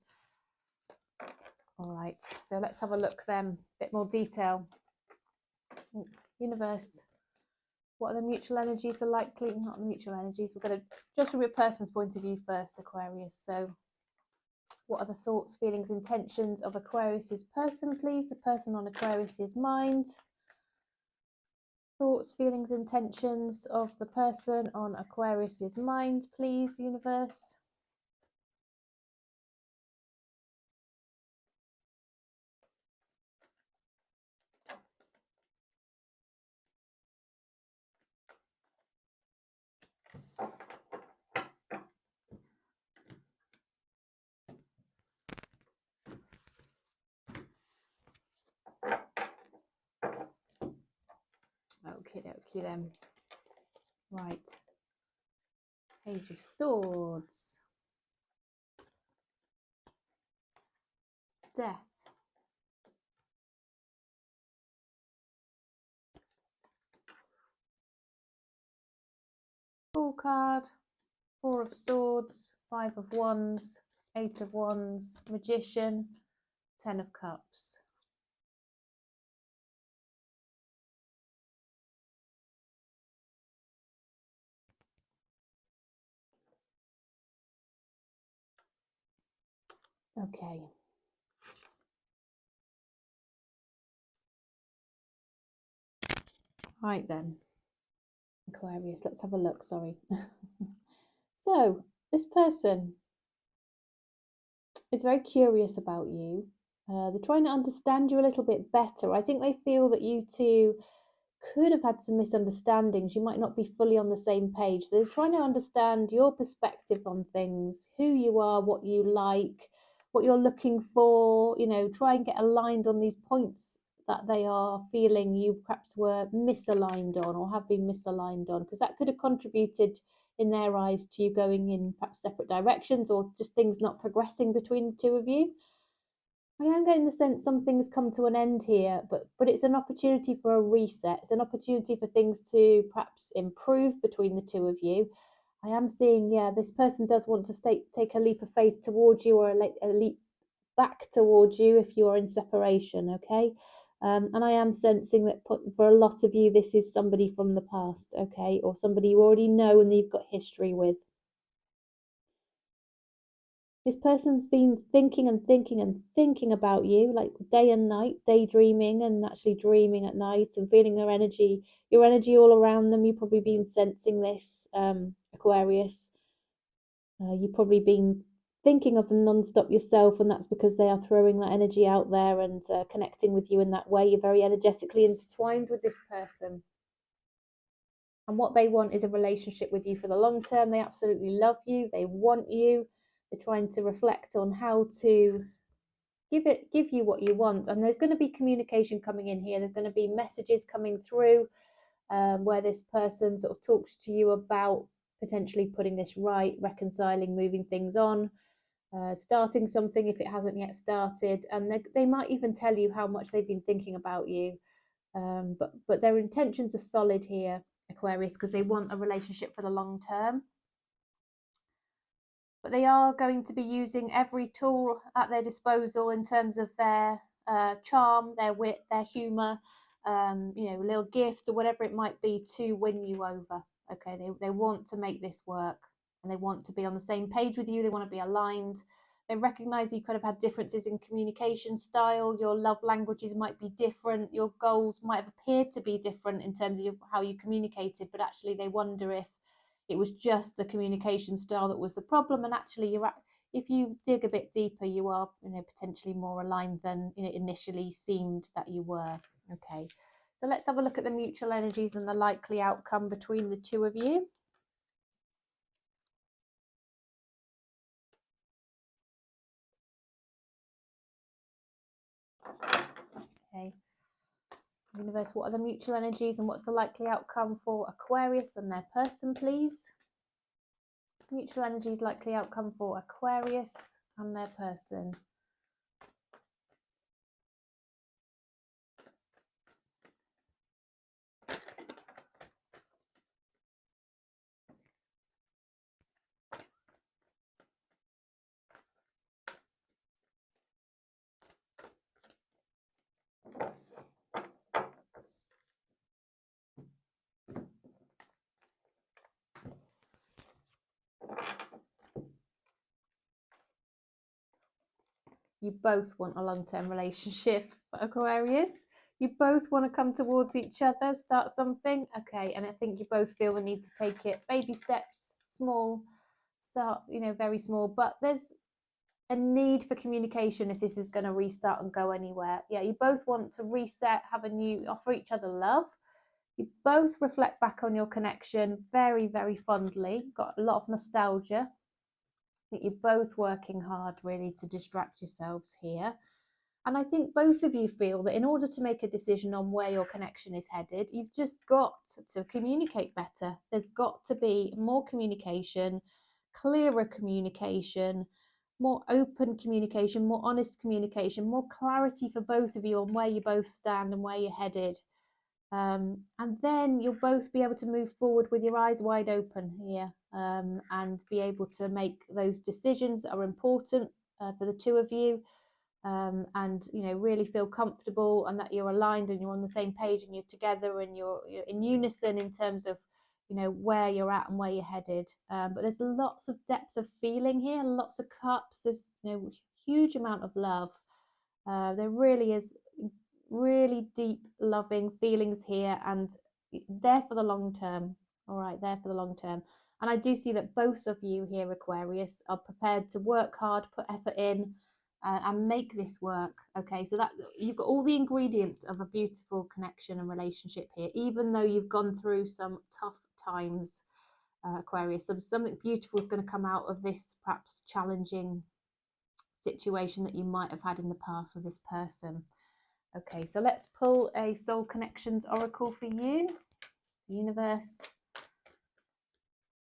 All right. So let's have a look then, a bit more detail. Universe. What are the mutual energies? The likely, not the mutual energies. We're going to just from your person's point of view first, Aquarius. So what are the thoughts, feelings, intentions of Aquarius's person, please? The person on Aquarius's mind. Thoughts, feelings, intentions of the person on Aquarius's mind, please, universe. Okay then. Right. Page of Swords. Death. Fool card. 4 of Swords. 5 of Wands. 8 of Wands. Magician. 10 of Cups. Okay. Right then. Aquarius, let's have a look, sorry. So, this person is very curious about you. They're trying to understand you a little bit better. I think they feel that you two could have had some misunderstandings. You might not be fully on the same page. They're trying to understand your perspective on things, who you are, what you like, what you're looking for, try and get aligned on these points that they are feeling you perhaps were misaligned on or have been misaligned on, because that could have contributed in their eyes to you going in perhaps separate directions or just things not progressing between the 2 of you. I am getting the sense some things come to an end here, but it's an opportunity for a reset. It's an opportunity for things to perhaps improve between the 2 of you. I am seeing, this person does want to take a leap of faith towards you, or a leap back towards you if you are in separation, okay? And I am sensing that for a lot of you, this is somebody from the past, okay? Or somebody you already know and you've got history with. This person's been thinking and thinking and thinking about you, like day and night, daydreaming and actually dreaming at night and feeling your energy all around them. You've probably been sensing this, Aquarius. You've probably been thinking of them non-stop yourself, and that's because they are throwing that energy out there and connecting with you in that way. You're very energetically intertwined with this person. And what they want is a relationship with you for the long term. They absolutely love you. They want you. They're trying to reflect on how to give you what you want. And there's going to be communication coming in here. There's going to be messages coming through where this person sort of talks to you about potentially putting this right, reconciling, moving things on, starting something if it hasn't yet started. And they might even tell you how much they've been thinking about you. But their intentions are solid here, Aquarius, because they want a relationship for the long term. but they are going to be using every tool at their disposal in terms of their charm, their wit, their humour, little gifts or whatever it might be to win you over. Okay, they want to make this work, and they want to be on the same page with you. They want to be aligned. They recognize you could have had differences in communication style. Your love languages might be different. Your goals might have appeared to be different in terms of how you communicated, but actually they wonder if it was just the communication style that was the problem. And actually, if you dig a bit deeper, you are potentially more aligned than initially seemed that you were. Okay, so let's have a look at the mutual energies and the likely outcome between the two of you. Okay, universe, what are the mutual energies and what's the likely outcome for Aquarius and their person, please? Mutual energies, likely outcome for Aquarius and their person. You both want a long-term relationship, Aquarius. You both want to come towards each other, start something. Okay, and I think you both feel the need to take it baby steps, small, start, very small. But there's a need for communication if this is going to restart and go anywhere. Yeah, you both want to reset, have a new, offer each other love. You both reflect back on your connection very, very fondly. Got a lot of nostalgia. That you're both working hard really to distract yourselves here. And I think both of you feel that in order to make a decision on where your connection is headed, you've just got to communicate better. There's got to be more communication, clearer communication, more open communication, more honest communication, more clarity for both of you on where you both stand and where you're headed. And then you'll both be able to move forward with your eyes wide open here, and be able to make those decisions that are important for the two of you, and really feel comfortable and that you're aligned and you're on the same page and you're together and you're in unison in terms of where you're at and where you're headed. But there's lots of depth of feeling here, lots of cups. There's huge amount of love. There really is really deep loving feelings here, and there for the long term. All right, there for the long term. And I do see that both of you here, Aquarius, are prepared to work hard, put effort in, and make this work. Okay, so that you've got all the ingredients of a beautiful connection and relationship here, even though you've gone through some tough times, Aquarius. Something beautiful is going to come out of this perhaps challenging situation that you might have had in the past with this person. Okay, so let's pull a Soul Connections Oracle for you. Universe,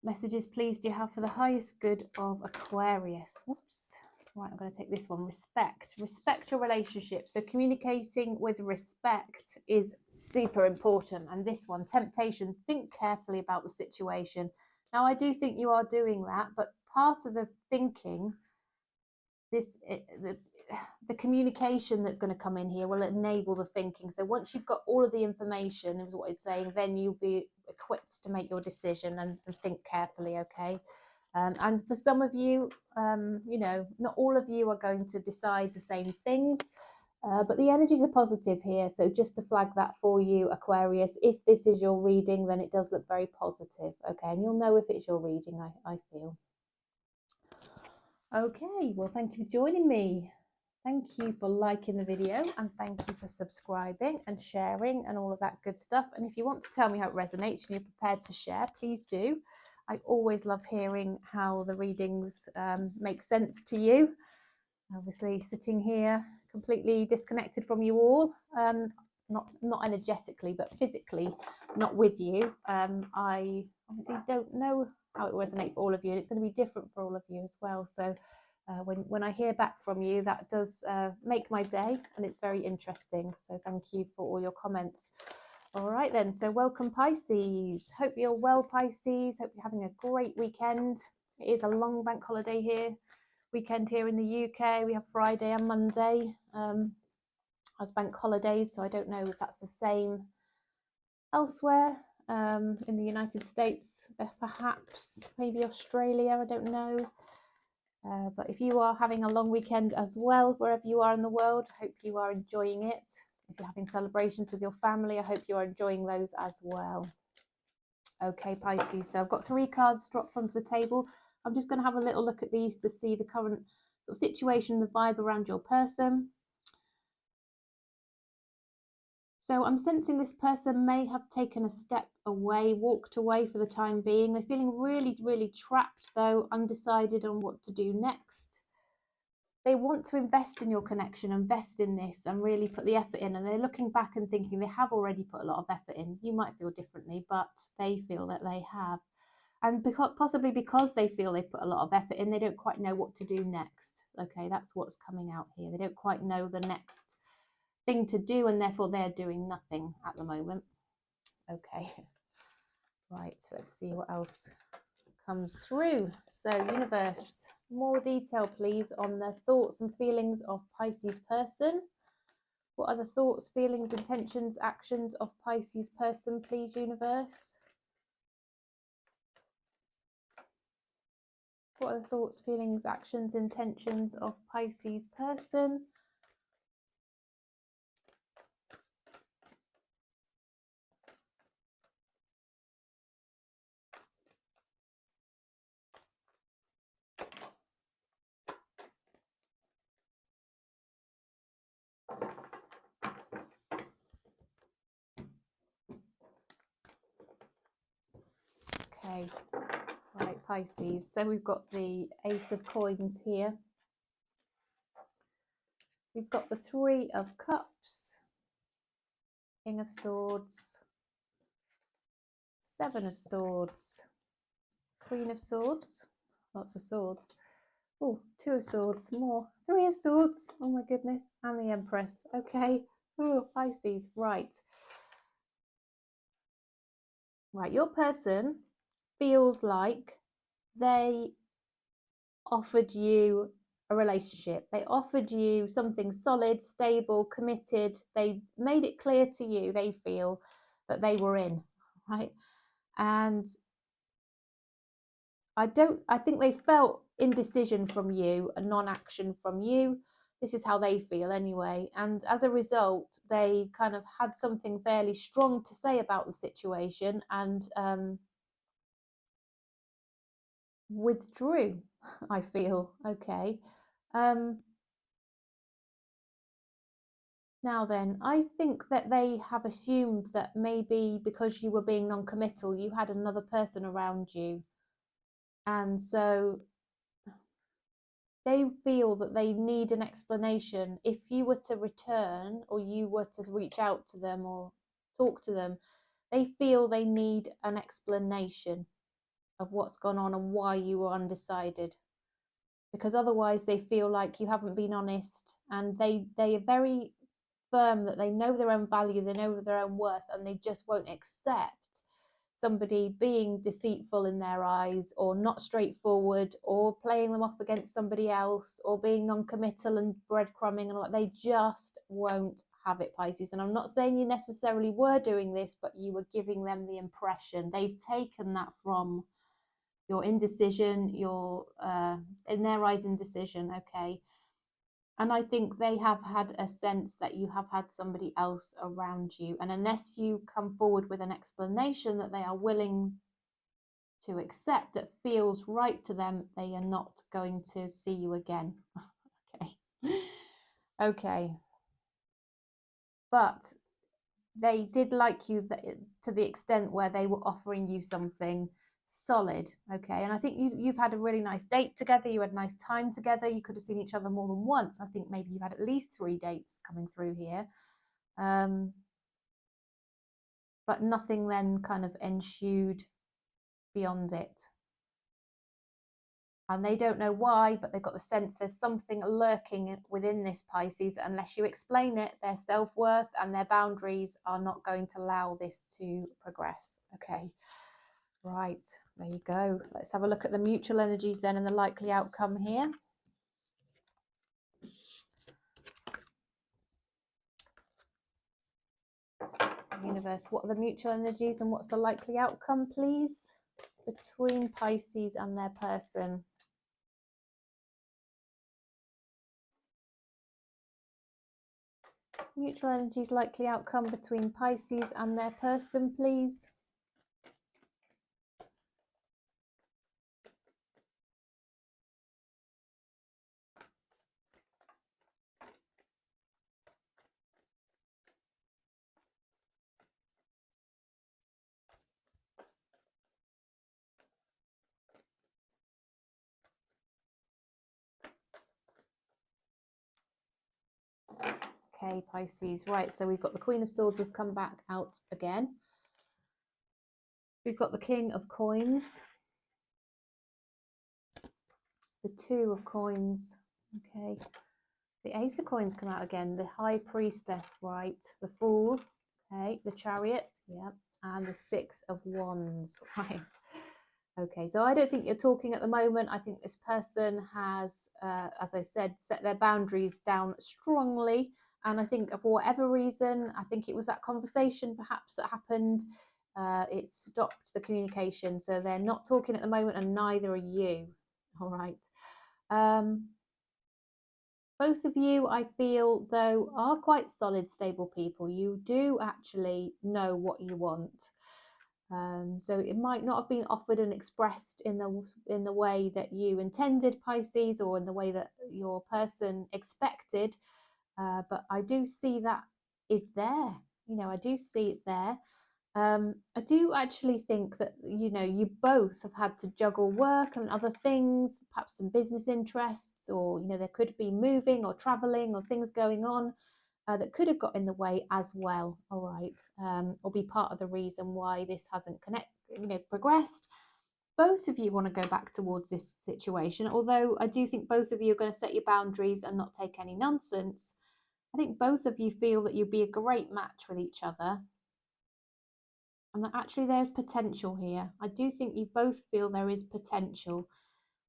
messages please do you have for the highest good of Aquarius? Whoops. Right, I'm going to take this one. Respect. Respect your relationship. So communicating with respect is super important. And this one, temptation. Think carefully about the situation. Now, I do think you are doing that, but part of the thinking, the communication that's going to come in here will enable the thinking. So once you've got all of the information, is what it's saying, then you'll be equipped to make your decision and think carefully. Okay. And for some of you, not all of you are going to decide the same things, but the energies are positive here. So just to flag that for you, Aquarius, if this is your reading, then it does look very positive. Okay, and you'll know if it's your reading, I feel. Okay, well, thank you for joining me. Thank you for liking the video, and thank you for subscribing and sharing and all of that good stuff. And if you want to tell me how it resonates and you're prepared to share, please do. I always love hearing how the readings make sense to you. Obviously, sitting here completely disconnected from you all, not energetically, but physically not with you. I obviously don't know how it resonates for all of you, and it's going to be different for all of you as well. So when I hear back from you, that does make my day, and it's very interesting. So thank you for all your comments. All right then, so welcome Pisces. Hope you're well, Pisces. Hope you're having a great weekend. It is a long bank holiday here, weekend here in the UK. We have Friday and Monday as bank holidays, so I don't know if that's the same elsewhere in the United States, perhaps, maybe Australia, I don't know. But if you are having a long weekend as well, wherever you are in the world, I hope you are enjoying it. If you're having celebrations with your family, I hope you are enjoying those as well. Okay, Pisces, so I've got 3 cards dropped onto the table. I'm just going to have a little look at these to see the current sort of situation, the vibe around your person. So I'm sensing this person may have taken a step away, walked away for the time being. They're feeling really, really trapped though, undecided on what to do next. They want to invest in your connection, invest in this and really put the effort in. And they're looking back and thinking they have already put a lot of effort in. You might feel differently, but they feel that they have. And possibly because they feel they've put a lot of effort in, they don't quite know what to do next. Okay, that's what's coming out here. They don't quite know the next thing to do, and therefore they're doing nothing at the moment. Okay, right, so let's see what else comes through. So universe, more detail please on the thoughts and feelings of Pisces person. What are the thoughts, feelings, intentions, actions of Pisces person, please, universe? What are the thoughts, feelings, actions, intentions of Pisces person? Okay, right, Pisces. So we've got the Ace of Coins here. We've got the 3 of Cups, King of Swords, 7 of Swords, Queen of Swords, lots of swords. Oh, 2 of Swords, more, 3 of Swords, oh my goodness, and the Empress. Okay, oh, Pisces, right. Right, your person feels like they offered you a relationship. They offered you something solid, stable, committed. They made it clear to you, they feel, that they were in, right? And I think they felt indecision from you, a non-action from you. This is how they feel anyway. And as a result, they kind of had something fairly strong to say about the situation and withdrew, I feel. Okay. Now then, I think that they have assumed that maybe because you were being non-committal, you had another person around you. And so they feel that they need an explanation. If you were to return or you were to reach out to them or talk to them, they feel they need an explanation of what's gone on and why you were undecided. Because otherwise they feel like you haven't been honest, and they are very firm that they know their own value, they know their own worth, and they just won't accept somebody being deceitful in their eyes or not straightforward or playing them off against somebody else or being non-committal and breadcrumbing and all that. They just won't have it, Pisces. And I'm not saying you necessarily were doing this, but you were giving them the impression. They've taken that from your indecision, your in their eyes indecision. Okay. And I think they have had a sense that you have had somebody else around you. And unless you come forward with an explanation that they are willing to accept, that feels right to them, they are not going to see you again. Okay. Okay. But they did like you to the extent where they were offering you something solid. Okay. And I think you've had a really nice date together, you had a nice time together, you could have seen each other more than once. I think maybe you've had at least 3 dates coming through here, but nothing then kind of ensued beyond it. And they don't know why, but they've got the sense there's something lurking within this Pisces that unless you explain it, their self-worth and their boundaries are not going to allow this to progress. Okay. Right, there you go. Let's have a look at the mutual energies then and the likely outcome here. Universe, what are the mutual energies and what's the likely outcome, please, between Pisces and their person? Mutual energies, likely outcome between Pisces and their person, please. Okay, Pisces. Right, so we've got the Queen of Swords has come back out again. We've got the King of Coins. The Two of Coins. Okay. The Ace of Coins come out again. The High Priestess, right. The Fool. Okay. The Chariot. Yeah. And the Six of Wands. Right. Okay, so I don't think you're talking at the moment. I think this person has, as I said, set their boundaries down strongly. And I think for whatever reason, I think it was that conversation perhaps that happened. It stopped the communication. So they're not talking at the moment and neither are you. All right. Both of you, I feel, though, are quite solid, stable people. You do actually know what you want. So it might not have been offered and expressed in the way that you intended, Pisces, or in the way that your person expected. But I do see that is there. You know, I do see it's there. I do actually think that, you know, you both have had to juggle work and other things, perhaps some business interests, or, you know, there could be moving or traveling or things going on that could have got in the way as well. All right. Or be part of the reason why this hasn't progressed. Both of you want to go back towards this situation, although I do think both of you are going to set your boundaries and not take any nonsense. I think both of you feel that you'd be a great match with each other, and that actually there's potential here. I do think you both feel there is potential.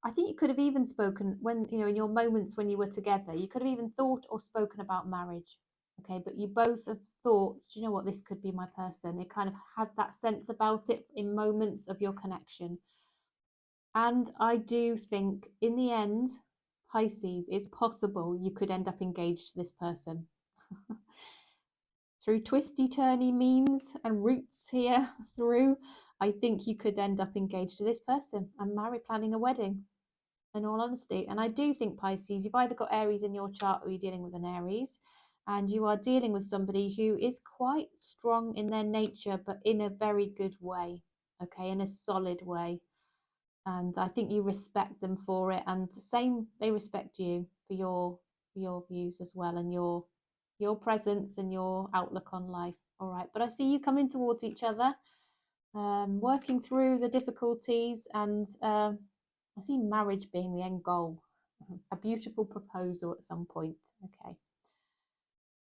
I think you could have even spoken when, you know, in your moments when you were together, you could have even thought or spoken about marriage. Okay, but you both have thought, do you know what, this could be my person. It kind of had that sense about it in moments of your connection. And I do think in the end, Pisces, it's possible you could end up engaged to this person. Through twisty turny means and routes here through, I think you could end up engaged to this person and planning a wedding, in all honesty. And I do think, Pisces, you've either got Aries in your chart or you're dealing with an Aries, and you are dealing with somebody who is quite strong in their nature, but in a very good way, okay, in a solid way. And I think you respect them for it, and same, they respect you for your views as well, and your presence and your outlook on life. All right, but I see you coming towards each other, working through the difficulties, and I see marriage being the end goal, a beautiful proposal at some point. Okay.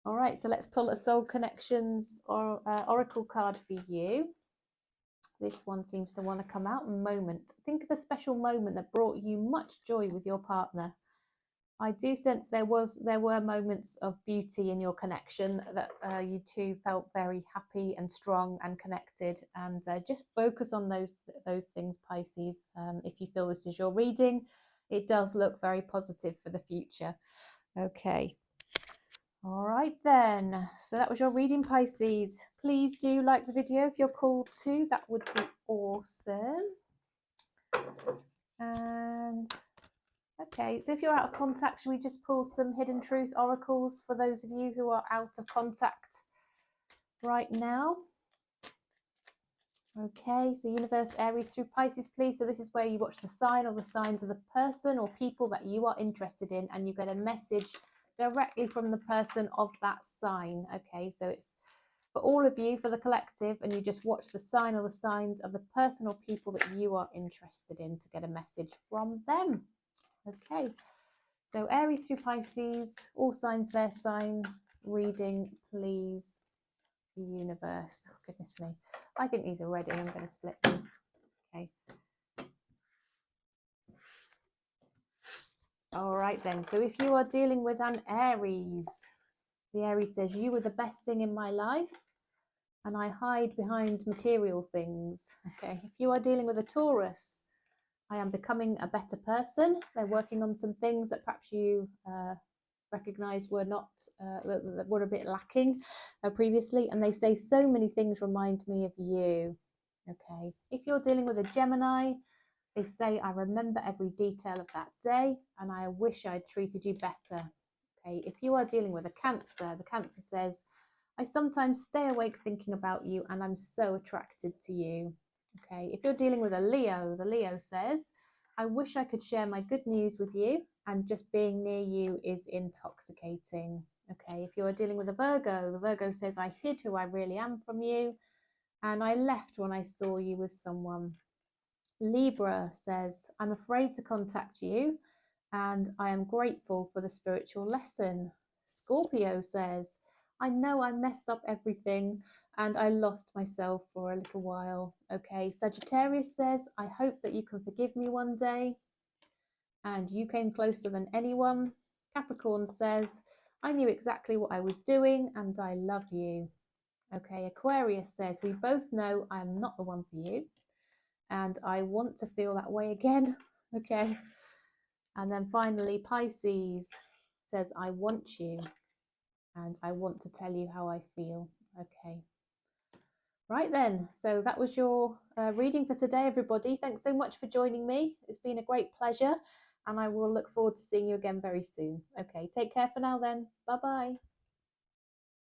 All right, so let's pull a Soul Connections or Oracle card for you. This one seems to want to come out. Moment. Think of a special moment that brought you much joy with your partner. I do sense there were moments of beauty in your connection, that you two felt very happy and strong and connected, and just focus on those things, Pisces. If you feel this is your reading, it does look very positive for the future. Okay. All right then, so that was your reading, Pisces. Please do like the video if you're called to, that would be awesome. And okay, so if you're out of contact, should we just pull some hidden truth oracles for those of you who are out of contact right now? Okay, so universe, Aries through Pisces, please. So this is where you watch the sign or the signs of the person or people that you are interested in, and you get a message directly from the person of that sign. Okay, so it's for all of you, for the collective, and you just watch the sign or the signs of the person or people that you are interested in to get a message from them. Okay, so Aries through Pisces, all signs their sign reading, please, universe. Oh, goodness me, I think these are ready. I'm going to split them. Okay. All right then. So if you are dealing with an Aries, the Aries says, you were the best thing in my life and I hide behind material things. Okay. If you are dealing with a Taurus, I am becoming a better person. They're working on some things that perhaps you recognize were not, that were a bit lacking previously. And they say so many things remind me of you. Okay. If you're dealing with a Gemini, they say, I remember every detail of that day and I wish I'd treated you better. Okay. If you are dealing with a Cancer, the Cancer says, I sometimes stay awake thinking about you and I'm so attracted to you. Okay. If you're dealing with a Leo, the Leo says, I wish I could share my good news with you and just being near you is intoxicating. Okay. If you're dealing with a Virgo, the Virgo says, I hid who I really am from you and I left when I saw you with someone. Libra says, I'm afraid to contact you and I am grateful for the spiritual lesson. Scorpio says, I know I messed up everything and I lost myself for a little while. Okay, Sagittarius says, I hope that you can forgive me one day and you came closer than anyone. Capricorn says, I knew exactly what I was doing and I love you. Okay, Aquarius says, we both know I am not the one for you and I want to feel that way again. Okay. And then finally, Pisces says, I want you and I want to tell you how I feel. Okay. Right then. So that was your reading for today, everybody. Thanks so much for joining me. It's been a great pleasure and I will look forward to seeing you again very soon. Okay. Take care for now then. Bye-bye.